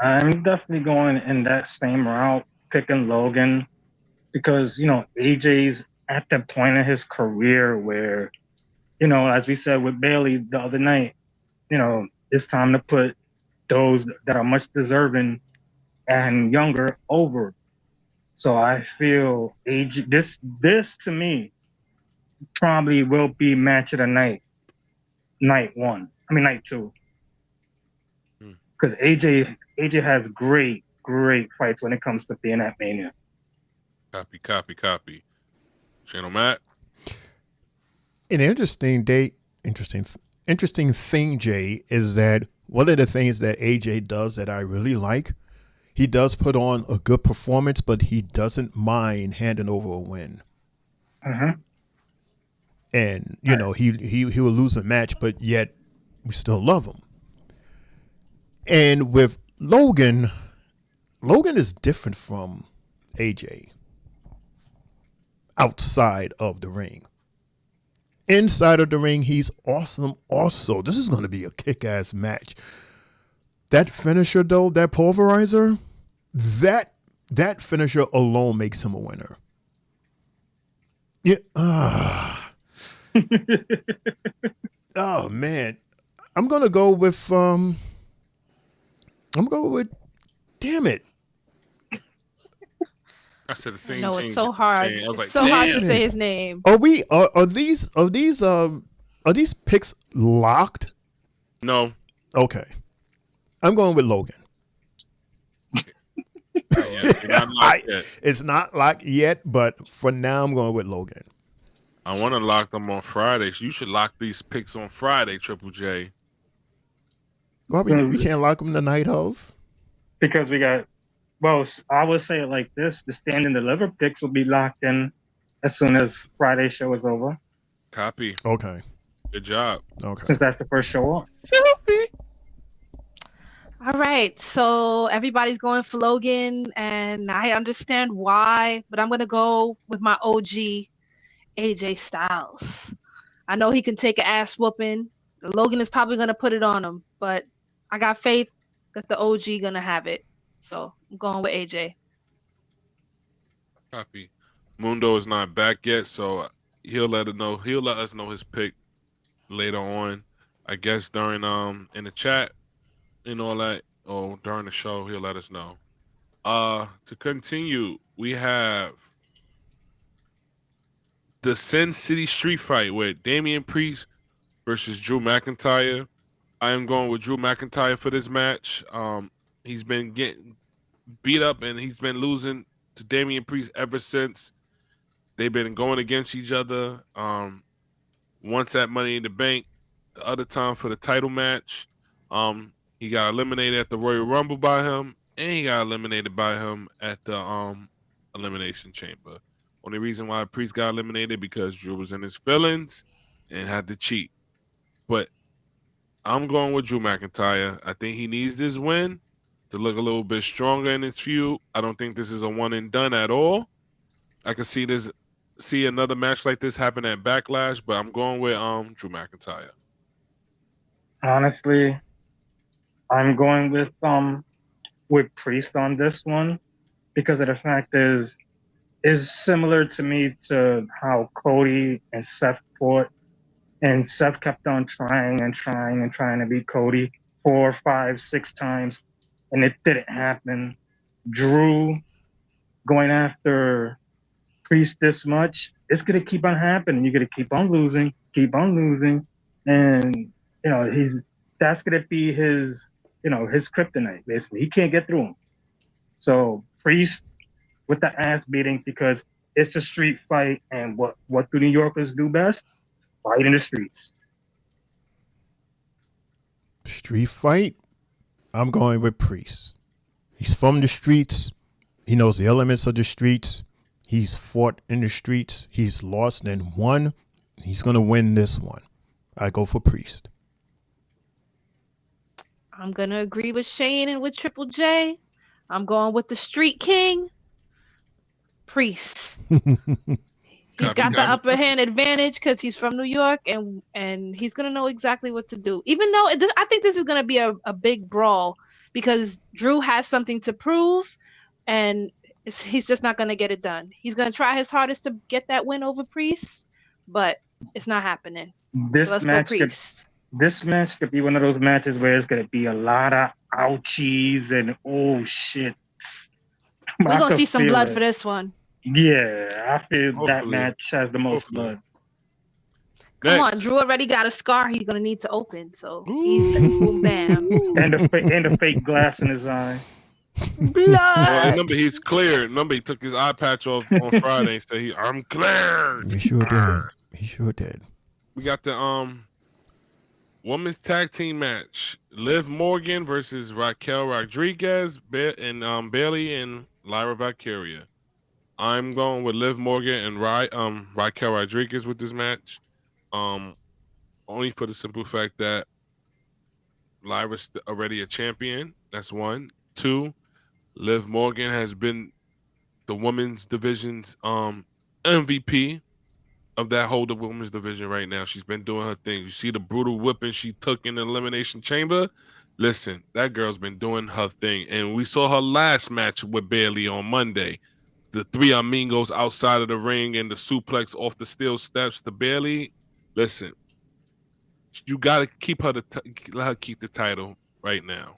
I'm definitely going in that same route, picking Logan, because, AJ's at the point in his career where, as we said with Bailey the other night, it's time to put those that are much deserving and younger over. So I feel AJ, this to me probably will be match of the night, night 2. Because AJ has great fights when it comes to being at Mania. Copy. Shane O'Mac. An interesting thing, Jay, is that one of the things that AJ does that I really like, he does put on a good performance, but he doesn't mind handing over a win. And he will lose a match, but yet we still love him. And with Logan is different from AJ outside of the ring. Inside of the ring, he's awesome also. This is going to be a kick-ass match. That finisher, though, that pulverizer, that finisher alone makes him a winner. Yeah. Oh, man. I'm going to go with... damn it. I said the same. No, change. it's so hard. I was like, it's so hard to say his name. Are these picks locked? No. Okay. I'm going with Logan. It's not locked yet, but for now I'm going with Logan. I want to lock them on Friday. You should lock these picks on Friday, Triple J. Well, we can't lock them the night of. Because we got, I would say it like this: the stand and deliver picks will be locked in as soon as Friday's show is over. Copy. Okay. Good job. Okay. Since that's the first show on. All right, so everybody's going for Logan, and I understand why, but I'm going to go with my OG, AJ Styles. I know he can take an ass whooping. Logan is probably going to put it on him, but I got faith that the OG going to have it. So I'm going with AJ. Copy. Mundo is not back yet, so he'll let us know his pick later on. I guess during in the chat and all that, or during the show, he'll let us know. To continue, we have the Sin City Street Fight with Damian Priest versus Drew McIntyre. I am going with Drew McIntyre for this match. He's been getting beat up and he's been losing to Damian Priest ever since. They've been going against each other. Once at Money in the Bank, the other time for the title match. He got eliminated at the Royal Rumble by him, and he got eliminated by him at the Elimination Chamber. Only reason why Priest got eliminated because Drew was in his feelings, and had to cheat. But I'm going with Drew McIntyre. I think he needs this win to look a little bit stronger in his feud. I don't think this is a one and done at all. I can see another match like this happen at Backlash, but I'm going with Drew McIntyre. Honestly, I'm going with Priest on this one because of the fact is similar to me to how Cody and Seth fought, and Seth kept on trying to beat Cody 4, 5, 6 times, and it didn't happen. Drew going after Priest this much, it's gonna keep on happening. You're gonna keep on losing, and that's gonna be his kryptonite. Basically, he can't get through him. So Priest with the ass beating because it's a street fight, and what do New Yorkers do best? Fight in the streets. Street fight? I'm going with Priest. He's from the streets. He knows the elements of the streets. He's fought in the streets. He's lost and won. He's going to win this one. I go for Priest. I'm going to agree with Shane and with Triple J. I'm going with the Street King, Priest. He's got the upper hand advantage because he's from New York, and he's going to know exactly what to do. Even though I think this is going to be a big brawl because Drew has something to prove, and he's just not going to get it done. He's going to try his hardest to get that win over Priest, but it's not happening. This match could be one of those matches where it's going to be a lot of ouchies and oh shit. We're going to see some blood for this one. Yeah, I feel that match has the most blood. Come on, Drew already got a scar he's going to need to open, so he's boom, bam. And the fake glass in his eye. Blood. Well, remember, he's clear. Remember, he took his eye patch off on Friday and said, I'm clear. He sure did. We got the women's tag team match. Liv Morgan versus Raquel Rodriguez and Bailey and Lyra Valkyria. I'm going with Liv Morgan and Raquel Rodriguez with this match. Only for the simple fact that Lyra's already a champion. That's 1. 2, Liv Morgan has been the women's division's MVP of that whole women's division right now. She's been doing her thing. You see the brutal whipping she took in the Elimination Chamber? Listen, that girl's been doing her thing. And we saw her last match with Bailey on Monday. The 3 amigos outside of the ring and the suplex off the steel steps to Bailey. Listen, you got to keep her let her keep the title right now.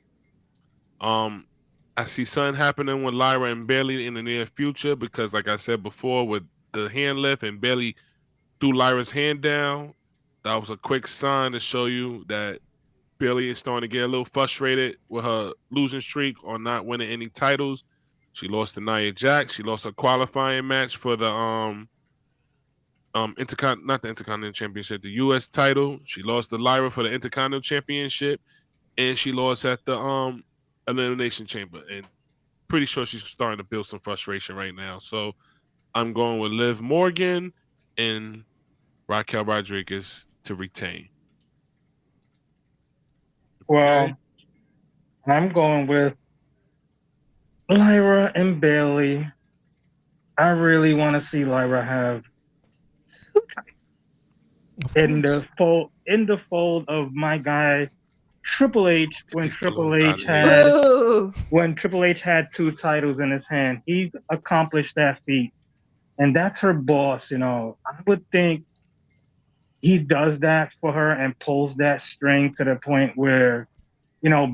I see something happening with Lyra and Bailey in the near future because, like I said before, with the hand lift and Bailey threw Lyra's hand down, that was a quick sign to show you that Bailey is starting to get a little frustrated with her losing streak or not winning any titles. She lost to Nia Jax. She lost a qualifying match for the not the Intercontinental Championship, the U.S. title. She lost to Lyra for the Intercontinental Championship, and she lost at the Elimination Chamber. And pretty sure she's starting to build some frustration right now. So I'm going with Liv Morgan and Raquel Rodriguez to retain. Well, I'm going with Lyra and Bailey. I really want to see Lyra have 2 titles in the fold of my guy Triple H when Triple H had 2 titles in his hand. He accomplished that feat, and that's her boss. I would think he does that for her and pulls that string to the point where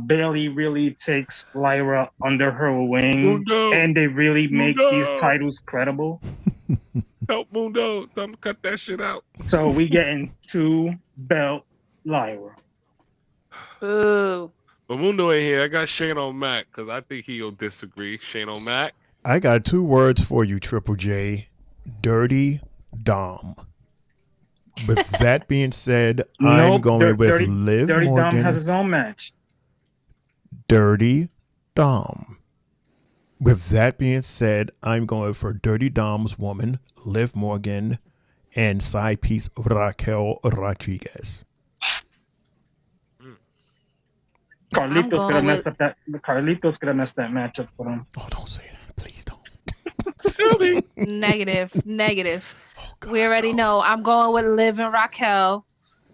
Bailey really takes Lyra under her wing, and they really make these titles credible. Help Mundo, time to cut that shit out. So we getting 2-belt Lyra. Boo. But Mundo ain't here. I got Shane O'Mac because I think he'll disagree. Shane O'Mac. I got 2 words for you, Triple J. Dirty Dom. With that being said, I'm going with Liv Dirty Morgan. Dom has his own match. Dirty Dom. With that being said, I'm going for Dirty Dom's woman, Liv Morgan, and side piece Raquel Rodriguez. Carlitos could have messed up that. Carlitos could have messed that matchup for them. Oh, don't say that, please don't. Silly. Negative. We already know. I'm going with Liv and Raquel.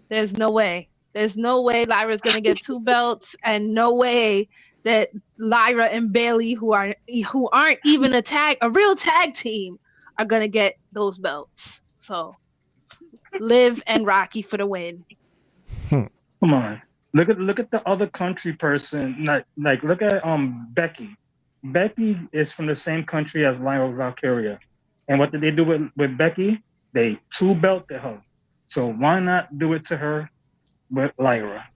There's no way. There's no way Lyra's gonna get 2 belts, and no way that Lyra and Bailey, who aren't even a real tag team, are gonna get those belts. So, Liv and Rocky for the win. Come on. Look at the other country person. Like look at Becky. Becky is from the same country as Lyra Valkyria. And what did they do with Becky? They 2 belted her. So why not do it to her with Lyra?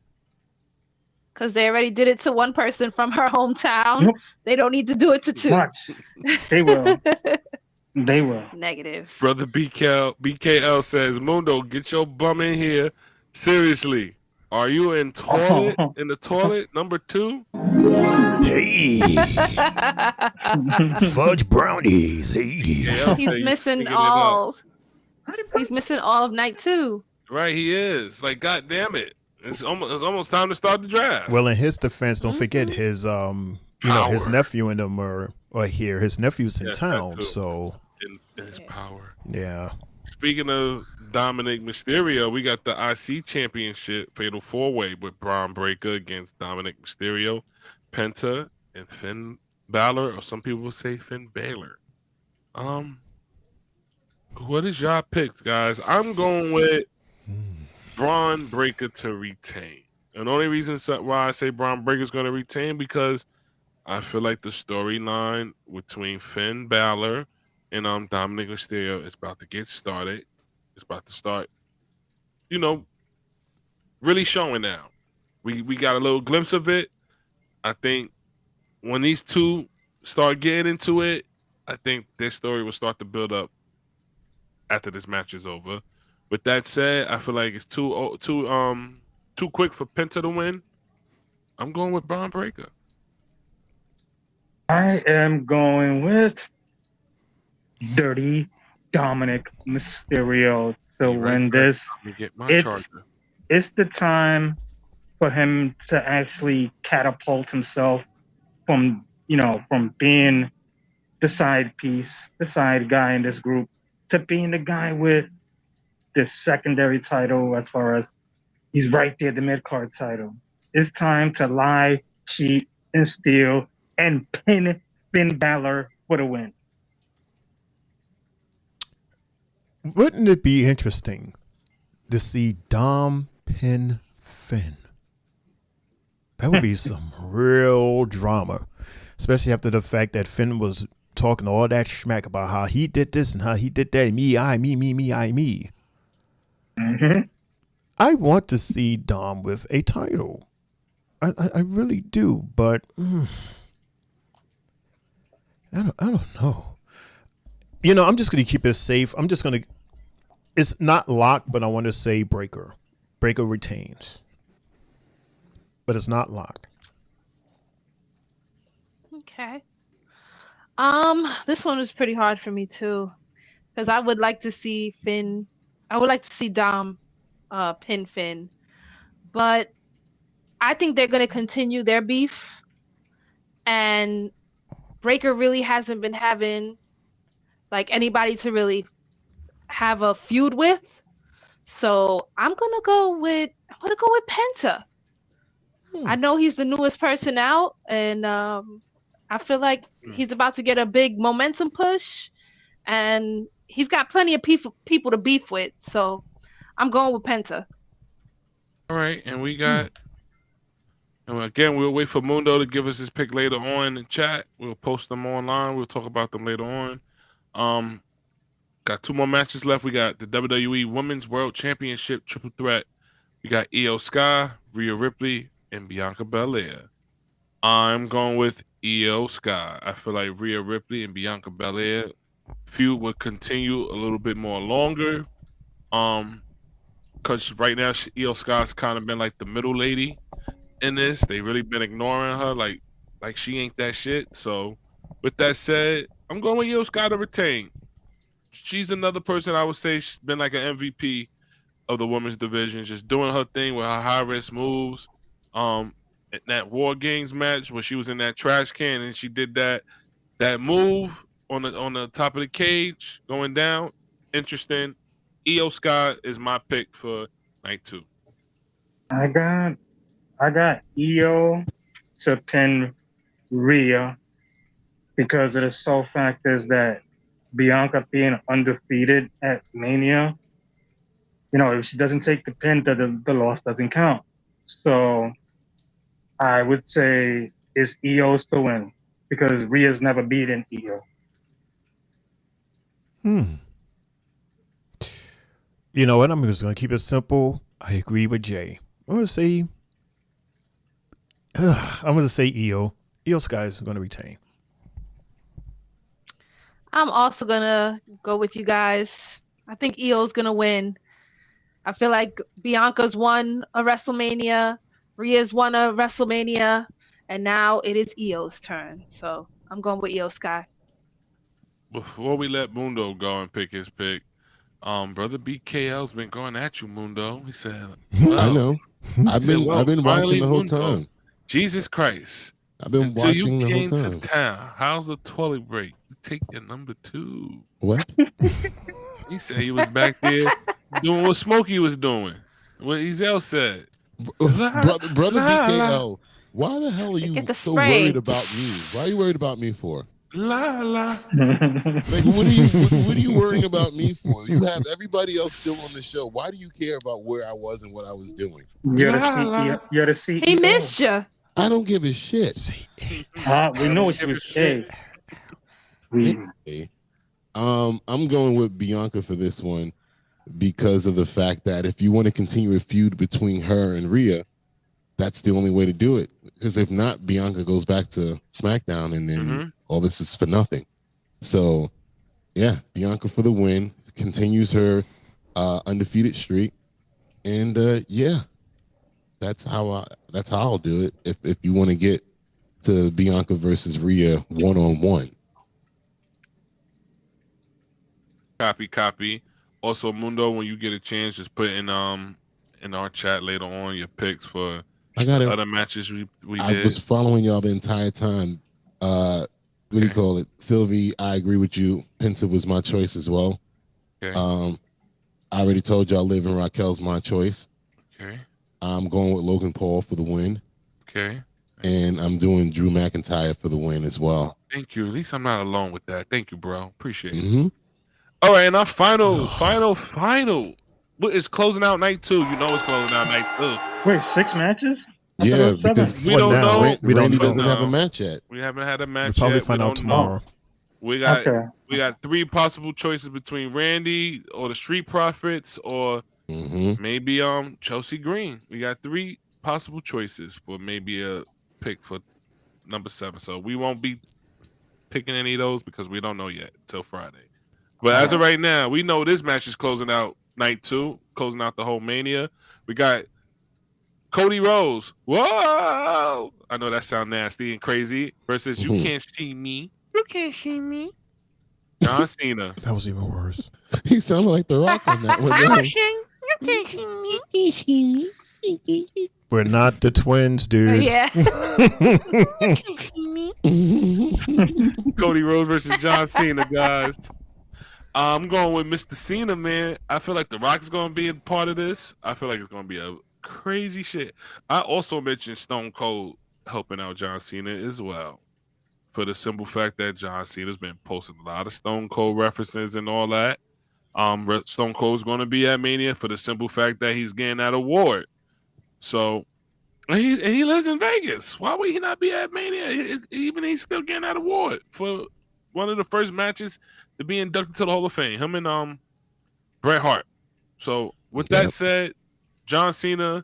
Because they already did it to one person from her hometown. Nope. They don't need to do it to 2. Watch. They will. They will. Negative. Brother BKL says, Mundo, get your bum in here. Seriously. Are you in the toilet number 2? Hey. Fudge brownies. Hey. Yeah, He's missing all. He's missing all of night 2. Right, he is. Like, God damn it. It's almost time to start the draft. Well, in his defense, don't forget his his nephew and them are here. His nephew's in town, so in his power. Yeah. Speaking of Dominic Mysterio, we got the IC Championship Fatal 4-Way with Braun Breaker against Dominic Mysterio, Penta, and Finn Balor, or some people say Finn Balor. What is y'all picks, guys? I'm going with Braun Breaker to retain. And the only reason why I say Braun Breaker is going to retain because I feel like the storyline between Finn Balor and Dominic Mysterio is about to get started. It's about to start, really showing now. We got a little glimpse of it. I think when these two start getting into it, I think their story will start to build up after this match is over. With that said, I feel like it's too quick for Penta to win. I'm going with Braun Breaker. I am going with Dirty Dominic Mysterio to win this. It's the time for him to actually catapult himself from being the side piece, the side guy in this group, to being the guy with the secondary title, as far as he's right there, the mid-card title. It's time to lie, cheat, and steal, and pin Finn Balor for the win. Wouldn't it be interesting to see Dom pin Finn? That would be some real drama, especially after the fact that Finn was talking all that schmack about how he did this and how he did that. Me. Mm-hmm. I want to see Dom with a title. I really do, but I don't know. I'm just going to keep it safe. It's not locked, but I want to say Breaker. Breaker retains. But it's not locked. Okay. This one was pretty hard for me too, because I would like to see Finn. I would like to see Dom pin Finn, but I think they're going to continue their beef, and Breaker really hasn't been having like anybody to really have a feud with. So I'm gonna go with Penta. I know he's the newest person out, and I feel like he's about to get a big momentum push, and he's got plenty of people to beef with. So I'm going with Penta. All right, and we got. And again, we'll wait for Mundo to give us his pick later on in the chat. We'll post them online. We'll talk about them later on. Got 2 more matches left. We got the WWE Women's World Championship Triple Threat. We got Io Sky, Rhea Ripley, and Bianca Belair. I'm going with Io Sky. I feel like Rhea Ripley and Bianca Belair feud will continue a little bit more longer. Because right now Io Sky's kind of been like the middle lady in this. They really been ignoring her like she ain't that shit. So with that said, I'm going with Io Sky to retain. she's another person I would say she's been like an MVP of the women's division, just doing her thing with her high risk moves. In that War Games match where she was in that trash can and she did that move on the top of the cage going down. Interesting. Io Sky is my pick for night 2. I got Io to pin Rhea because of the sole fact is that Bianca being undefeated at Mania, if she doesn't take the pin, the loss doesn't count. So I would say it's Io's to win because Rhea's never beaten Io. You know what? I'm just going to keep it simple. I agree with Jay. I'm going to say Io. Io Sky is going to retain. I'm also gonna go with you guys. I think Io's gonna win. I feel like Bianca's won a WrestleMania, Rhea's won a WrestleMania, and now it is Io's turn. So I'm going with Io Sky. Before we let Mundo go and pick his pick, brother BKL's been going at you, Mundo. He said, I know. I've been watching the whole time. Jesus Christ. I've been watching the whole time. Until you came to town, how's the toilet break? You take your number 2. What? He said he was back there doing what Smokey was doing. What Ezel said. Brother BKL, why the hell are you so worried about me? Why are you worried about me for? La la. Like, what are you worrying about me for? You have everybody else still on the show. Why do you care about where I was and what I was doing? You're the CEO. He missed you. I don't give a shit. We know what you was saying. Anyway, I'm going with Bianca for this one because of the fact that if you want to continue a feud between her and Rhea, that's the only way to do it. Because if not, Bianca goes back to SmackDown and then all this is for nothing. So, yeah, Bianca for the win, continues her undefeated streak, and yeah, that's how I'll do it. If you want to get to Bianca versus Rhea 1-on-1. Copy. Also, Mundo, when you get a chance, just put in our chat later on your picks for other matches we did. I was following y'all the entire time. What do you call it? Sylvie, I agree with you. Penta was my choice as well. Okay. I already told y'all Liv and Raquel's my choice. Okay. I'm going with Logan Paul for the win. Okay. And I'm doing Drew McIntyre for the win as well. Thank you. At least I'm not alone with that. Thank you, bro. Appreciate it. Mm-hmm. All right, and our final. What is closing out night 2? You know it's closing out night 2. Wait, 6 matches? Yeah, because we don't know. Randy doesn't have a match yet. We haven't had a match we'll yet. probably find out tomorrow. We got 3 possible choices between Randy or the Street Profits or maybe Chelsea Green. We got 3 possible choices for maybe a pick for number 7. So we won't be picking any of those because we don't know yet until Friday. But as of right now, we know this match is closing out night 2, closing out the whole Mania. We got Cody Rhodes. Whoa! I know that sound nasty and crazy. Versus You Can't See Me. You can't see me. John Cena. That was even worse. He sounded like The Rock on that one. You can't see me. You can't see me. We're not the twins, dude. Yeah. You can't see me. Cody Rhodes versus John Cena, guys. I'm going with Mr. Cena, man. I feel like The Rock is going to be a part of this. I feel like it's going to be a crazy shit. I also mentioned Stone Cold helping out John Cena as well. For the simple fact that John Cena's been posting a lot of Stone Cold references and all that. Stone Cold's going to be at Mania for the simple fact that he's getting that award. So, and he lives in Vegas. Why would he not be at Mania? Even he's still getting that award for one of the first matches to be inducted to the Hall of Fame. Him and Bret Hart. So, with that said, John Cena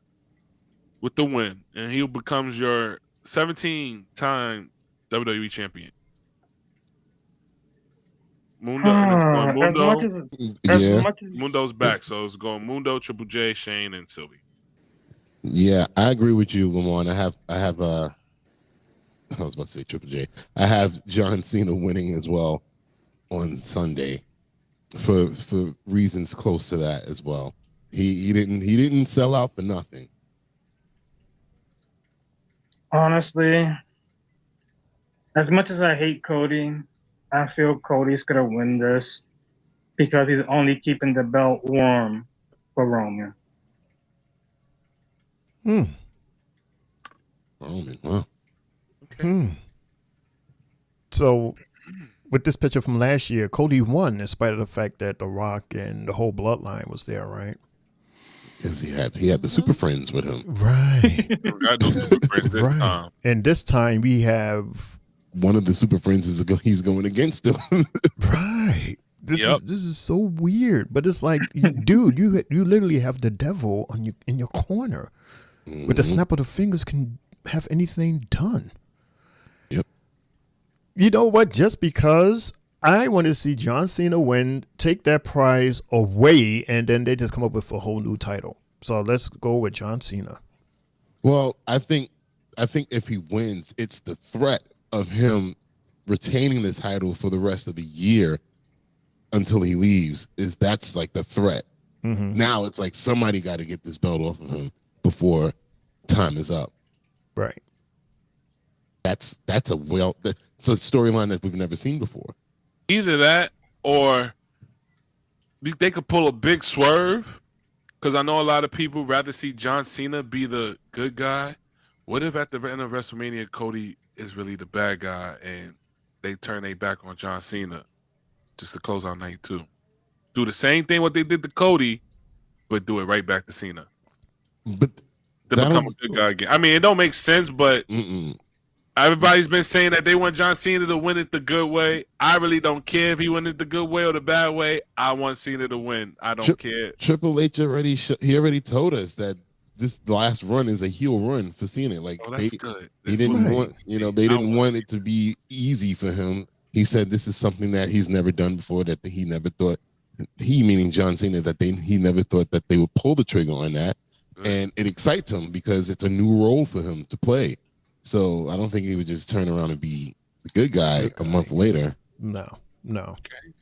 with the win, and he becomes your 17-time WWE champion. Mundo, and it's going Mundo. Mundo's back, so it's going Mundo, Triple J, Shane, and Sylvie. Yeah, I agree with you, Lamont. I was about to say Triple J. I have John Cena winning as well on Sunday. for reasons close to that as well. He didn't sell out for nothing. Honestly, as much as I hate Cody, I feel Cody's gonna win this because he's only keeping the belt warm for Roman. Roman, wow. Okay. So, with this picture from last year, Cody won in spite of the fact that The Rock and the whole bloodline was there, right? Because he had the Super Friends with him. Right. Got no Super Friends this time. And this time we have one of the Super Friends he's going against him. Right. This is so weird, but it's like, dude, you literally have the devil in your corner. With the snap of the fingers, can have anything done. Yep. You know what? Just because I want to see John Cena win, take that prize away, and then they just come up with a whole new title. So let's go with John Cena. Well, I think if he wins, it's the threat of him retaining the title for the rest of the year until he leaves. That's like the threat. Mm-hmm. Now it's like somebody got to get this belt off of him before time is up. Right. That's a storyline that we've never seen before. Either that or they could pull a big swerve, because I know a lot of people rather see John Cena be the good guy. What if at the end of WrestleMania, Cody is really the bad guy and they turn their back on John Cena just to close out night 2? Do the same thing what they did to Cody, but do it right back to Cena. But to become a good guy again. I mean, it don't make sense, but everybody's been saying that they want John Cena to win it the good way. I really don't care if he wins it the good way or the bad way. I want Cena to win. I don't care. Triple H already told us that this last run is a heel run for Cena. Like, that's good. He didn't want, they didn't want it to be easy for him. He said this is something that he's never done before, that he never thought, he meaning John Cena, that he never thought that they would pull the trigger on that. And it excites him because it's a new role for him to play. So I don't think he would just turn around and be the good guy a month later. No. Okay.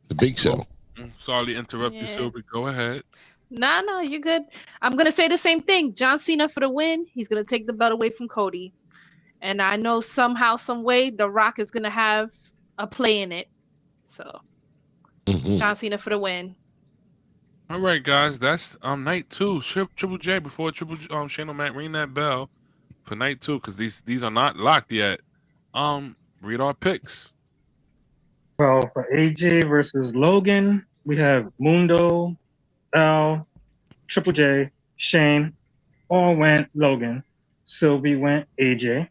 It's a big show. Sorry to interrupt you, Sylvie. Go ahead. No, you're good. I'm going to say the same thing. John Cena for the win. He's going to take the belt away from Cody. And I know somehow, some way, The Rock is going to have a play in it. So, John Cena for the win. All right, guys. That's night 2. Triple J, before Shane O'Mac, ring that bell for night 2, because these are not locked yet. Read our picks. Well, for AJ versus Logan, we have Mundo, L, Triple J, Shane, all went Logan. Sylvie went AJ.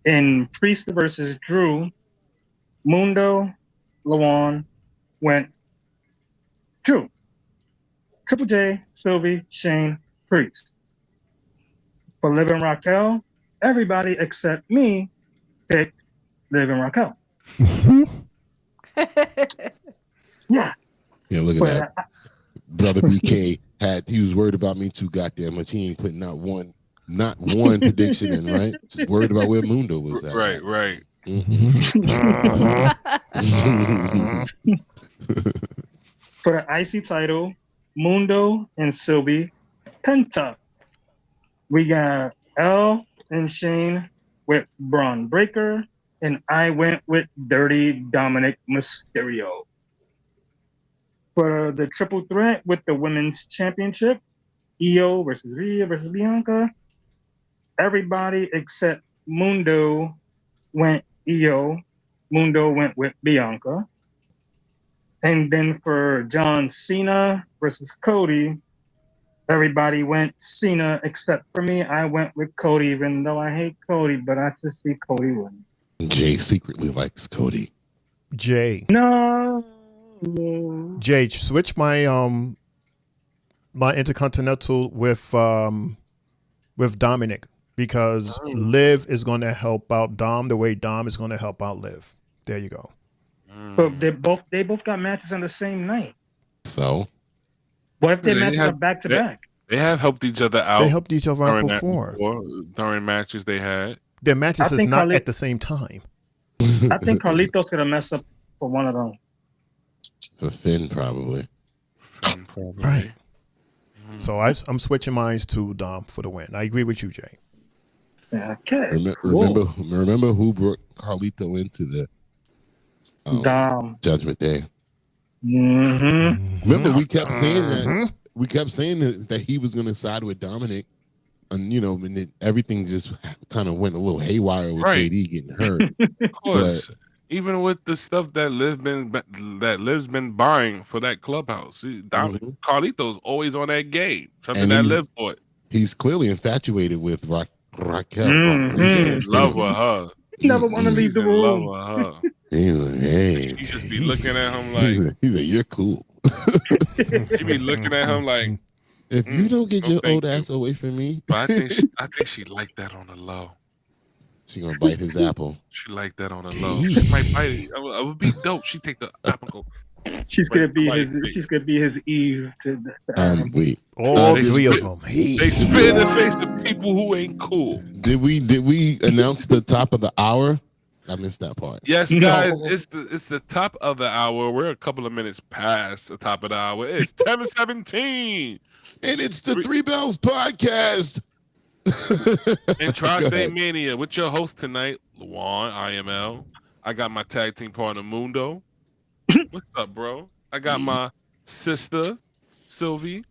In Priest versus Drew, Mundo, Lawan went Drew. Triple J, Sylvie, Shane, Priest. For Liv and Raquel, everybody except me picked Liv and Raquel. Yeah, look at that. Brother BK he was worried about me too goddamn much. He ain't putting not one prediction in, right? Just worried about where Mundo was at. Right. For the IC title, Mundo and Sylvie Penta. We got L and Shane with Braun Breaker, and I went with Dirty Dominic Mysterio. For the triple threat with the women's championship, Io versus Rhea versus Bianca, everybody except Mundo went Io. Mundo went with Bianca. And then for John Cena versus Cody, everybody went Cena except for me. I went with Cody, even though I hate Cody, but I just see Cody win. Jay secretly likes Cody. Jay. No. Jay, switch my my Intercontinental with Dominic, because Liv is going to help out Dom the way Dom is going to help out Liv. There you go. But they both got matches on the same night. So what if their matches are back to back? They have helped each other out. They helped each other out before. During matches they had. Their matches is not at the same time. I think Carlito's gonna mess up for one of them. For Finn, probably. Finn, probably. Right. So I'm switching minds to Dom for the win. I agree with you, Jay. Okay. Remember who brought Carlito into the Dom. Judgment Day? Mm-hmm. Remember, we kept saying that. We kept saying that he was going to side with Dominic, and and then everything just kind of went a little haywire with JD getting hurt. Of course. Even with the stuff that Liv's been buying for that clubhouse, Carlito's always on that game. Something that Liv bought. He's clearly infatuated with Raquel. Love with her. Never want to leave the room. Love with her. He's like, hey. She just be looking at him like, he's like, you're cool. She be looking at him like, if you don't get your old ass away from me. But I think she like that on the low. She gonna bite his apple. She like that on the low. She might bite it. It would be dope. She take the apple and go. She's gonna be his Eve. Wait. All three of them. They spit in the face to people who ain't cool. Did we announce the top of the hour? I missed that part. Yes, guys, it's the top of the hour. We're a couple of minutes past the top of the hour. It's 10:17. And it's the 3Bells podcast. And TriStateMania with your host tonight, Luan, IML. I got my tag team partner, Mundo. What's up, bro? I got my sister, Sylvie.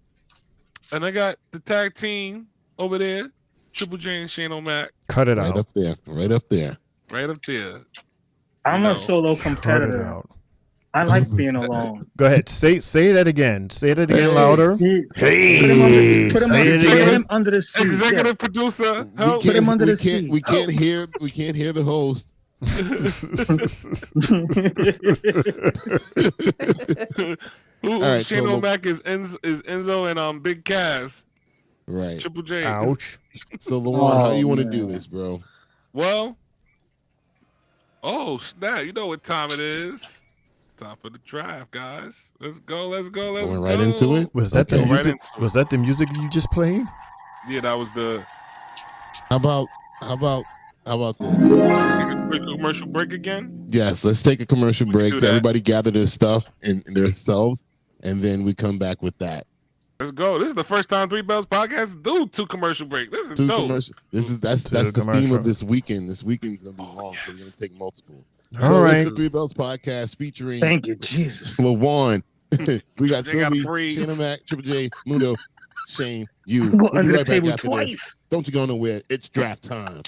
And I got the tag team over there, Triple J and Shane O'Mac. Cut it right out. Up there. Right up there. Right up there. I'm a solo competitor. I like being alone. Go ahead. Say that again. Say that again louder. Hey. Put him under the seat. Executive producer. Help. Put him under the seat. We can't hear the host. Right, Shane O'Mac is Enzo and Big Cass. Right. Triple J. Ouch. So Luan, how do you want to do this, bro? Well, snap! You know what time it is. It's time for the draft, guys. Let's go. Going right into it. Was that the music? Was that the music you just played? Yeah, that was the. How about this? Take a quick commercial break again. Yes, let's take a commercial break. Everybody gather their stuff and themselves, and then we come back with that. Let's go. This is the first time 3Bells podcast do 2 commercial breaks. This is dope. That's the theme of this weekend. This weekend's gonna be long, so we're gonna take multiple. All right. It's the 3Bells podcast featuring. Thank you, Jesus. Luan. We got Sylvie, Shane O'Mac, Triple J, Mundo, Shane, you. We'll be right back after this. Don't you go nowhere. It's draft time.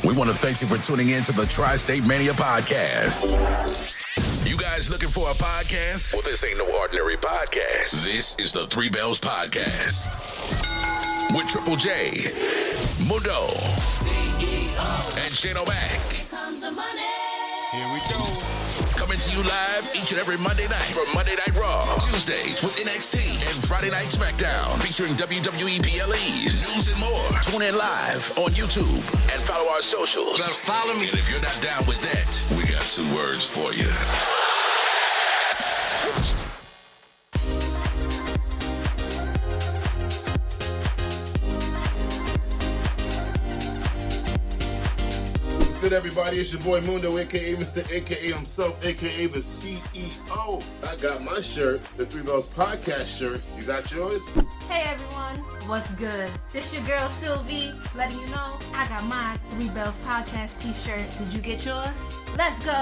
We want to thank you for tuning in to the Tri-State Mania podcast. You guys looking for a podcast? Well, this ain't no ordinary podcast. This is the 3Bells podcast with Triple J, Mundo, and Shane O'Mac. Here we go. Coming to you live each and every Monday night from Monday Night Raw, Tuesdays with NXT, and Friday Night SmackDown featuring WWE PLEs, news and more. Tune in live on YouTube and follow our socials. Better follow me. And if you're not down with that, we got 2 words for you. Good, everybody. It's your boy Mundo, aka Mr. AKA himself, aka the CEO. I got my shirt, the 3Bells podcast shirt. You got yours? Hey everyone, what's good? This your girl Sylvie, letting you know I got my 3Bells podcast t-shirt. Did you get yours? Let's go!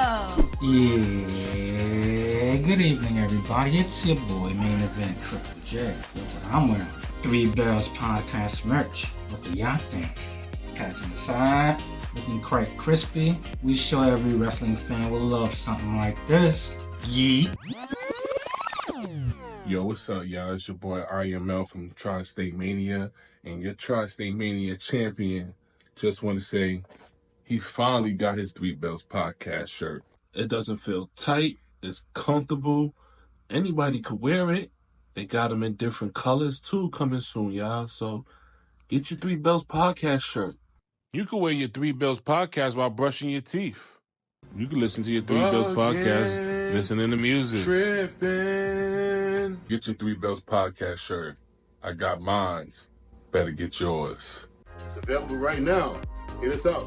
Yeah, good evening everybody. It's your boy Main Event Triple J. Look what I'm wearing. 3Bells podcast merch. What do y'all think? Catching the side. Looking quite crispy. We sure every wrestling fan will love something like this. Yeet. Yo, what's up, y'all? It's your boy IML from TriStateMania, and your TriStateMania champion. Just want to say, he finally got his 3Bells podcast shirt. It doesn't feel tight. It's comfortable. Anybody could wear it. They got them in different colors, too, coming soon, y'all. So, get your 3Bells podcast shirt. You can wear your 3Bells podcast while brushing your teeth. You can listen to your 3Bells podcast, listening to music. Tripping. Get your 3Bells podcast shirt. I got mine. Better get yours. It's available right now. Hit us up.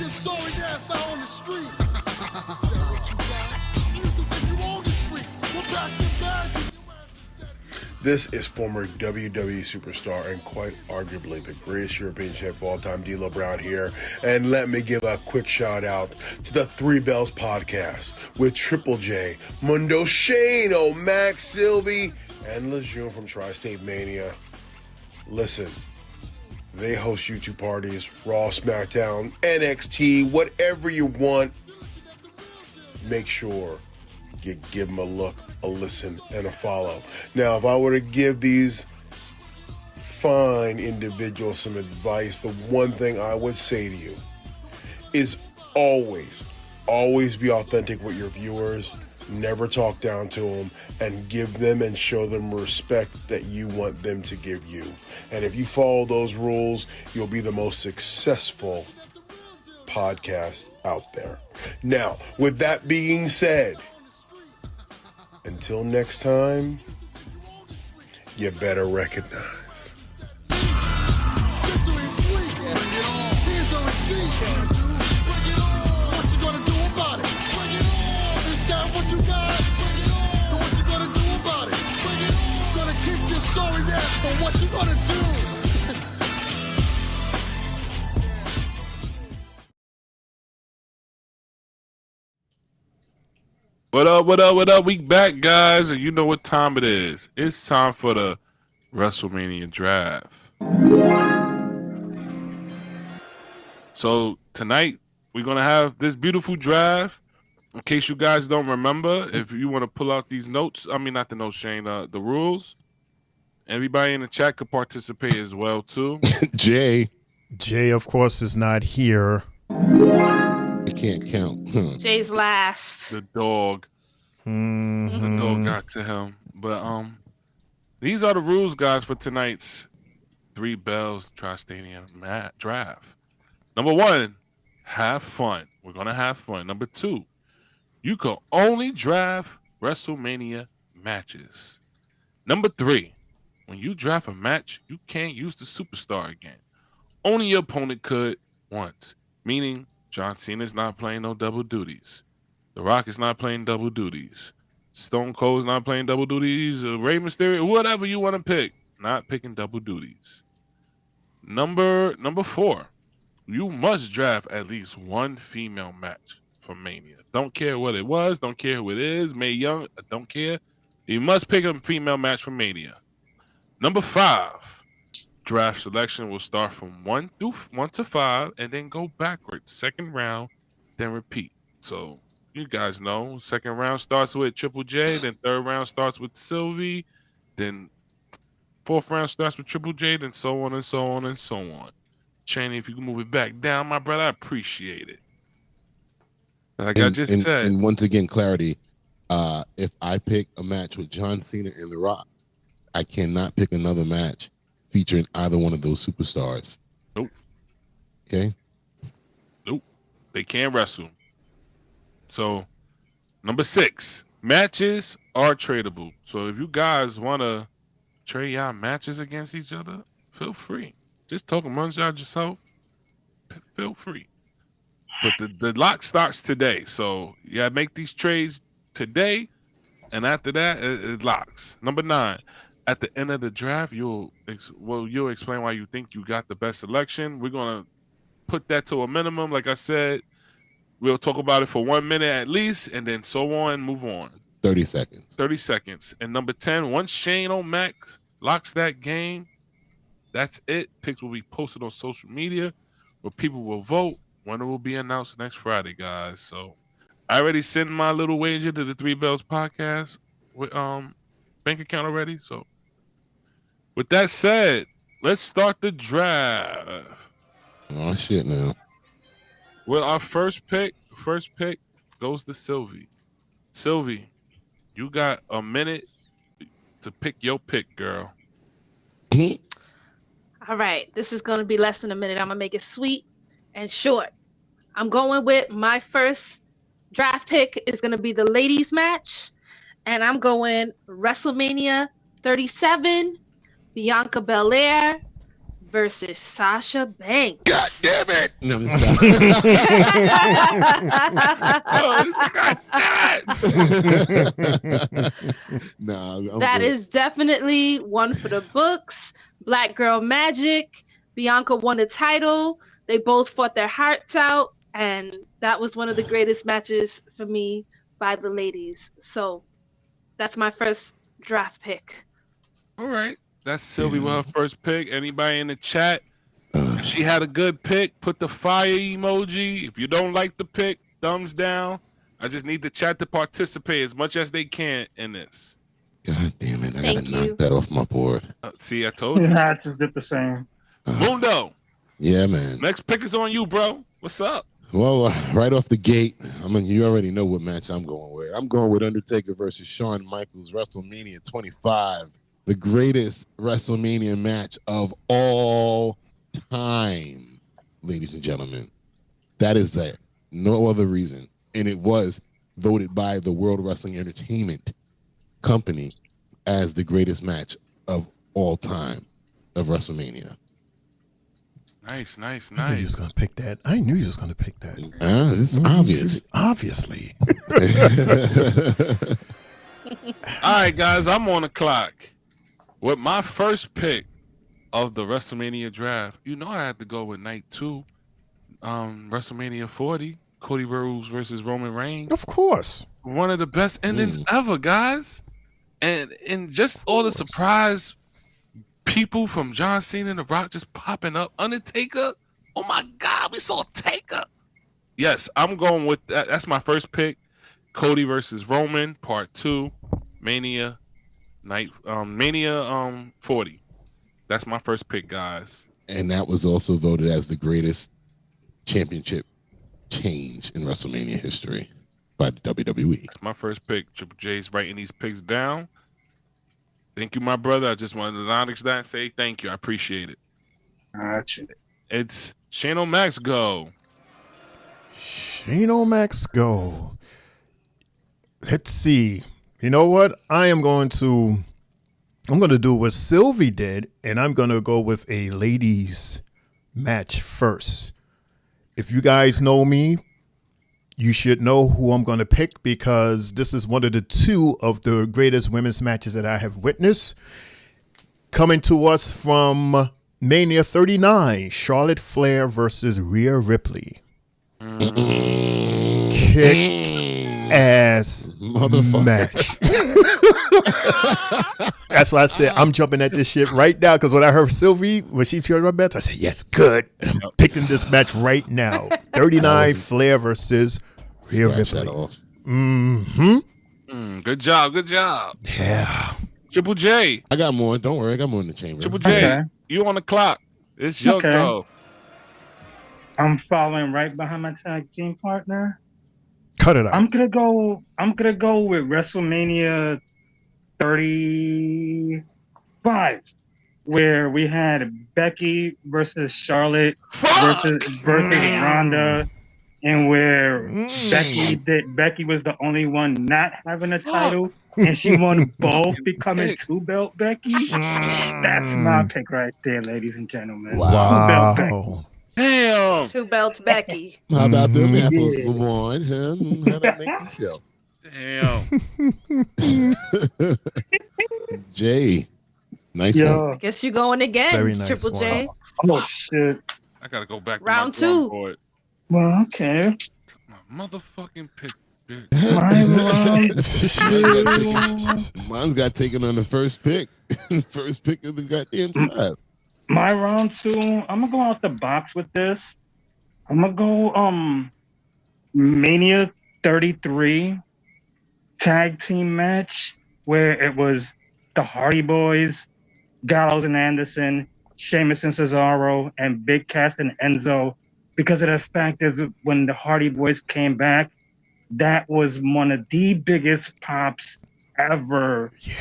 your sorry ass out on the street. Tell what you got. You used to think you owned the street. We're back to back. This is former WWE superstar and quite arguably the greatest European champ of all time, D'Lo Brown here. And let me give a quick shout out to the 3Bells podcast with Triple J, Mundo Shane, Max, Sylvie, and Lejeune from TriStateMania. Listen, they host YouTube parties, Raw, SmackDown, NXT, whatever you want. Make sure you give them a look, a listen, and a follow. Now, if I were to give these fine individuals some advice, the one thing I would say to you is always be authentic with your viewers. Never talk down to them, and give them and show them respect that you want them to give you. And if you follow those rules, you'll be the most successful podcast out there. Now, with that being said, until next time, you better recognize. What you gonna do about it? Is that what you got? So what you gonna do about it? Gonna kick your sorry ass, but what you gonna do? What up, what up, what up? We back, guys, and you know what time it is. It's time for the Wrestlemania draft. So tonight, we're going to have this beautiful draft. In case you guys don't remember, if you want to pull out these notes, I mean, not the notes, Shane, the rules. Everybody in the chat could participate as well, too. Jay, of course, is not here. I can't count. Jay's last. The dog. The dog got to him. But these are the rules, guys, for tonight's 3Bells TriStateMania draft. Number 1, have fun. We're going to have fun. Number 2, you can only draft WrestleMania matches. Number 3, when you draft a match, you can't use the superstar again. Only your opponent could once, meaning John Cena's not playing no double duties. The Rock is not playing double duties. Stone Cold's not playing double duties. Rey Mysterio, whatever you want to pick, not picking double duties. Number 4, you must draft at least one female match for Mania. Don't care what it was. Don't care who it is. Mae Young, I don't care. You must pick a female match for Mania. Number 5, draft selection will start from 1 to 5 and then go backwards. Second round, then repeat. So you guys know, second round starts with Triple J, then third round starts with Sylvie, then fourth round starts with Triple J, then so on and so on and so on. Chaney, if you can move it back down, my brother, I appreciate it. Like I just said. And once again, clarity, if I pick a match with John Cena and The Rock, I cannot pick another match featuring either one of those superstars. Nope. Okay? Nope. They can't wrestle. So, number 6, matches are tradable. So, if you guys want to trade y'all matches against each other, feel free. Just talk amongst y'all yourself. Feel free. But the lock starts today. So, yeah, make these trades today. And after that, it locks. Number 9. At the end of the draft, you'll explain why you think you got the best selection. We're going to put that to a minimum. Like I said, we'll talk about it for 1 minute at least, and then so on, move on. 30 seconds. 30 seconds. And number 10, once Shane O'Max locks that game, that's it. Picks will be posted on social media where people will vote. When it will be announced next Friday, guys. So I already sent my little wager to the 3Bells podcast with bank account already. So with that said, let's start the draft. Oh shit now. Well, our first pick goes to Sylvie. Sylvie, you got a minute to pick your pick, girl. All right, this is going to be less than a minute. I'm going to make it sweet and short. I'm going with my first draft pick is going to be the ladies match. And I'm going WrestleMania 37, Bianca Belair versus Sasha Banks. God damn it! No, that is definitely one for the books. Black Girl Magic. Bianca won the title. They both fought their hearts out, and that was one of the greatest matches for me by the ladies. So that's my first draft pick. All right. That's Sylvie with her first pick. Anybody in the chat? If she had a good pick, put the fire emoji. If you don't like the pick, thumbs down. I just need the chat to participate as much as they can in this. God damn it. I got to knock that off my board. See, I told you. I just did the same. Mundo. Yeah, man. Next pick is on you, bro. What's up? Well, right off the gate, you already know what match I'm going with. I'm going with Undertaker versus Shawn Michaels, WrestleMania 25. The greatest WrestleMania match of all time, ladies and gentlemen. That is it. No other reason. And it was voted by the World Wrestling Entertainment Company as the greatest match of all time of WrestleMania. Nice. I knew you was going to pick that. It's obvious. Obviously. All right, guys, I'm on the clock. With my first pick of the WrestleMania draft, you know I had to go with night 2, WrestleMania 40, Cody Rhodes versus Roman Reigns. Of course. One of the best endings ever, guys. And just all the surprise people from John Cena and The Rock just popping up. Undertaker, oh my God, we saw Taker. Yes, I'm going with that. That's my first pick. Cody versus Roman, part 2, Mania 40. That's my first pick, guys. And that was also voted as the greatest championship change in WrestleMania history by the WWE. That's my first pick. Triple J's writing these picks down. Thank you, my brother. I just wanted to acknowledge that and say thank you. I appreciate it. Gotcha. It's Shane O'Mac's go. Shane O'Mac's go. Let's see. You know what? I'm going to do what Sylvie did, and I'm going to go with a ladies match first. If you guys know me, you should know who I'm going to pick because this is one of the 2 of the greatest women's matches that I have witnessed. Coming to us from Mania 39, Charlotte Flair versus Rhea Ripley. Kick ass match. That's why I said I'm jumping at this shit right now because when I heard Sylvie, when she chose my match, I said, yes, good. And I'm picking this match right now. 39 Flair versus Rhea Ripley. Good job. Yeah. Triple J. I got more. Don't worry. I got more in the chamber. Triple J, you on the clock. It's your go. I'm following right behind my tag team partner. Cut it out. I'm gonna go with WrestleMania 35, where we had Becky versus Charlotte versus Ronda, and where Becky was the only one not having a title, and she won both, becoming 2-belt Becky. That's my pick right there, ladies and gentlemen. Wow. 2-belt Becky. Damn. 2 belts Becky. How about them apples, LeVon? How that make you feel? Damn. Jay. Nice one. I guess you're going again, Very nice Triple one. J. Oh, shit. I got to go back to Round my drawing 2. board. Well, okay. My motherfucking pick. Mine's got taken on the first pick. First pick of the goddamn draft. My round 2, I'm gonna go out the box with this. I'm gonna go Mania 33 tag team match where it was the Hardy Boys, Gallows and Anderson, Sheamus and Cesaro, and Big Cass and Enzo. Because of the fact that when the Hardy Boys came back, that was one of the biggest pops ever. Yeah.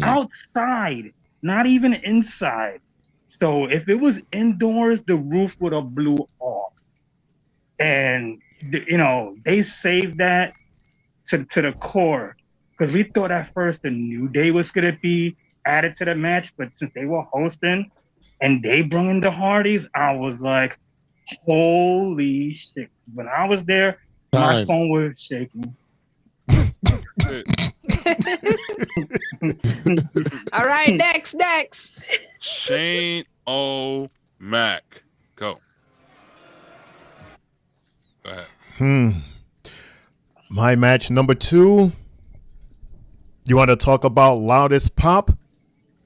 Outside. Not even inside. So if it was indoors, the roof would have blew off. And, they saved that to the core. Because we thought at first the New Day was going to be added to the match. But since they were hosting and they bring in the Hardys, I was like, holy shit. When I was there, my phone was shaking. All right, next. Shane O'Mac. Go ahead. My match number 2. You want to talk about loudest pop?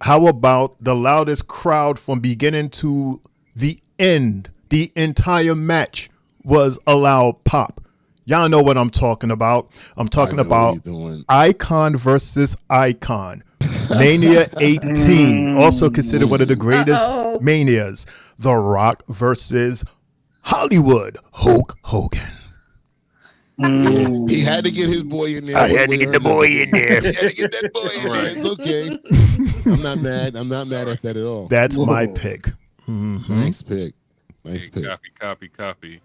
How about the loudest crowd from beginning to the end? The entire match was a loud pop. Y'all know what I'm talking about. I'm talking about Icon versus Icon. Mania 18, also considered one of the greatest manias. The Rock versus Hollywood Hulk Hogan. He had to get his boy in there. I had to get the boy in there. He had to get that boy in there. It's okay. I'm not mad. I'm not mad at that at all. That's my pick. Nice pick. Nice pick. Copy.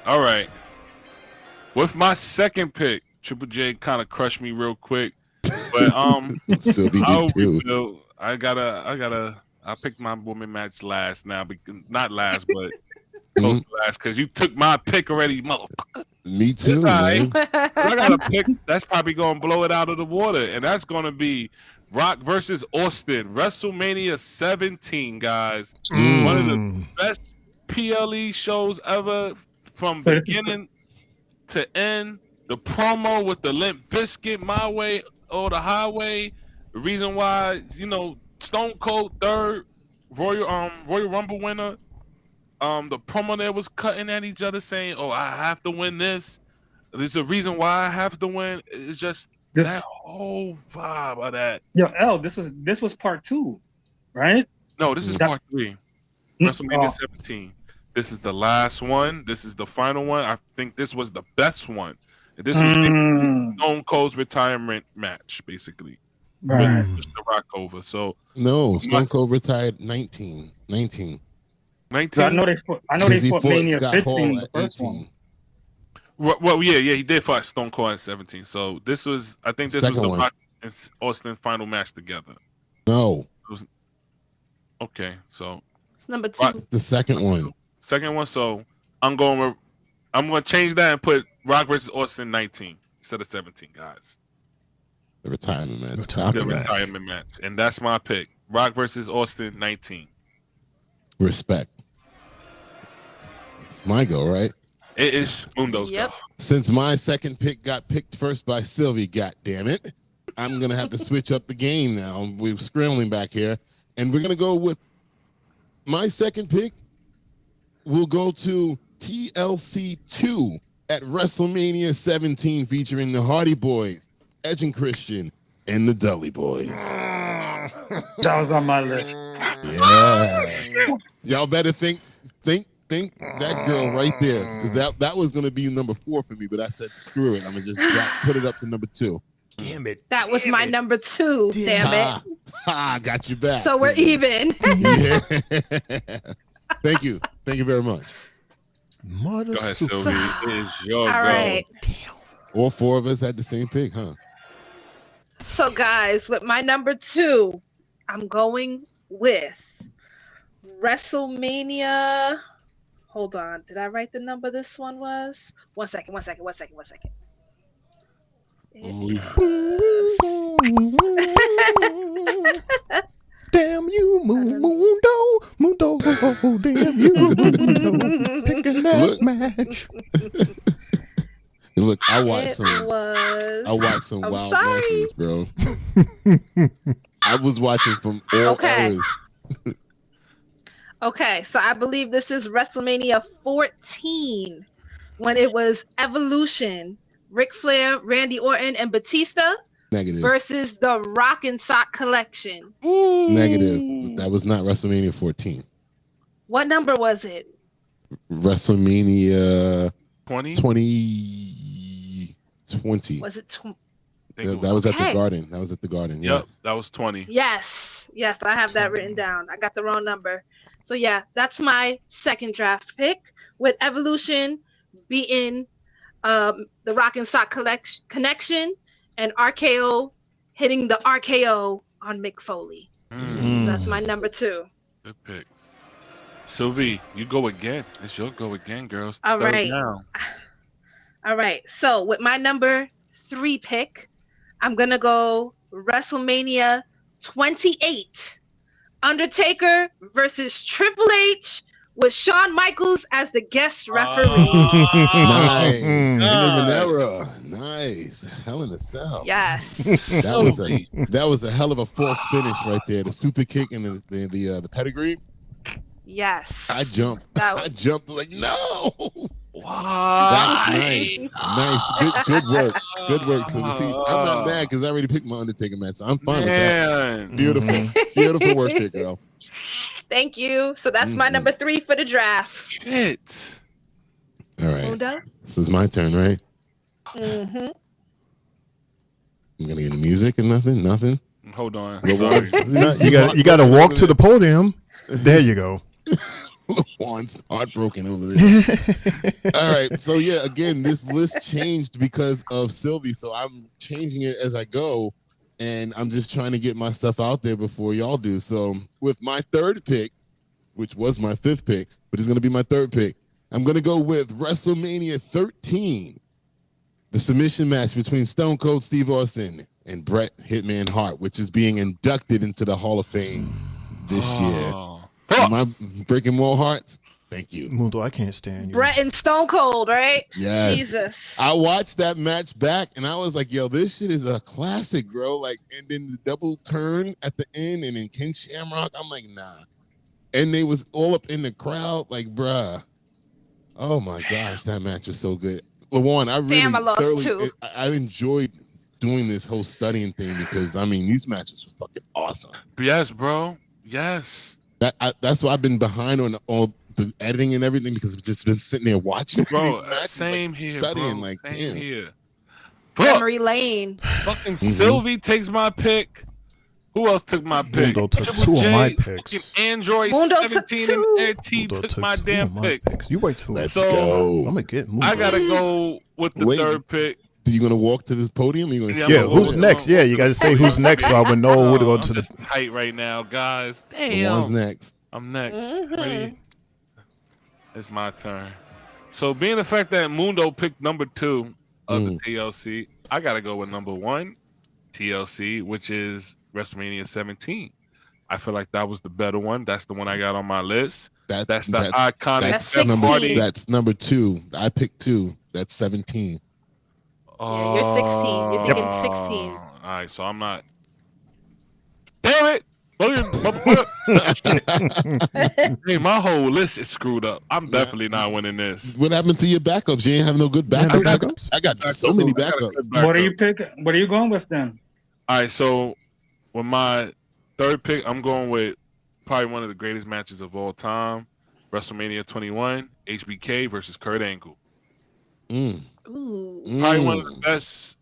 All right. With my second pick, Triple J kind of crushed me real quick, but Sylvie did too. I picked my woman match last now, not last, but close to last, because you took my pick already, motherfucker. Me too, man. I got a pick that's probably going to blow it out of the water, and that's going to be Rock versus Austin, WrestleMania 17, guys. One of the best PLE shows ever, from beginning to end. The promo with the Limp Bizkit, My Way or the Highway. The reason why, Stone Cold third Royal Rumble winner. The promo there was cutting at each other saying, "Oh, I have to win this. There's a reason why I have to win." It's just that whole vibe of that. Yo, L, this was part 2, right? No, this is part 3. WrestleMania 17. This is the last one. This is the final one. I think this was the best one. This was Stone Cold's retirement match, basically. Right. With the Rock over. So no, Stone Cold retired 19. 19. So I know they fought Mania Scott 15 Hall the at first 18. one. Well, yeah, he did fight Stone Cold at 17. So this was, I think this Second was the one. Rock and Austin final match together. No. Okay, so It's number 2. The second one. Second one. So I'm going to change that and put Rock versus Austin 19 instead of 17, guys. The retirement match. Retirement match. And that's my pick. Rock versus Austin 19. Respect. It's my go, right? It is Mundo's go. Since my second pick got picked first by Sylvie, goddammit, I'm going to have to switch up the game now. We're scrambling back here. And we're going to go with my second pick. We'll go to TLC 2 at WrestleMania 17, featuring the Hardy Boys, Edge and Christian, and the Dudley Boys. That was on my list. Yeah. Y'all better think that girl right there, because that was going to be number 4 for me, but I said screw it. I'm going to just put it up to number 2. Damn it. That was my number 2. Damn it. Got you back. So we're even. Yeah. Thank you very much. Go ahead, Sylvie. It is your All go. right. All 4 of us had the same pick, huh? So guys, with my number 2, I'm going with WrestleMania. Hold on. Did I write the number this one was? One second. Damn you, Mundo, damn you, Mundo, picking that match. Look, I watched some wild matches, bro. I was watching from all eras. Okay, so I believe this is WrestleMania 14, when it was Evolution, Ric Flair, Randy Orton, and Batista Negative. versus the Rock and Sock Collection. Negative. That was not WrestleMania 14. What number was it? WrestleMania 20? 20. Was it? That was at the Garden. That was at the Garden. Yep, Yes. that was 20. Yes, I have that written down. I got the wrong number. So yeah, that's my second draft pick, with Evolution beating the Rock and Sock Connection, and RKO hitting the RKO on Mick Foley. So that's my number 2. Good pick. Sylvie, you go again. It's your go again, girl. All Third right. down. All right. So with my number 3 pick, I'm gonna go WrestleMania 28. Undertaker versus Triple H with Shawn Michaels as the guest referee. Nice. In the Nice. Hell in a Cell. Yes. That was a hell of a false finish right there. The super kick and the pedigree. Yes. I jumped. I jumped like, no. Wow. That's nice. Nice. Good work. Good work. So you see, I'm not mad because I already picked my Undertaker match. So I'm fine with that. Beautiful. Beautiful work there, girl. Thank you. So that's my number 3 for the draft. Shit. All right. Mundo? So it's my turn, right? Mm-hmm. I'm gonna get the music and nothing. Hold on. You got to walk to the podium. There you go. Juan's heartbroken over there. All right. So yeah, again, this list changed because of Sylvie. So I'm changing it as I go. And I'm just trying to get my stuff out there before y'all do. So with my 3rd pick, which was my 5th pick, but it's going to be my 3rd pick, I'm going to go with WrestleMania 13, the submission match between Stone Cold Steve Austin and Bret Hitman Hart, which is being inducted into the Hall of Fame this year. Am I breaking more hearts? Thank you. Mundo, I can't stand you. Bret and Stone Cold, right? Yes. Jesus. I watched that match back and I was like, yo, this shit is a classic, bro. Like, and then the double turn at the end and then Ken Shamrock, I'm like, nah. And they was all up in the crowd, like, bruh. Oh my gosh, that match was so good. LaJuan, I really I enjoyed doing this whole studying thing because I mean these matches were fucking awesome. Yes, bro. Yes. That's why I've been behind on all the editing and everything because I've just been sitting there watching these matches. Same like, here, studying, bro. like, Same here. Memory lane. Fucking Sylvie takes my pick. Who else took my pick? Mundo took two of my picks. Fucking Android Mundo 17 and Air T took my damn picks. You wait till Let's go. I'm gonna get Mundo. I gotta go with the 3rd pick. Are you gonna walk to this podium? Or you gonna yeah, who's next? Yeah, you gotta say who's next so I would know who to go to. I'm just tight right now, guys. Damn. One's next. I'm next. Ready? It's my turn. So being the fact that Mundo picked number 2 of the TLC, I gotta go with number 1 TLC, which is WrestleMania 17. I feel like that was the better one. That's the one I got on my list. That's the iconic Steph Hardy. That's number 2. I picked 2. That's 17. Yeah, you're 16. You're thinking 16. All right, so I'm not. Damn it! Hey, my whole list is screwed up. I'm definitely not winning this. What happened to your backups? You ain't have no good backups. I got so many backups. What are you picking? What are you going with then? All right, so with my 3rd pick, I'm going with probably one of the greatest matches of all time, WrestleMania 21, HBK versus Kurt Angle. Probably one of the best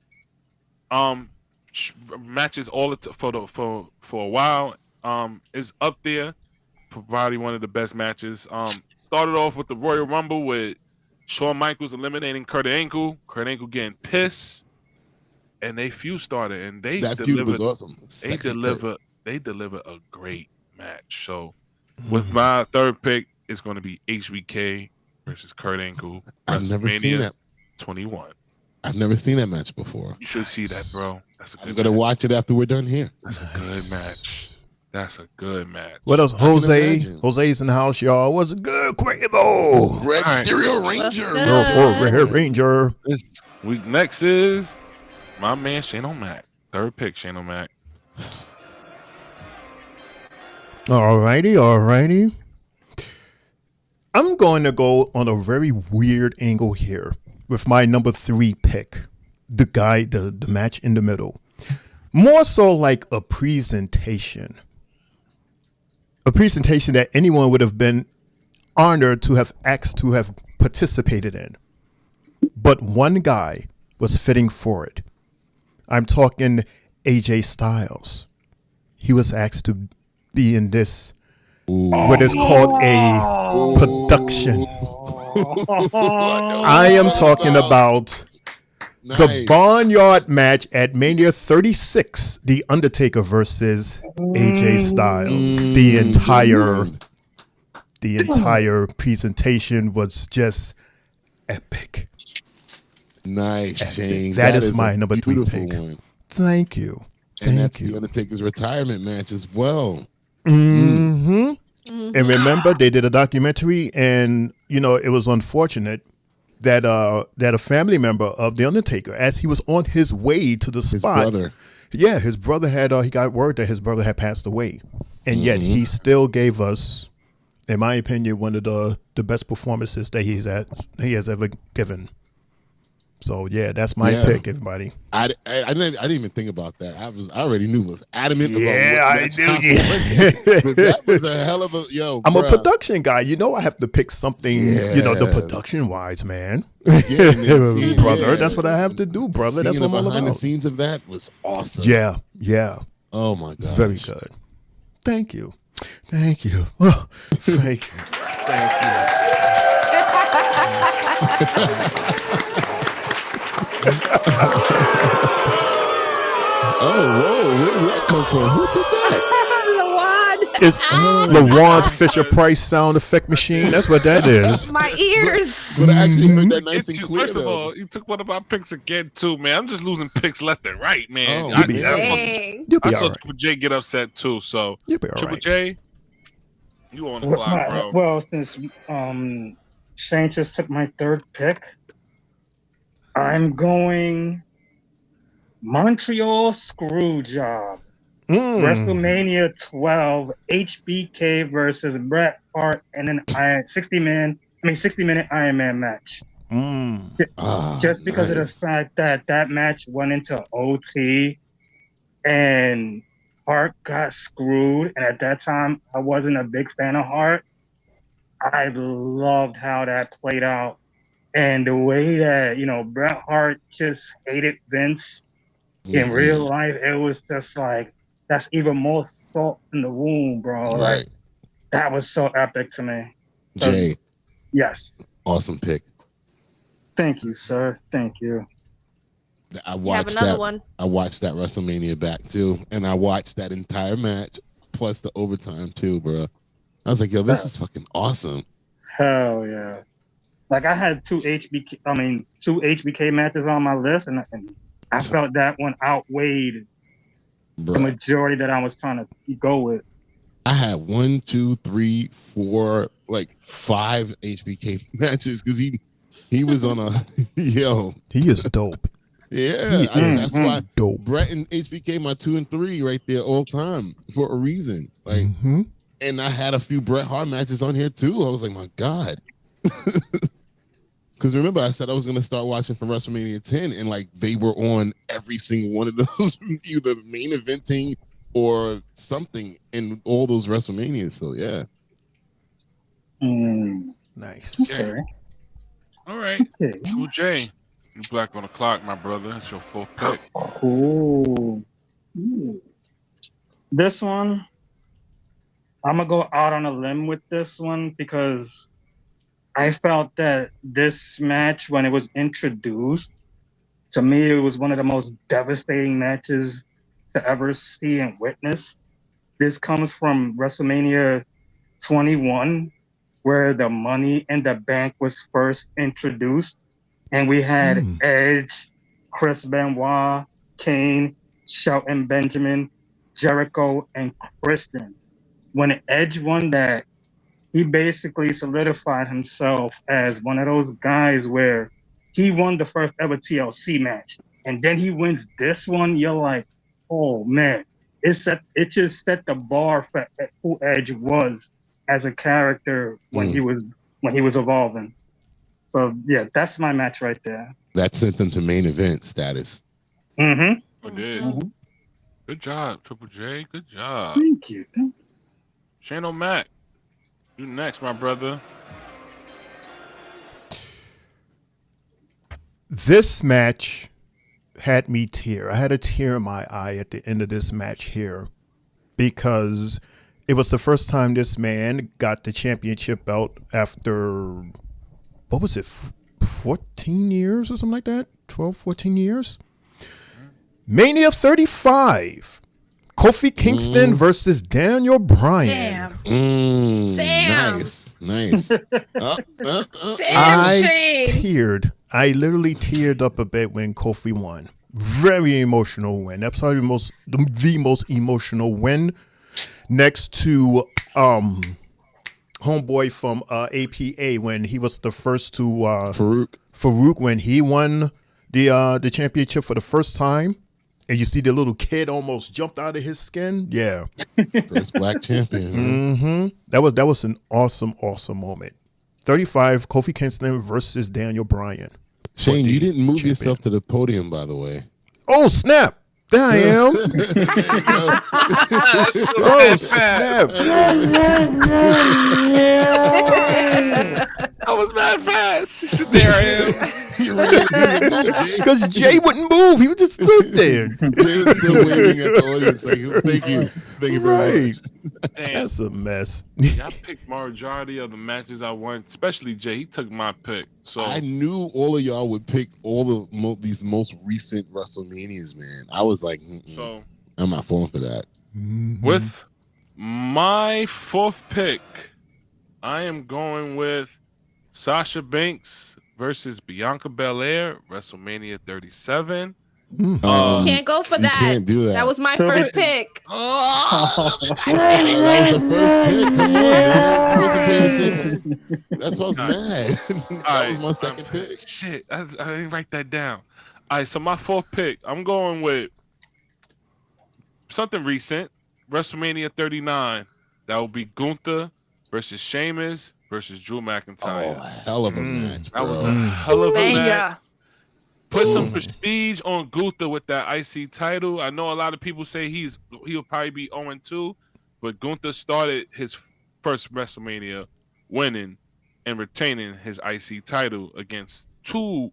matches for a while. Is up there. Probably one of the best matches. Started off with the Royal Rumble with Shawn Michaels eliminating Kurt Angle. Kurt Angle getting pissed, and they feud started, and that feud was awesome. They deliver a great match. So, with my 3rd pick, it's going to be HBK versus Kurt Angle. I've never seen that. 21. I've never seen that match before. You should see that, bro. That's a good. I'm gonna watch it after we're done here. That's a good match. That's a good match. What else? Jose's in the house, y'all. What's good, Quavo? Red Stereo Ranger. Red Ranger. Next is my man Shane O'Mac. 3rd pick, Shane O'Mac. Alrighty. I'm going to go on a very weird angle here with my number 3 pick. The match in the middle. More so like a presentation. A presentation that anyone would have been honored to have asked to have participated in. But one guy was fitting for it. I'm talking AJ Styles. He was asked to be in this, what is called a production. I am talking about The Barnyard match at Mania 36, The Undertaker versus AJ Styles. The entire presentation was just epic. Nice, Shane. That is my number 3 pick. One. Thank you. That's The Undertaker's retirement match as well. Mm-hmm. And remember, they did a documentary, and it was unfortunate that a family member of The Undertaker, as he was on his way to the spot, his brother had he got word that his brother had passed away, and yet he still gave us, in my opinion, one of the best performances that he has ever given. So that's my pick, everybody. I didn't even think about that. I already knew was adamant about I knew. But that was a hell of a I'm a production guy. I have to pick something. The production wise, man. Brother, that's what I have to do, brother. That's what I'm all about. Behind the scenes of that was awesome. Yeah. Oh my god, very good. Thank you. Thank you. Oh, thank you. Whoa, where did that come from? Who did that? Lawad. It's Lawan's Fisher-Price sound effect machine. That's what that is. My ears. But I actually heard that nice and clear. First of all, you took one of my picks again, too, man. I'm just losing picks left and right, man. You'll be I saw all right. Triple J get upset, too. So, You'll be all Triple right. J, you on the clock, bro. Well, since Shane just took my 3rd pick, I'm going Montreal Screwjob. WrestleMania 12, HBK versus Bret Hart in an 60-minute Iron Man match. Just because of the fact that match went into OT and Hart got screwed, and at that time I wasn't a big fan of Hart. I loved how that played out, and the way that Bret Hart just hated Vince in real life. It was just like, that's even more salt in the wound, bro. Right. Like, that was so epic to me. Jay. Yes. Awesome pick. Thank you, sir. Thank you. I watched that. I watched that WrestleMania back too, and I watched that entire match plus the overtime too, bro. I was like, yo, this is fucking awesome. Hell yeah! Like, I had two HBK matches on my list, and I felt that one outweighed the majority that I was trying to go with. I had 1, 2, 3, 4, like 5 HBK matches because he was on a yo. He is dope. Yeah, that's why dope. Bret and HBK my 2 and 3 right there all time for a reason. Like, and I had a few Bret Hart matches on here too. I was like, my God. Because remember, I said I was going to start watching from WrestleMania 10, and like they were on every single one of those, either main eventing or something in all those WrestleManias. So yeah. Nice. Okay. All right. Cool, Jay. You black on the clock, my brother. It's your 4th pick. Ooh. This one, I'm going to go out on a limb with this one because I felt that this match, when it was introduced, to me, it was one of the most devastating matches to ever see and witness. This comes from WrestleMania 21, where the Money in the Bank was first introduced. And we had Edge, Chris Benoit, Kane, Shelton Benjamin, Jericho, and Christian. When Edge won that, he basically solidified himself as one of those guys where he won the first ever TLC match. And then he wins this one. You're like, oh man, it just set the bar for who Edge was as a character when he was evolving. So yeah, that's my match right there. That sent them to main event status. It did. Good job, Triple J. Good job. Thank you. Shane O'Mac, you next, my brother. This match had me tear. I had a tear in my eye at the end of this match here because it was the first time this man got the championship belt after, what was it, 14 years or something like that. 12, 14 years. Mania 35. Kofi Kingston versus Daniel Bryan. Damn. Nice. I teared. I literally teared up a bit when Kofi won. Very emotional win. That's probably the most emotional win, next to homeboy from APA when he was the first to Farouk when he won the championship for the first time. And you see the little kid almost jumped out of his skin. Yeah. First black champion. Mm-hmm. That was an awesome moment. 35, Kofi Kingston versus Daniel Bryan. Shane, you didn't move yourself to the podium, by the way. Oh, snap. There I am. Oh, snap. I was mad fast. There I am. Because Jay wouldn't move. He was just stood there. Jay was still waving at the audience like, thank you. Thank you very much. Damn. That's a mess. Yeah, I picked majority of the matches I won, especially Jay. He took my pick. So I knew all of y'all would pick all of these most recent WrestleManias, man. I was like, so I'm not falling for that. With my fourth pick, I am going with Sasha Banks versus Bianca Belair, WrestleMania 37. Can't go for that. Can't do that. That was my first pick. That was the first pick. Come on, man. I wasn't paying attention. That's why I was mad. That was my second pick. Shit, I didn't write that down. All right, so my fourth pick, I'm going with something recent, WrestleMania 39. That will be Gunther versus Sheamus versus Drew McIntyre. Oh, hell of a match, bro. That was a hell of a Banger. match. Put some prestige on Gunther with that IC title. I know a lot of people say he'll probably be 0-2, but Gunther started his first WrestleMania winning and retaining his IC title against two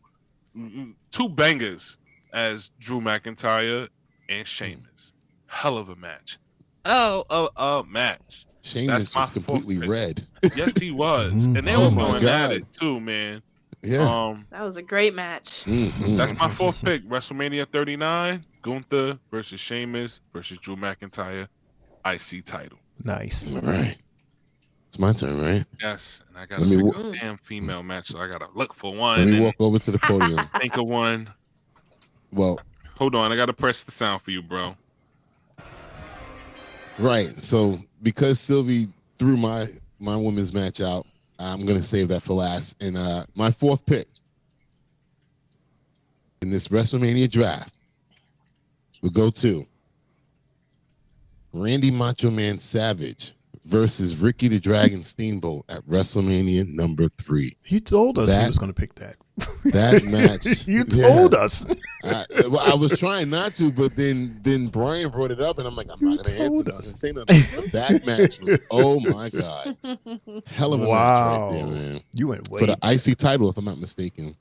bangers as Drew McIntyre and Sheamus. Hell of a match. Match. Sheamus was completely red. Yes, he was. And they was going at it too, man. Yeah. That was a great match. That's my fourth pick. WrestleMania 39, Gunther versus Sheamus versus Drew McIntyre, IC title. Nice. All right. It's my turn, right? Yes. And I got to pick a damn female match, so I got to look for one. Let me walk over to the podium. Think of one. Well, hold on. I got to press the sound for you, bro. Right. So because Sylvie threw my women's match out, I'm going to save that for last. And my fourth pick in this WrestleMania draft will go to Randy Macho Man Savage versus Ricky the Dragon Steamboat at WrestleMania number 3. He told us he was going to pick that. That match. You told us. I was trying not to, but then Brian brought it up, and I'm like, I'm not going to answer this and say nothing. But that match was, oh my God, hell of a match right there, man. You went way for the IC title, if I'm not mistaken.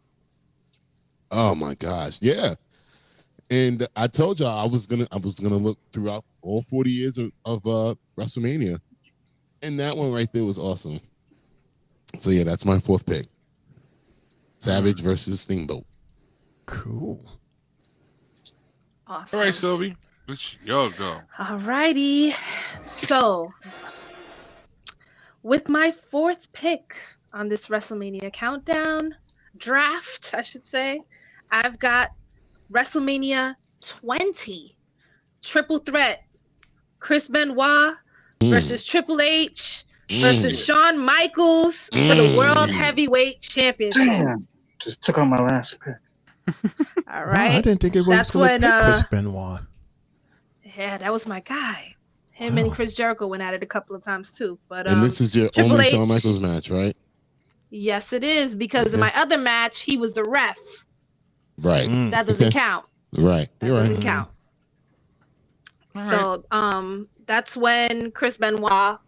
Oh my gosh, yeah. And I told y'all I was gonna look throughout all 40 years of WrestleMania, and that one right there was awesome. So yeah, that's my fourth pick. Savage versus Steamboat. Cool. Awesome. All right, Sylvie. It's your go. All righty. So, with my fourth pick on this WrestleMania countdown draft, I should say, I've got WrestleMania 20 triple threat. Chris Benoit versus Triple H versus Shawn Michaels for the World Heavyweight Championship. Damn. Just took on my last pick. All right. Wow, I didn't think it was going to pick Chris Benoit. Yeah, that was my guy. Him and Chris Jericho went at it a couple of times too. But and this is your Triple only H, Shawn Michaels match, right? Yes, it is, because in my other match, he was the ref. Right. That doesn't count. Right. You're right. Doesn't count. So that's when Chris Benoit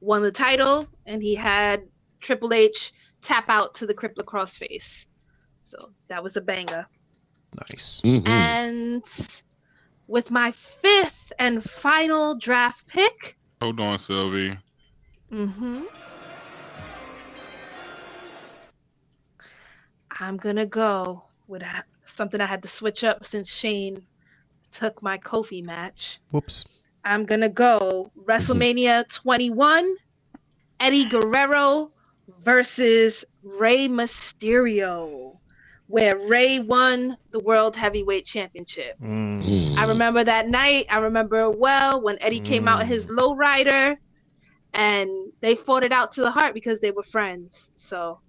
won the title, and he had Triple H tap out to the crippler crossface. So that was a banger. Nice. And with my fifth and final draft pick. Hold on, Sylvie. I'm gonna go with something I had to switch up since Shane took my Kofi match. Whoops. I'm gonna go WrestleMania 21, Eddie Guerrero versus Rey Mysterio, where Rey won the World Heavyweight Championship. I remember that night. I remember it well when Eddie came out in his lowrider, and they fought it out to the heart because they were friends. So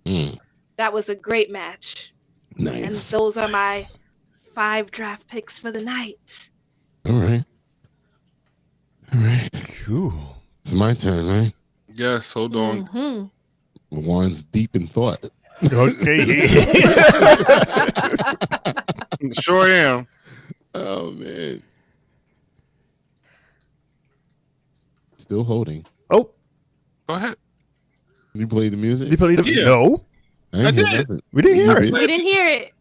that was a great match. Nice. And those are my 5 draft picks for the night. All right. Cool. It's my turn, right? Yes, hold on. Juan's deep in thought. Okay. Sure am. Oh, man. Still holding. Oh. Go ahead. You play the music? You play the No. I didn't hear nothing. We didn't hear it. We didn't hear it.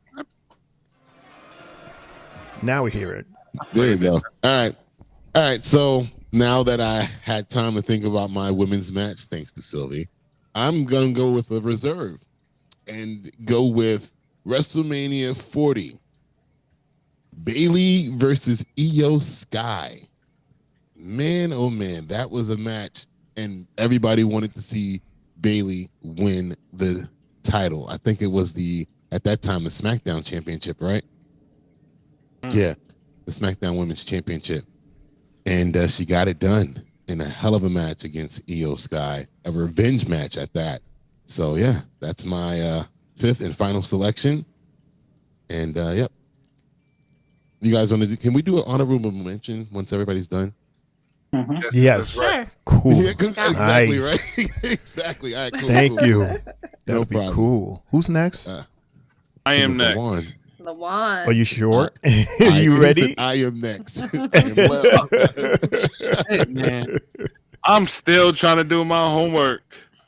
Now we hear it. There you go. All right. So now that I had time to think about my women's match, thanks to Sylvie, I'm going to go with a reserve and go with WrestleMania 40. Bayley versus Io Sky. Man, oh man, that was a match, and everybody wanted to see Bayley win the title. I think it was at that time, the SmackDown Championship, right? Yeah, the SmackDown Women's Championship. And she got it done in a hell of a match against Io Sky, a revenge match at that. So, yeah, that's my 5th and final selection. And, yep. You guys want to can we do an honorable mention once everybody's done? Yes. Right. Cool. Yeah, exactly, Nice. right? Exactly. All right, cool, Thank cool. you. That No would be problem. cool. Who's next? I am next. Lawan. Are you sure? I You ready? said, I am next. Hey, man. I'm still trying to do my homework.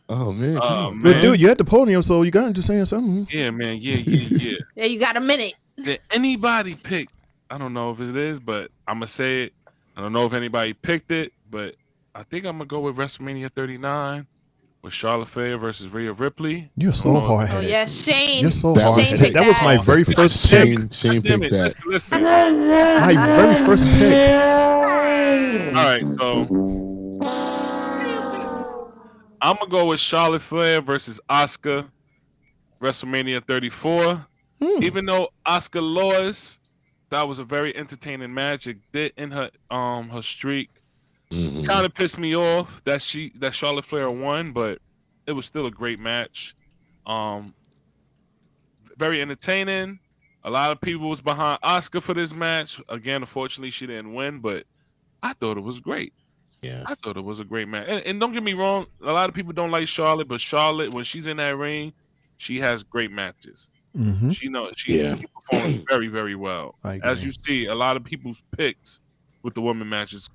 Oh, man. But dude, you at the podium, so you got to say something. Yeah, man. Yeah. Yeah, you got a minute. Did anybody pick? I don't know if it is, but I'm going to say it. I don't know if anybody picked it, but I think I'm going to go with WrestleMania 39 with Charlotte Flair versus Rhea Ripley. You're so hard Oh headed. yeah, Shane. You're so That hard was- headed. That was my very first pick. Shane Damn picked it. that. Listen. My very first pick. All right, so I'm going to go with Charlotte Flair versus Asuka, WrestleMania 34. Even though Asuka lost, that was a very entertaining match. It did in her streak. Kind of pissed me off that Charlotte Flair won, but it was still a great match. Very entertaining. A lot of people was behind Asuka for this match. Again, unfortunately, she didn't win, but I thought it was great. Yeah, I thought it was a great match. And don't get me wrong, a lot of people don't like Charlotte, but Charlotte, when she's in that ring, she has great matches. Mm-hmm. She performs very, very well. I agree. As you see, a lot of people's picks with the women matches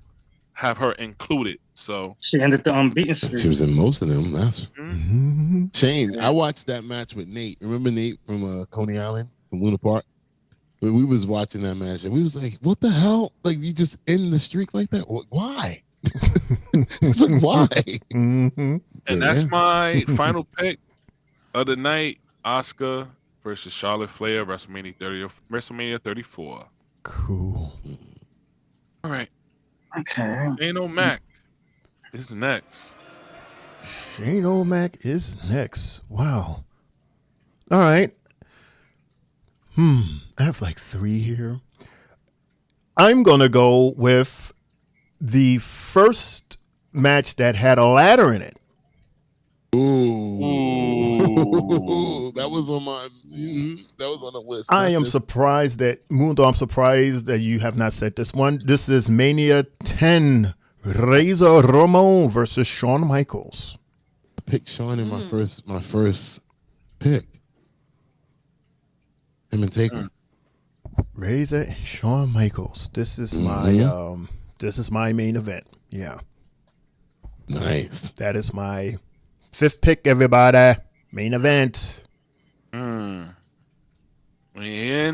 have her included. So She ended the unbeaten streak. She was in most of them. That's Mm-hmm. Shane. I watched that match with Nate. Remember Nate from Coney Island, from Luna Park? When we was watching that match, and we was like, "What the hell? Like, you just end the streak like that? Why?" It's like, why? Mm-hmm. And that's my final pick of the night: Asuka versus Charlotte Flair, WrestleMania 34. Cool. All right, Okay. Shane O'Mac is next. Shane O'Mac is next. Wow. All right. I have like 3 here. I'm going to go with the first match that had a ladder in it. Ooh. That was on my. That was on the list. I am surprised that, Mundo, I'm surprised that you have not said this one. This is Mania 10. Razor Ramon versus Shawn Michaels. I picked Shawn in my first pick. Him and Taker. Razor and Shawn Michaels. This is my main event. Yeah. Nice. That is my 5th pick, everybody. Main event. And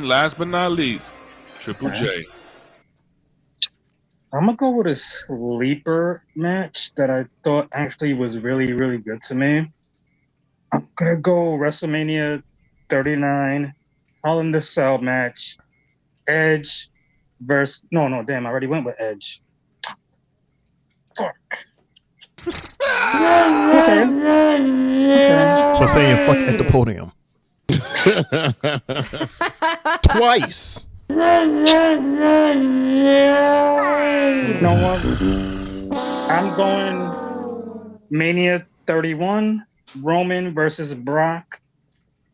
last but not least, Triple J. I'm gonna go with a sleeper match that I thought actually was really, really good to me. I'm gonna go WrestleMania 39, Hell in the Cell match, Edge versus no, damn, I already went with Edge. Fuck. Okay. So saying fuck at the podium. Twice. You know what? I'm going Mania 31, Roman versus Brock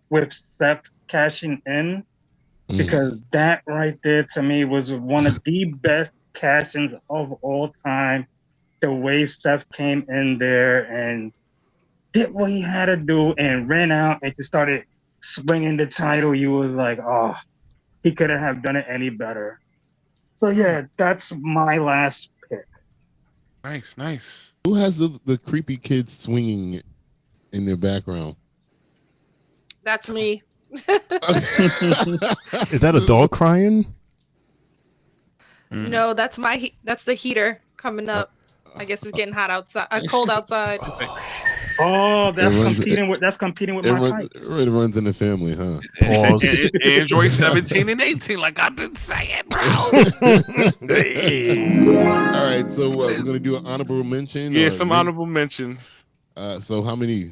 with Seth cashing in. Because that right there to me was one of the best cash-ins of all time. The way Seth came in there and did what he had to do and ran out and just started swinging the title. You was like, oh, he couldn't have done it any better. So yeah, that's my last pick. Nice. Who has the creepy kids swinging in their background? That's me. Is that a dog crying? No, that's that's the heater coming up. I guess it's getting hot outside. Cold outside. Oh, that's competing with my pipes. It runs in the family, huh? Android 17 and 18, like I've been saying, bro. All right, so we're gonna do an honorable mention. Yeah, some honorable mentions. So how many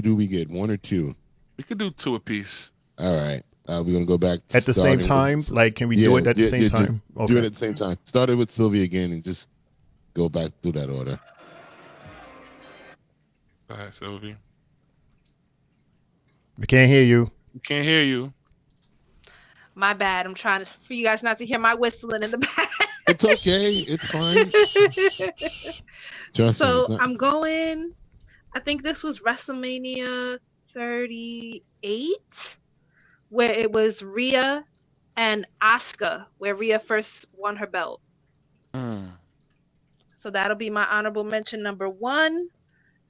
do we get? One or two? We could do two apiece. All right. We're going to go back to at the same time. Can we do it at the same time? Okay. Do it at the same time. Started with Sylvia again and just go back through that order. Go ahead, Sylvia. We can't hear you. We can't hear you. My bad. I'm trying for you guys not to hear my whistling in the back. It's okay. It's fine. Trust me. I'm going. I think this was WrestleMania 38, where it was Rhea and Asuka, where Rhea first won her belt. So that'll be my honorable mention number 1.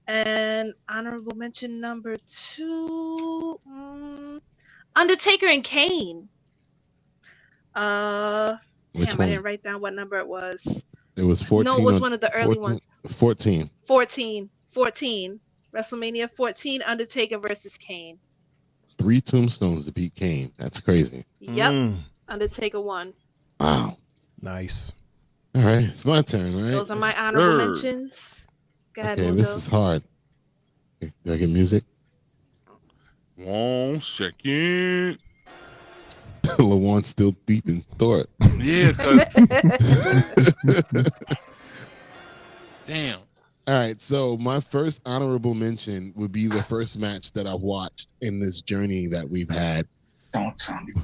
And honorable mention number 2, Undertaker and Kane. I didn't write down what number it was. It was 14. No, it was one of the early ones. 14. 14. WrestleMania 14, Undertaker versus Kane. 3 tombstones to beat Kane. That's crazy. Yep. Undertaker won. Wow. Nice. All right. It's my turn, right? Those are my honorable mentions. Go ahead, okay, Mundo. This is hard. Do I get music? 1 second. LaJuan's still deep in thought. Yeah, because... Damn. All right, so my first honorable mention would be the first match that I watched in this journey that we've had. Don't tell me.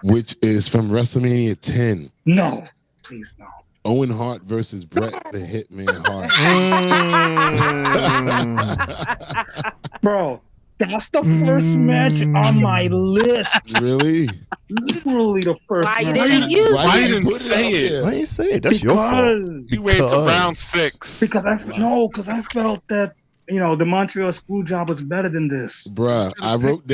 Which is from WrestleMania 10. No, please no. Owen Hart versus Bret the Hitman Hart. Bro, that's the first match on my list. Really? Literally the first match. Why you didn't say it? Why you say it? That's your fault. You waited to round 6. Because I felt that the Montreal screw job was better than this. Bruh, I wrote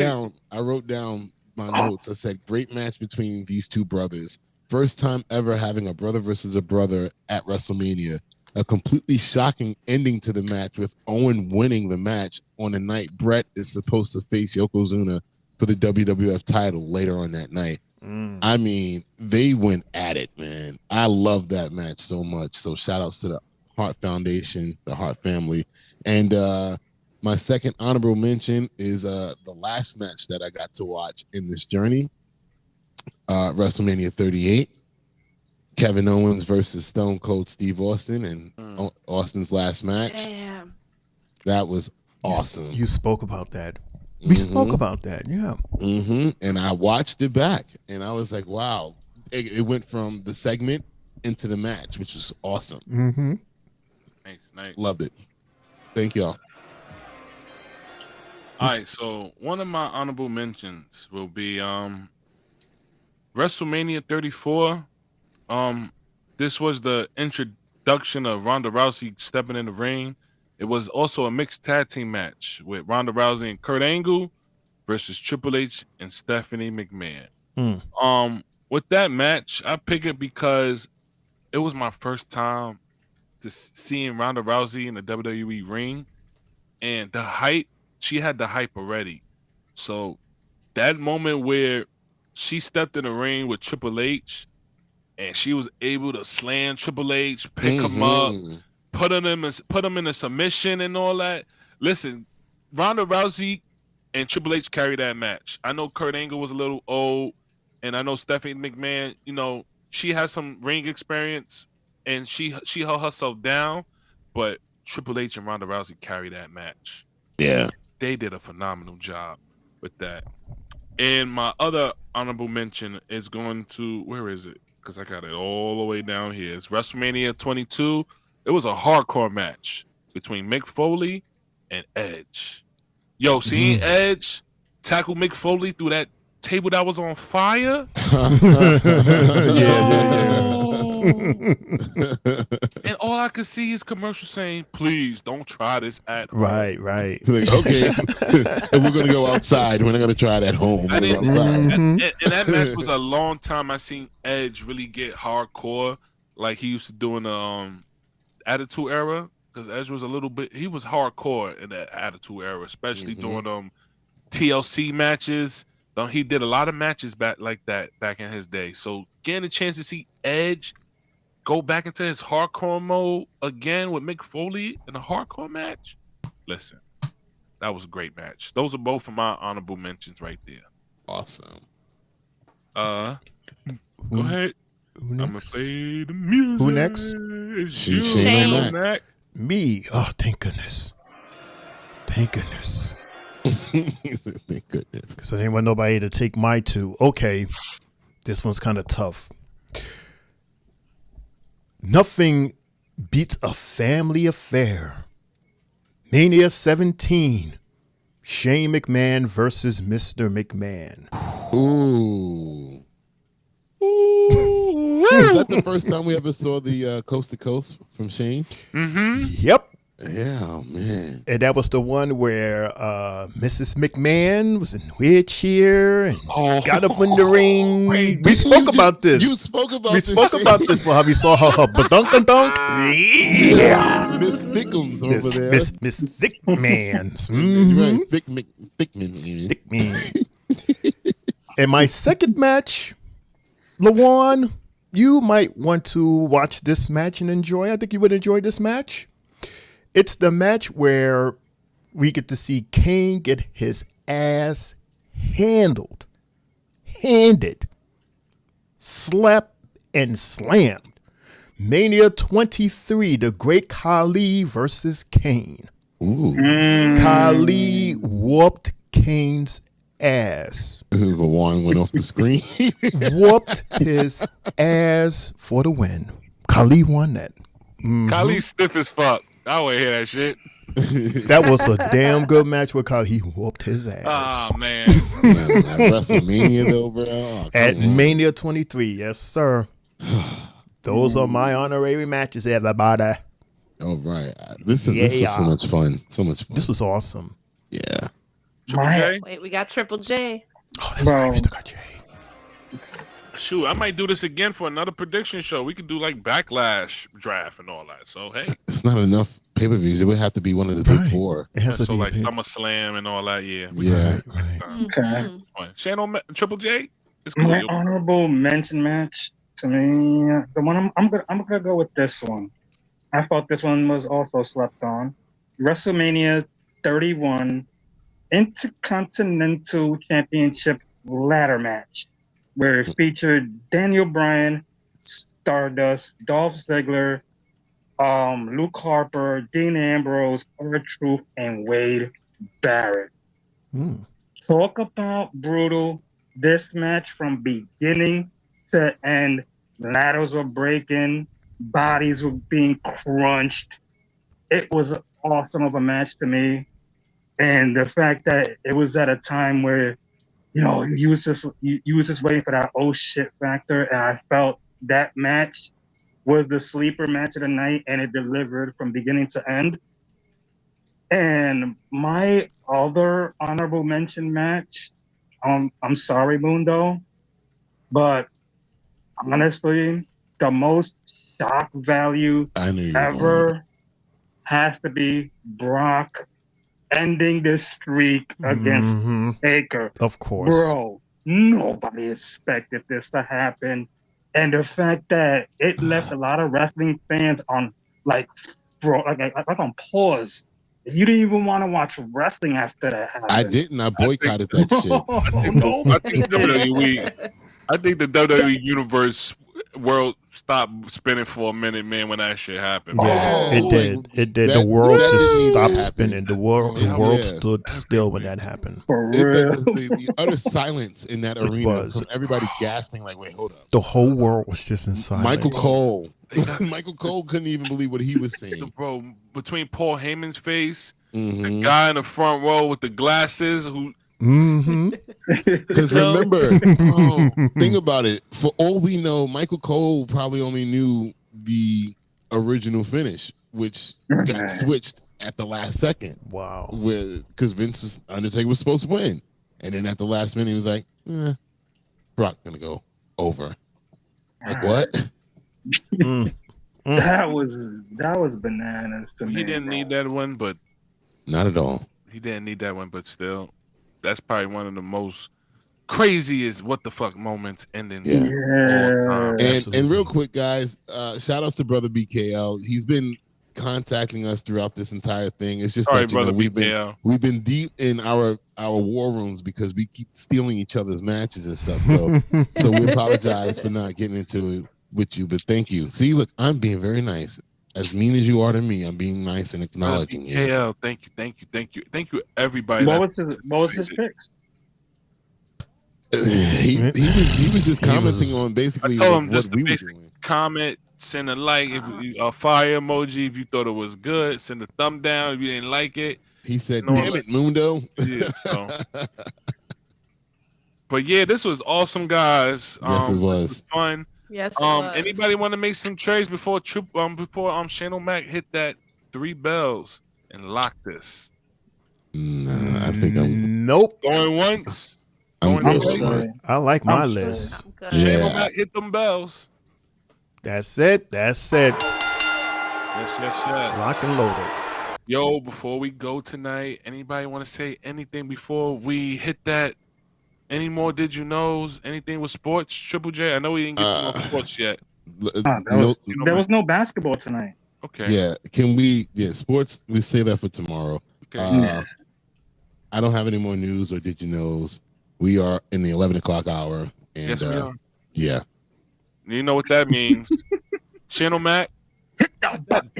down my notes. I said great match between these two brothers. First time ever having a brother versus a brother at WrestleMania. A completely shocking ending to the match with Owen winning the match on the night Bret is supposed to face Yokozuna for the WWF title later on that night. I mean, they went at it, man. I love that match so much. So shout outs to the Hart Foundation, the Hart family. And my second honorable mention is the last match that I got to watch in this journey. WrestleMania 38, Kevin Owens versus Stone Cold Steve Austin, and Austin's last match. Damn. That was awesome. You spoke about that. We spoke about that, yeah. And I watched it back, and I was like, wow. It went from the segment into the match, which was awesome. Nice. Loved it. Thank y'all. All right, so one of my honorable mentions will be WrestleMania 34. This was the introduction of Ronda Rousey stepping in the ring. It was also a mixed tag team match with Ronda Rousey and Kurt Angle versus Triple H and Stephanie McMahon. With that match, I pick it because it was my first time to seeing Ronda Rousey in the WWE ring, and the hype. She had the hype already. So that moment where she stepped in the ring with Triple H and she was able to slam Triple H, pick him up, put him in a submission and all that. Listen, Ronda Rousey and Triple H carried that match. I know Kurt Angle was a little old, and I know Stephanie McMahon, she has some ring experience and she held herself down, but Triple H and Ronda Rousey carried that match. Yeah. They did a phenomenal job with that. And my other honorable mention is going to, where is it? Because I got it all the way down here. It's WrestleMania 22. It was a hardcore match between Mick Foley and Edge. Yo, seeing Edge tackle Mick Foley through that table that was on fire? And all I could see is commercials saying, please don't try this at home. Right. Like, okay. And we're going to go outside. We're not going to try it at home. And that match was a long time I seen Edge really get hardcore like he used to do in the Attitude Era. Because Edge was he was hardcore in that Attitude Era, especially during TLC matches. He did a lot of matches back like that back in his day. So getting a chance to see Edge go back into his hardcore mode again with Mick Foley in a hardcore match. Listen, that was a great match. Those are both of my honorable mentions right there. Awesome. Go ahead. I'm gonna play the music. Who next? It's you, Shane Mac. Me. Oh, thank goodness. Thank goodness. Thank goodness. Because I didn't want nobody to take my two. Okay, this one's kind of tough. Nothing beats a family affair. Mania 17. Shane McMahon versus Mr. McMahon. Ooh. Is that the first time we ever saw the Coast to Coast from Shane? Yep. Yeah, oh, man. And that was the one where Mrs. McMahon was in a wheelchair and got up in the ring. We spoke about this. You spoke about this. We spoke about this for how we saw her badunk-a-dunk. Yeah. Miss Thickums over there. Miss Thickmans. You're right. Thickman. And my second match, Lawan, you might want to watch this match and enjoy. I think you would enjoy this match. It's the match where we get to see Kane get his ass handed, slapped, and slammed. Mania 23, the Great Khali versus Kane. Ooh. Khali whooped Kane's ass. The wand went off the screen. Whooped his ass for the win. Khali won that. Khali's stiff as fuck. I want to hear that shit. That was a damn good match with Khali. He whooped his ass. Oh, man. WrestleMania, though, bro. Oh, at Mania 23, yes, sir. Those are my honorary matches, everybody. All right. Listen, this was so much fun. So much fun. This was awesome. Yeah. Triple J? Wait, we got Triple J. Oh, that's right. We still got Jay. Shoot, I might do this again for another prediction show. We could do like Backlash draft and all that. So, hey. It's not enough pay-per-views. It would have to be one of the big four. It has to So, be like big. SummerSlam and all that, yeah. Yeah. Okay. Shane Triple J? It's My cool. honorable mention match to me, the one I'm gonna go with this one. I thought this one was also slept on. WrestleMania 31 Intercontinental Championship ladder match, where it featured Daniel Bryan, Stardust, Dolph Ziggler, Luke Harper, Dean Ambrose, R-Truth, and Wade Barrett. Talk about brutal. This match from beginning to end, ladders were breaking, bodies were being crunched. It was awesome of a match to me. And the fact that it was at a time where, you was just waiting for that oh shit factor, and I felt that match was the sleeper match of the night, and it delivered from beginning to end. And my other honorable mention match, I'm sorry, Mundo, but honestly, the most shock value ever has to be Brock ending this streak against Taker. Of course. Bro, nobody expected this to happen. And the fact that it left a lot of wrestling fans on like on pause. You didn't even want to watch wrestling after that happened. I didn't. I boycotted that shit. I think the WWE universe world stopped spinning for a minute, man, when that shit happened. Yeah, it did. It did. The world just stopped spinning. The world stood still when that happened. The utter silence in that arena, from everybody gasping, like, wait, hold up. The whole world was just in silence. Michael Cole. Michael Cole couldn't even believe what he was saying. Bro, between Paul Heyman's face, the guy in the front row with the glasses who... Because remember, think about it. For all we know, Michael Cole probably only knew the original finish, which got switched at the last second. Wow. Because Undertaker was supposed to win. And then at the last minute, he was like, Brock gonna go over. Like, what? That was bananas to me. He didn't need that one, but not at all. He didn't need that one, but still, that's probably one of the most craziest what the fuck moments ending. And real quick, guys, shout out to brother BKL. He's been contacting us throughout this entire thing. It's just that we've been deep in our war rooms because we keep stealing each other's matches and stuff. So we apologize for not getting into it with you, but thank you. See, look, I'm being very nice. As mean as you are to me, I'm being nice and acknowledging you. Yeah, thank you, everybody. What was his picks? He was just commenting on basically I told him what just we the were basic doing. comment, send a like, a fire emoji if you thought it was good, send a thumb down if you didn't like it. He said, "Damn it, Mundo." Yeah, so. But yeah, this was awesome, guys. Yes, it was. This was fun. Yes. It was. Anybody want to make some trades before Shane O'Mac hit that 3 bells and lock this? Nah, I think I'm. Nope. Going once. I'm Going good. twice. I like my list. Shane O'Mac hit them bells. That's it. Yes. Lock and loaded. Yo, before we go tonight, anybody want to say anything before we hit that? Any more did you knows? Anything with sports? Triple J? I know we didn't get to no sports yet. There was no basketball tonight. Okay. Yeah. Can we? Yeah. Sports. We say that for tomorrow. Okay. I don't have any more news or did you knows. We are in the 11 o'clock hour. And, Yes, we are. Yeah. You know what that means. Shane O'Mac. Hit that button.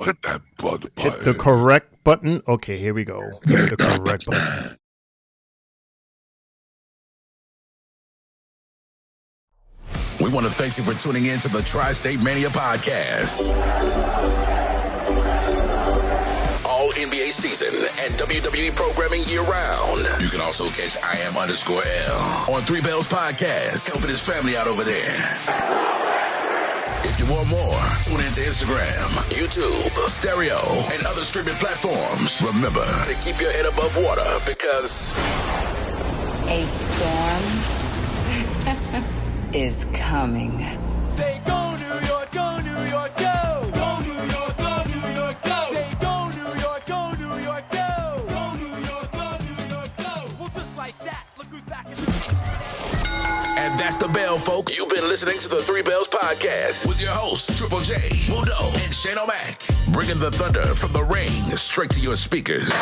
Hit that button. Hit the correct button. Okay, here we go. Hit the correct button. We want to thank you for tuning in to the Tri-State Mania podcast. All NBA season and WWE programming year-round. You can also catch IAM_L on 3Bells podcast, helping his family out over there. If you want more, tune into Instagram, YouTube, stereo, and other streaming platforms. Remember to keep your head above water because a storm is coming. Say go New York, go New York, go! Go New York, go New York, go! Say go New York, go New York, go! Go New York, go New York, go! Well, just like that, look who's back in the... And that's the bell, folks. You've been listening to the 3Bells podcast with your hosts, Triple J, Mundo, and Shane O'Mac. Bringing the thunder from the ring straight to your speakers.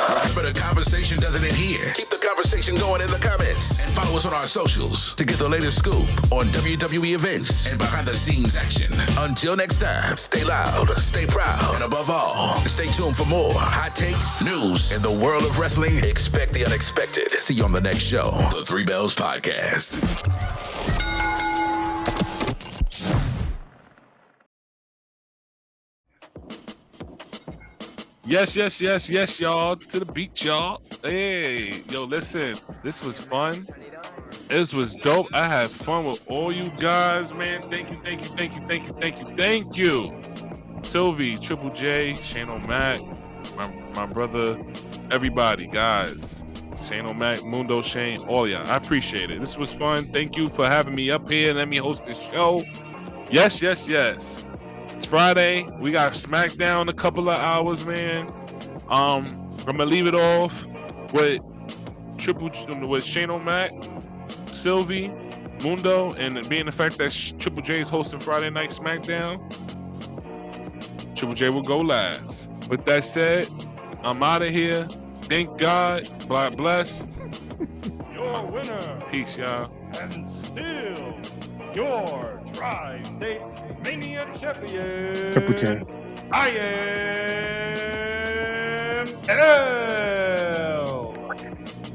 Remember, the conversation doesn't end here. Keep the conversation going in the comments. And follow us on our socials to get the latest scoop on WWE events and behind-the-scenes action. Until next time, stay loud, stay proud, and above all, stay tuned for more hot takes, news, in the world of wrestling. Expect the unexpected. See you on the next show, the 3Bells Podcast. Yes, y'all. To the beach, y'all. Hey, yo, listen. This was fun. This was dope. I had fun with all you guys, man. Thank you. Sylvie, Triple J, Shane O'Mac, my brother, everybody, guys. Shane O'Mac, Mundo, Shane, all y'all. I appreciate it. This was fun. Thank you for having me up here. Let me host this show. Yes. It's Friday. We got SmackDown in a couple of hours, man. I'm gonna leave it off with Shane O'Mac, Sylvie, Mundo, and being the fact that Triple J is hosting Friday Night SmackDown. Triple J will go last. With that said, I'm out of here. Thank God. God bless. Your winner. Peace, y'all. And still your Tri-State Mania champion. Triple J. I am NL.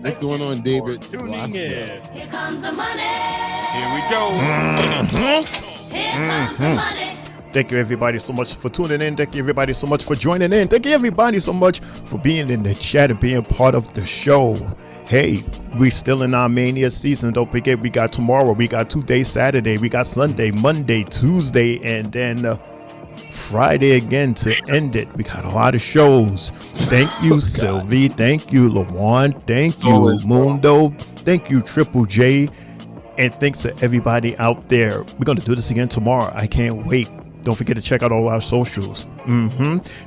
What's going on, David? Tuning in. Here comes the money. Here we go. Here comes the money. Thank you, everybody, so much for tuning in. Thank you, everybody, so much for joining in. Thank you, everybody, so much for being in the chat and being part of the show. Hey, we still in our Mania season. Don't forget, we got tomorrow. We got 2 days, Saturday. We got Sunday, Monday, Tuesday, and then Friday again to end it. We got a lot of shows. Thank you, Sylvie. Thank you, Lawan. Thank you, Mundo. Thank you, Triple J. And thanks to everybody out there. We're going to do this again tomorrow. I can't wait. Don't forget to check out all our socials.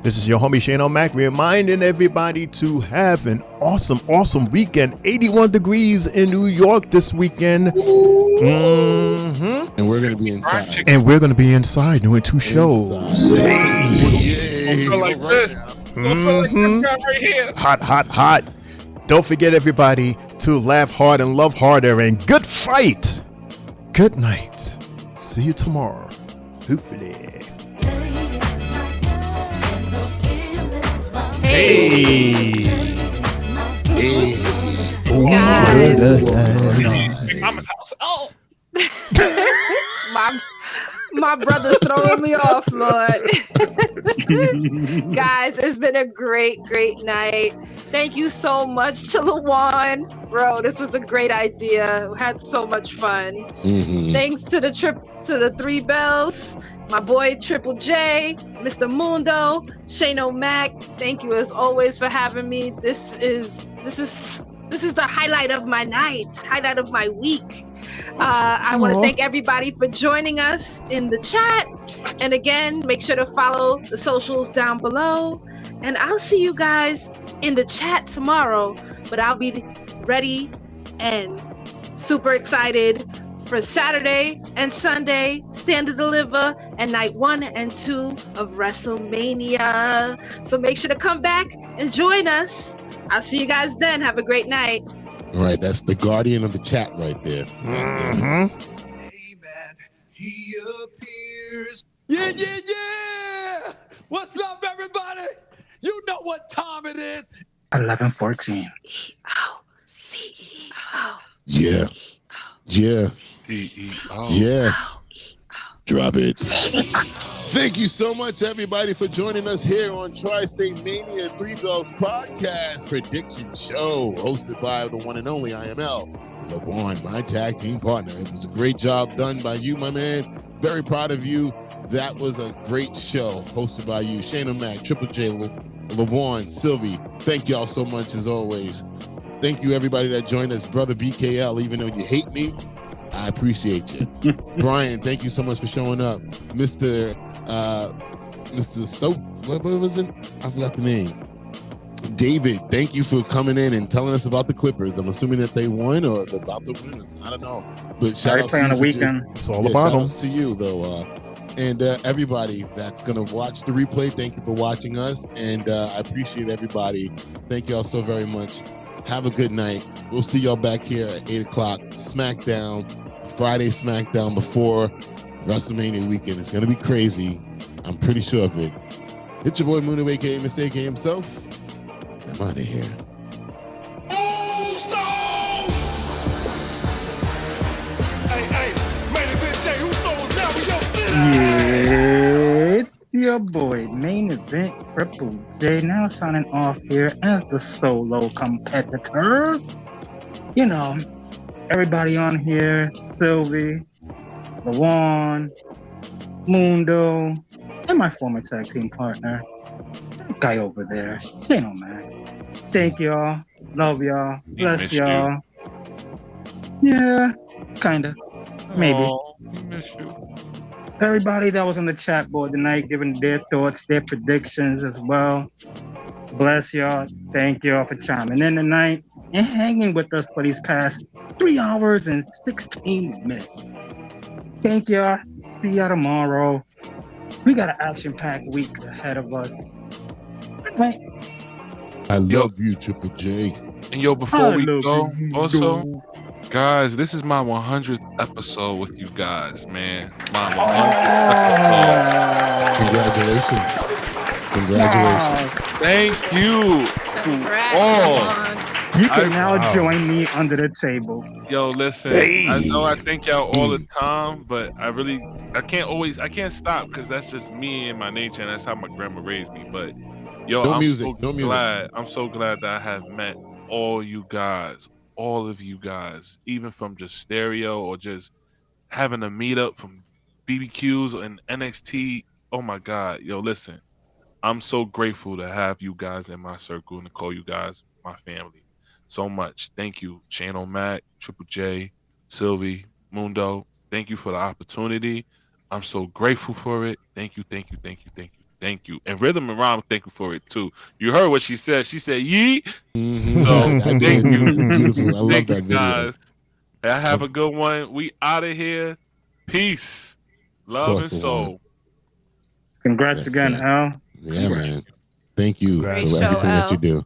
This is your homie Shane O'Mac reminding everybody to have an awesome, awesome weekend. 81 degrees in New York this weekend. And we're going to be inside. And we're going to be inside doing 2 shows. Hey. Don't feel like this. Don't feel like this guy right here. Hot, hot, hot. Don't forget, everybody, to laugh hard and love harder. And good fight. Good night. See you tomorrow. Hopefully. Hey. Guys. Mama's house. Oh. My brother's throwing me off, Lord. Guys, it's been a great night. Thank you so much to Lawan. Bro, this was a great idea. We had so much fun. Thanks to the 3Bells, my boy Triple J, Mr. Mundo, Shane O'Mac. Thank you as always for having me. This is the highlight of my night, highlight of my week. I want to thank everybody for joining us in the chat. And again, make sure to follow the socials down below. And I'll see you guys in the chat tomorrow. But I'll be ready and super excited for Saturday and Sunday, Stand to Deliver, and night 1 and 2 of WrestleMania. So make sure to come back and join us. I'll see you guys then. Have a great night. All right, that's the guardian of the chat right there. He appears. Yeah. What's up, everybody? You know what time it is. 11:14. CEO. Yeah. Drop it. Thank you so much, everybody, for joining us here on Tri-State Mania 3Bells Podcast Prediction Show, hosted by the one and only IML LeBron, my tag team partner. It was a great job done by you, my man. Very proud of you. That was a great show hosted by you, Shane O'Mac, Triple J, LeBron, Sylvie. Thank y'all so much as always. Thank you, everybody that joined us, brother BKL. Even though you hate me, I appreciate you. Brian, thank you so much for showing up. Mr. What was it? I forgot the name. David, thank you for coming in and telling us about the Clippers. I'm assuming that they won or they're about to win. I don't know. But shout out to you on the weekend. It's all about them. To you, though. And everybody that's going to watch the replay, thank you for watching us. And I appreciate everybody. Thank y'all so very much. Have a good night. We'll see y'all back here at 8 o'clock. SmackDown, Friday SmackDown before WrestleMania weekend. It's going to be crazy. I'm pretty sure of it. It's your boy Mundo, a.k.a. Mr. A.K. himself. I'm out of here. It's your boy, main event Triple J, now signing off here as the solo competitor. You know, everybody on here, Sylvie, Lawan, Mundo, and my former tag team partner, that guy over there, Shane O'Mac. Thank y'all. Love y'all. Bless y'all. Yeah, kinda. Maybe. We miss you. Everybody that was on the chat board tonight giving their thoughts, their predictions as well. Bless y'all. Thank y'all for chiming in tonight and hanging with us for these past 3 hours and 16 minutes. Thank y'all. See y'all tomorrow. We got an action-packed week ahead of us. Right. I love you, Triple J. And yo, before we go, you, also, guys, this is my 100th episode with you guys, man. My 100th episode. Congratulations. Thank you to all. You can now join me under the table. Yo, listen, I know I thank y'all all the time, but I can't stop because that's just me and my nature, and that's how my grandma raised me. But yo, I'm so glad that I have met all you guys, all of you guys, even from just stereo or just having a meetup from BBQs and NXT. Oh my God, yo, listen, I'm so grateful to have you guys in my circle and to call you guys my family. So much. Thank you, Shane O'Mac, Triple J, Sylvie, Mundo. Thank you for the opportunity. I'm so grateful for it. Thank you, thank you, thank you, thank you, thank you. And Rhythm and Rhyme, thank you for it too. You heard what she said. She said, "Yee." Mm-hmm. So I thank you. Beautiful. I love Thank that you, video. guys. I have a good one. We out of here. Peace, love, and soul. Congrats again, Al. Yeah, man. Thank you for Congrats. everything that you do.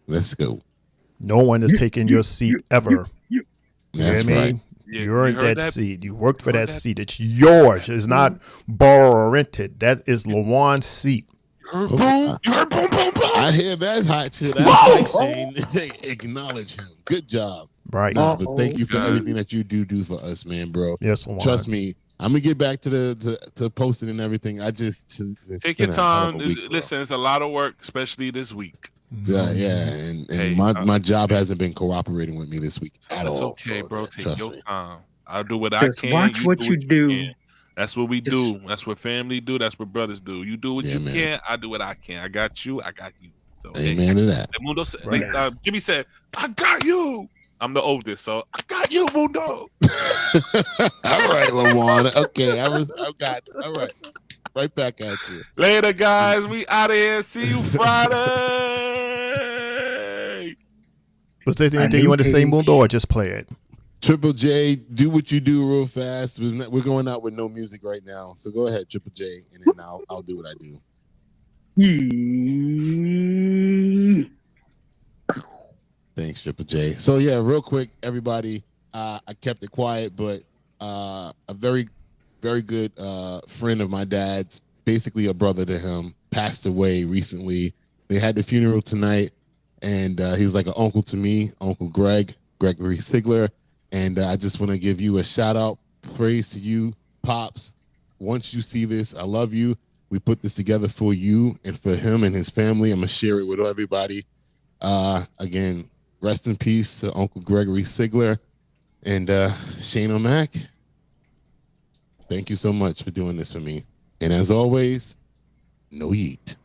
Let's go. No one is taking your seat ever. You That's hear me? right. You earned that seat. You worked for that seat. It's yours. It's not borrowed or rented. That is Lawan's seat. You heard boom? You heard boom, boom, boom? I hear that hot shit. That's right, Shane. Acknowledge him. Good job. Right. But thank you for everything that you do for us, man, bro. Yes, Lawan. Trust me. I'm gonna get back to posting and everything. I just Take your time. Listen, it's a lot of work, especially this week. Yeah, and hey, my job hasn't been cooperating with me this week at all. It's okay, so, bro. Take your me. time. I'll do what I can. Watch what you do. That's what we do. That's what family do. That's what brothers do. You do what you can. I do what I can. I got you. I got you. So, amen to that. And Mundo said, Jimmy said, "I got you." I'm the oldest, so I got you, Mundo. All right, Lawan. Okay, I got it. All right. Right back at you. Later, guys. We out of here. See you Friday. Was there anything you want to say, Mundo, or just play it? Triple J, do what you do real fast. We're going out with no music right now, so go ahead, Triple J, and then I'll do what I do. Thanks, Triple J. So yeah, real quick, everybody. I kept it quiet, but a very, very good friend of my dad's, basically a brother to him, passed away recently. They had the funeral tonight, and he's like an uncle to me, Uncle Gregory Sigler. And I just want to give you a shout out, praise to you, Pops. Once you see this, I love you. We put this together for you and for him and his family. I'm gonna share it with everybody. Again, rest in peace to Uncle Gregory Sigler and Shane O'Mac. Thank you so much for doing this for me. And as always, no yeet.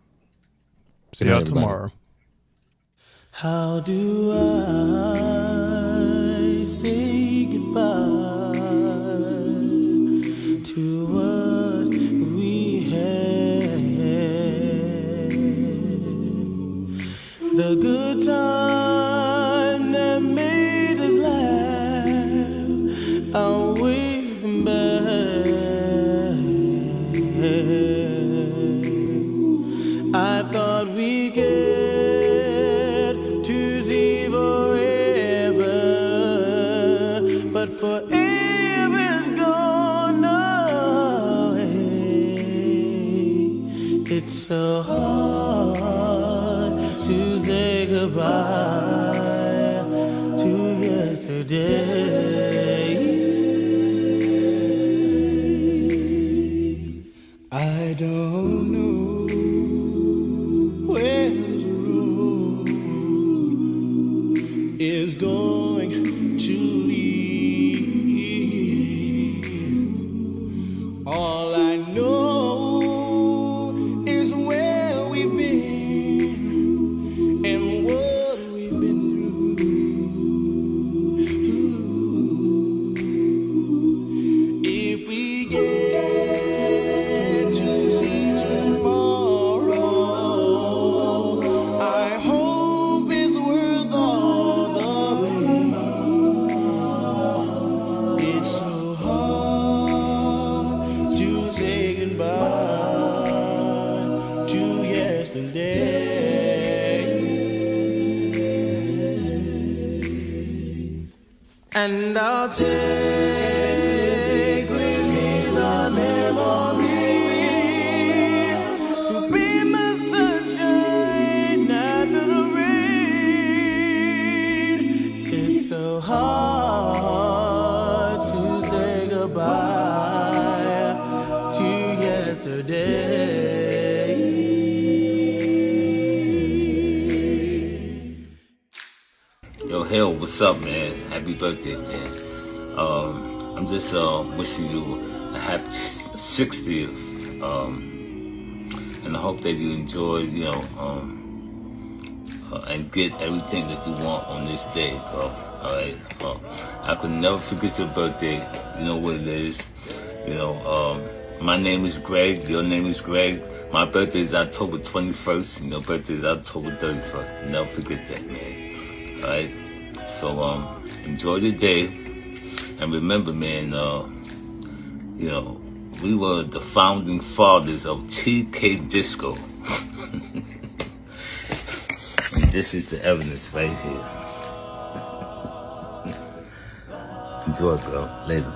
See y'all tomorrow. How do I say goodbye to what we had? The good time that made us laugh, outweigh them bad. I thought we'd get to see forever, but forever's gone away. It's so hard to say goodbye to yesterday. I don't know where this road is going to lead. All I know is where we've been and what we've been through. If we get to see tomorrow, And I'll take with me the memories to be my sunshine after the rain. It's so hard to say goodbye to yesterday. Yo, Hill, what's up, man? Happy birthday, man. I'm just wishing you a happy 60th. And I hope that you enjoy, and get everything that you want on this day, bro. Alright? I could never forget your birthday. You know what it is. My name is Greg. Your name is Greg. My birthday is October 21st. And your birthday is October 31st. Never forget that, man. Alright? So, enjoy the day. And remember, man, we were the founding fathers of TK Disco. And this is the evidence right here. Enjoy, bro. Later.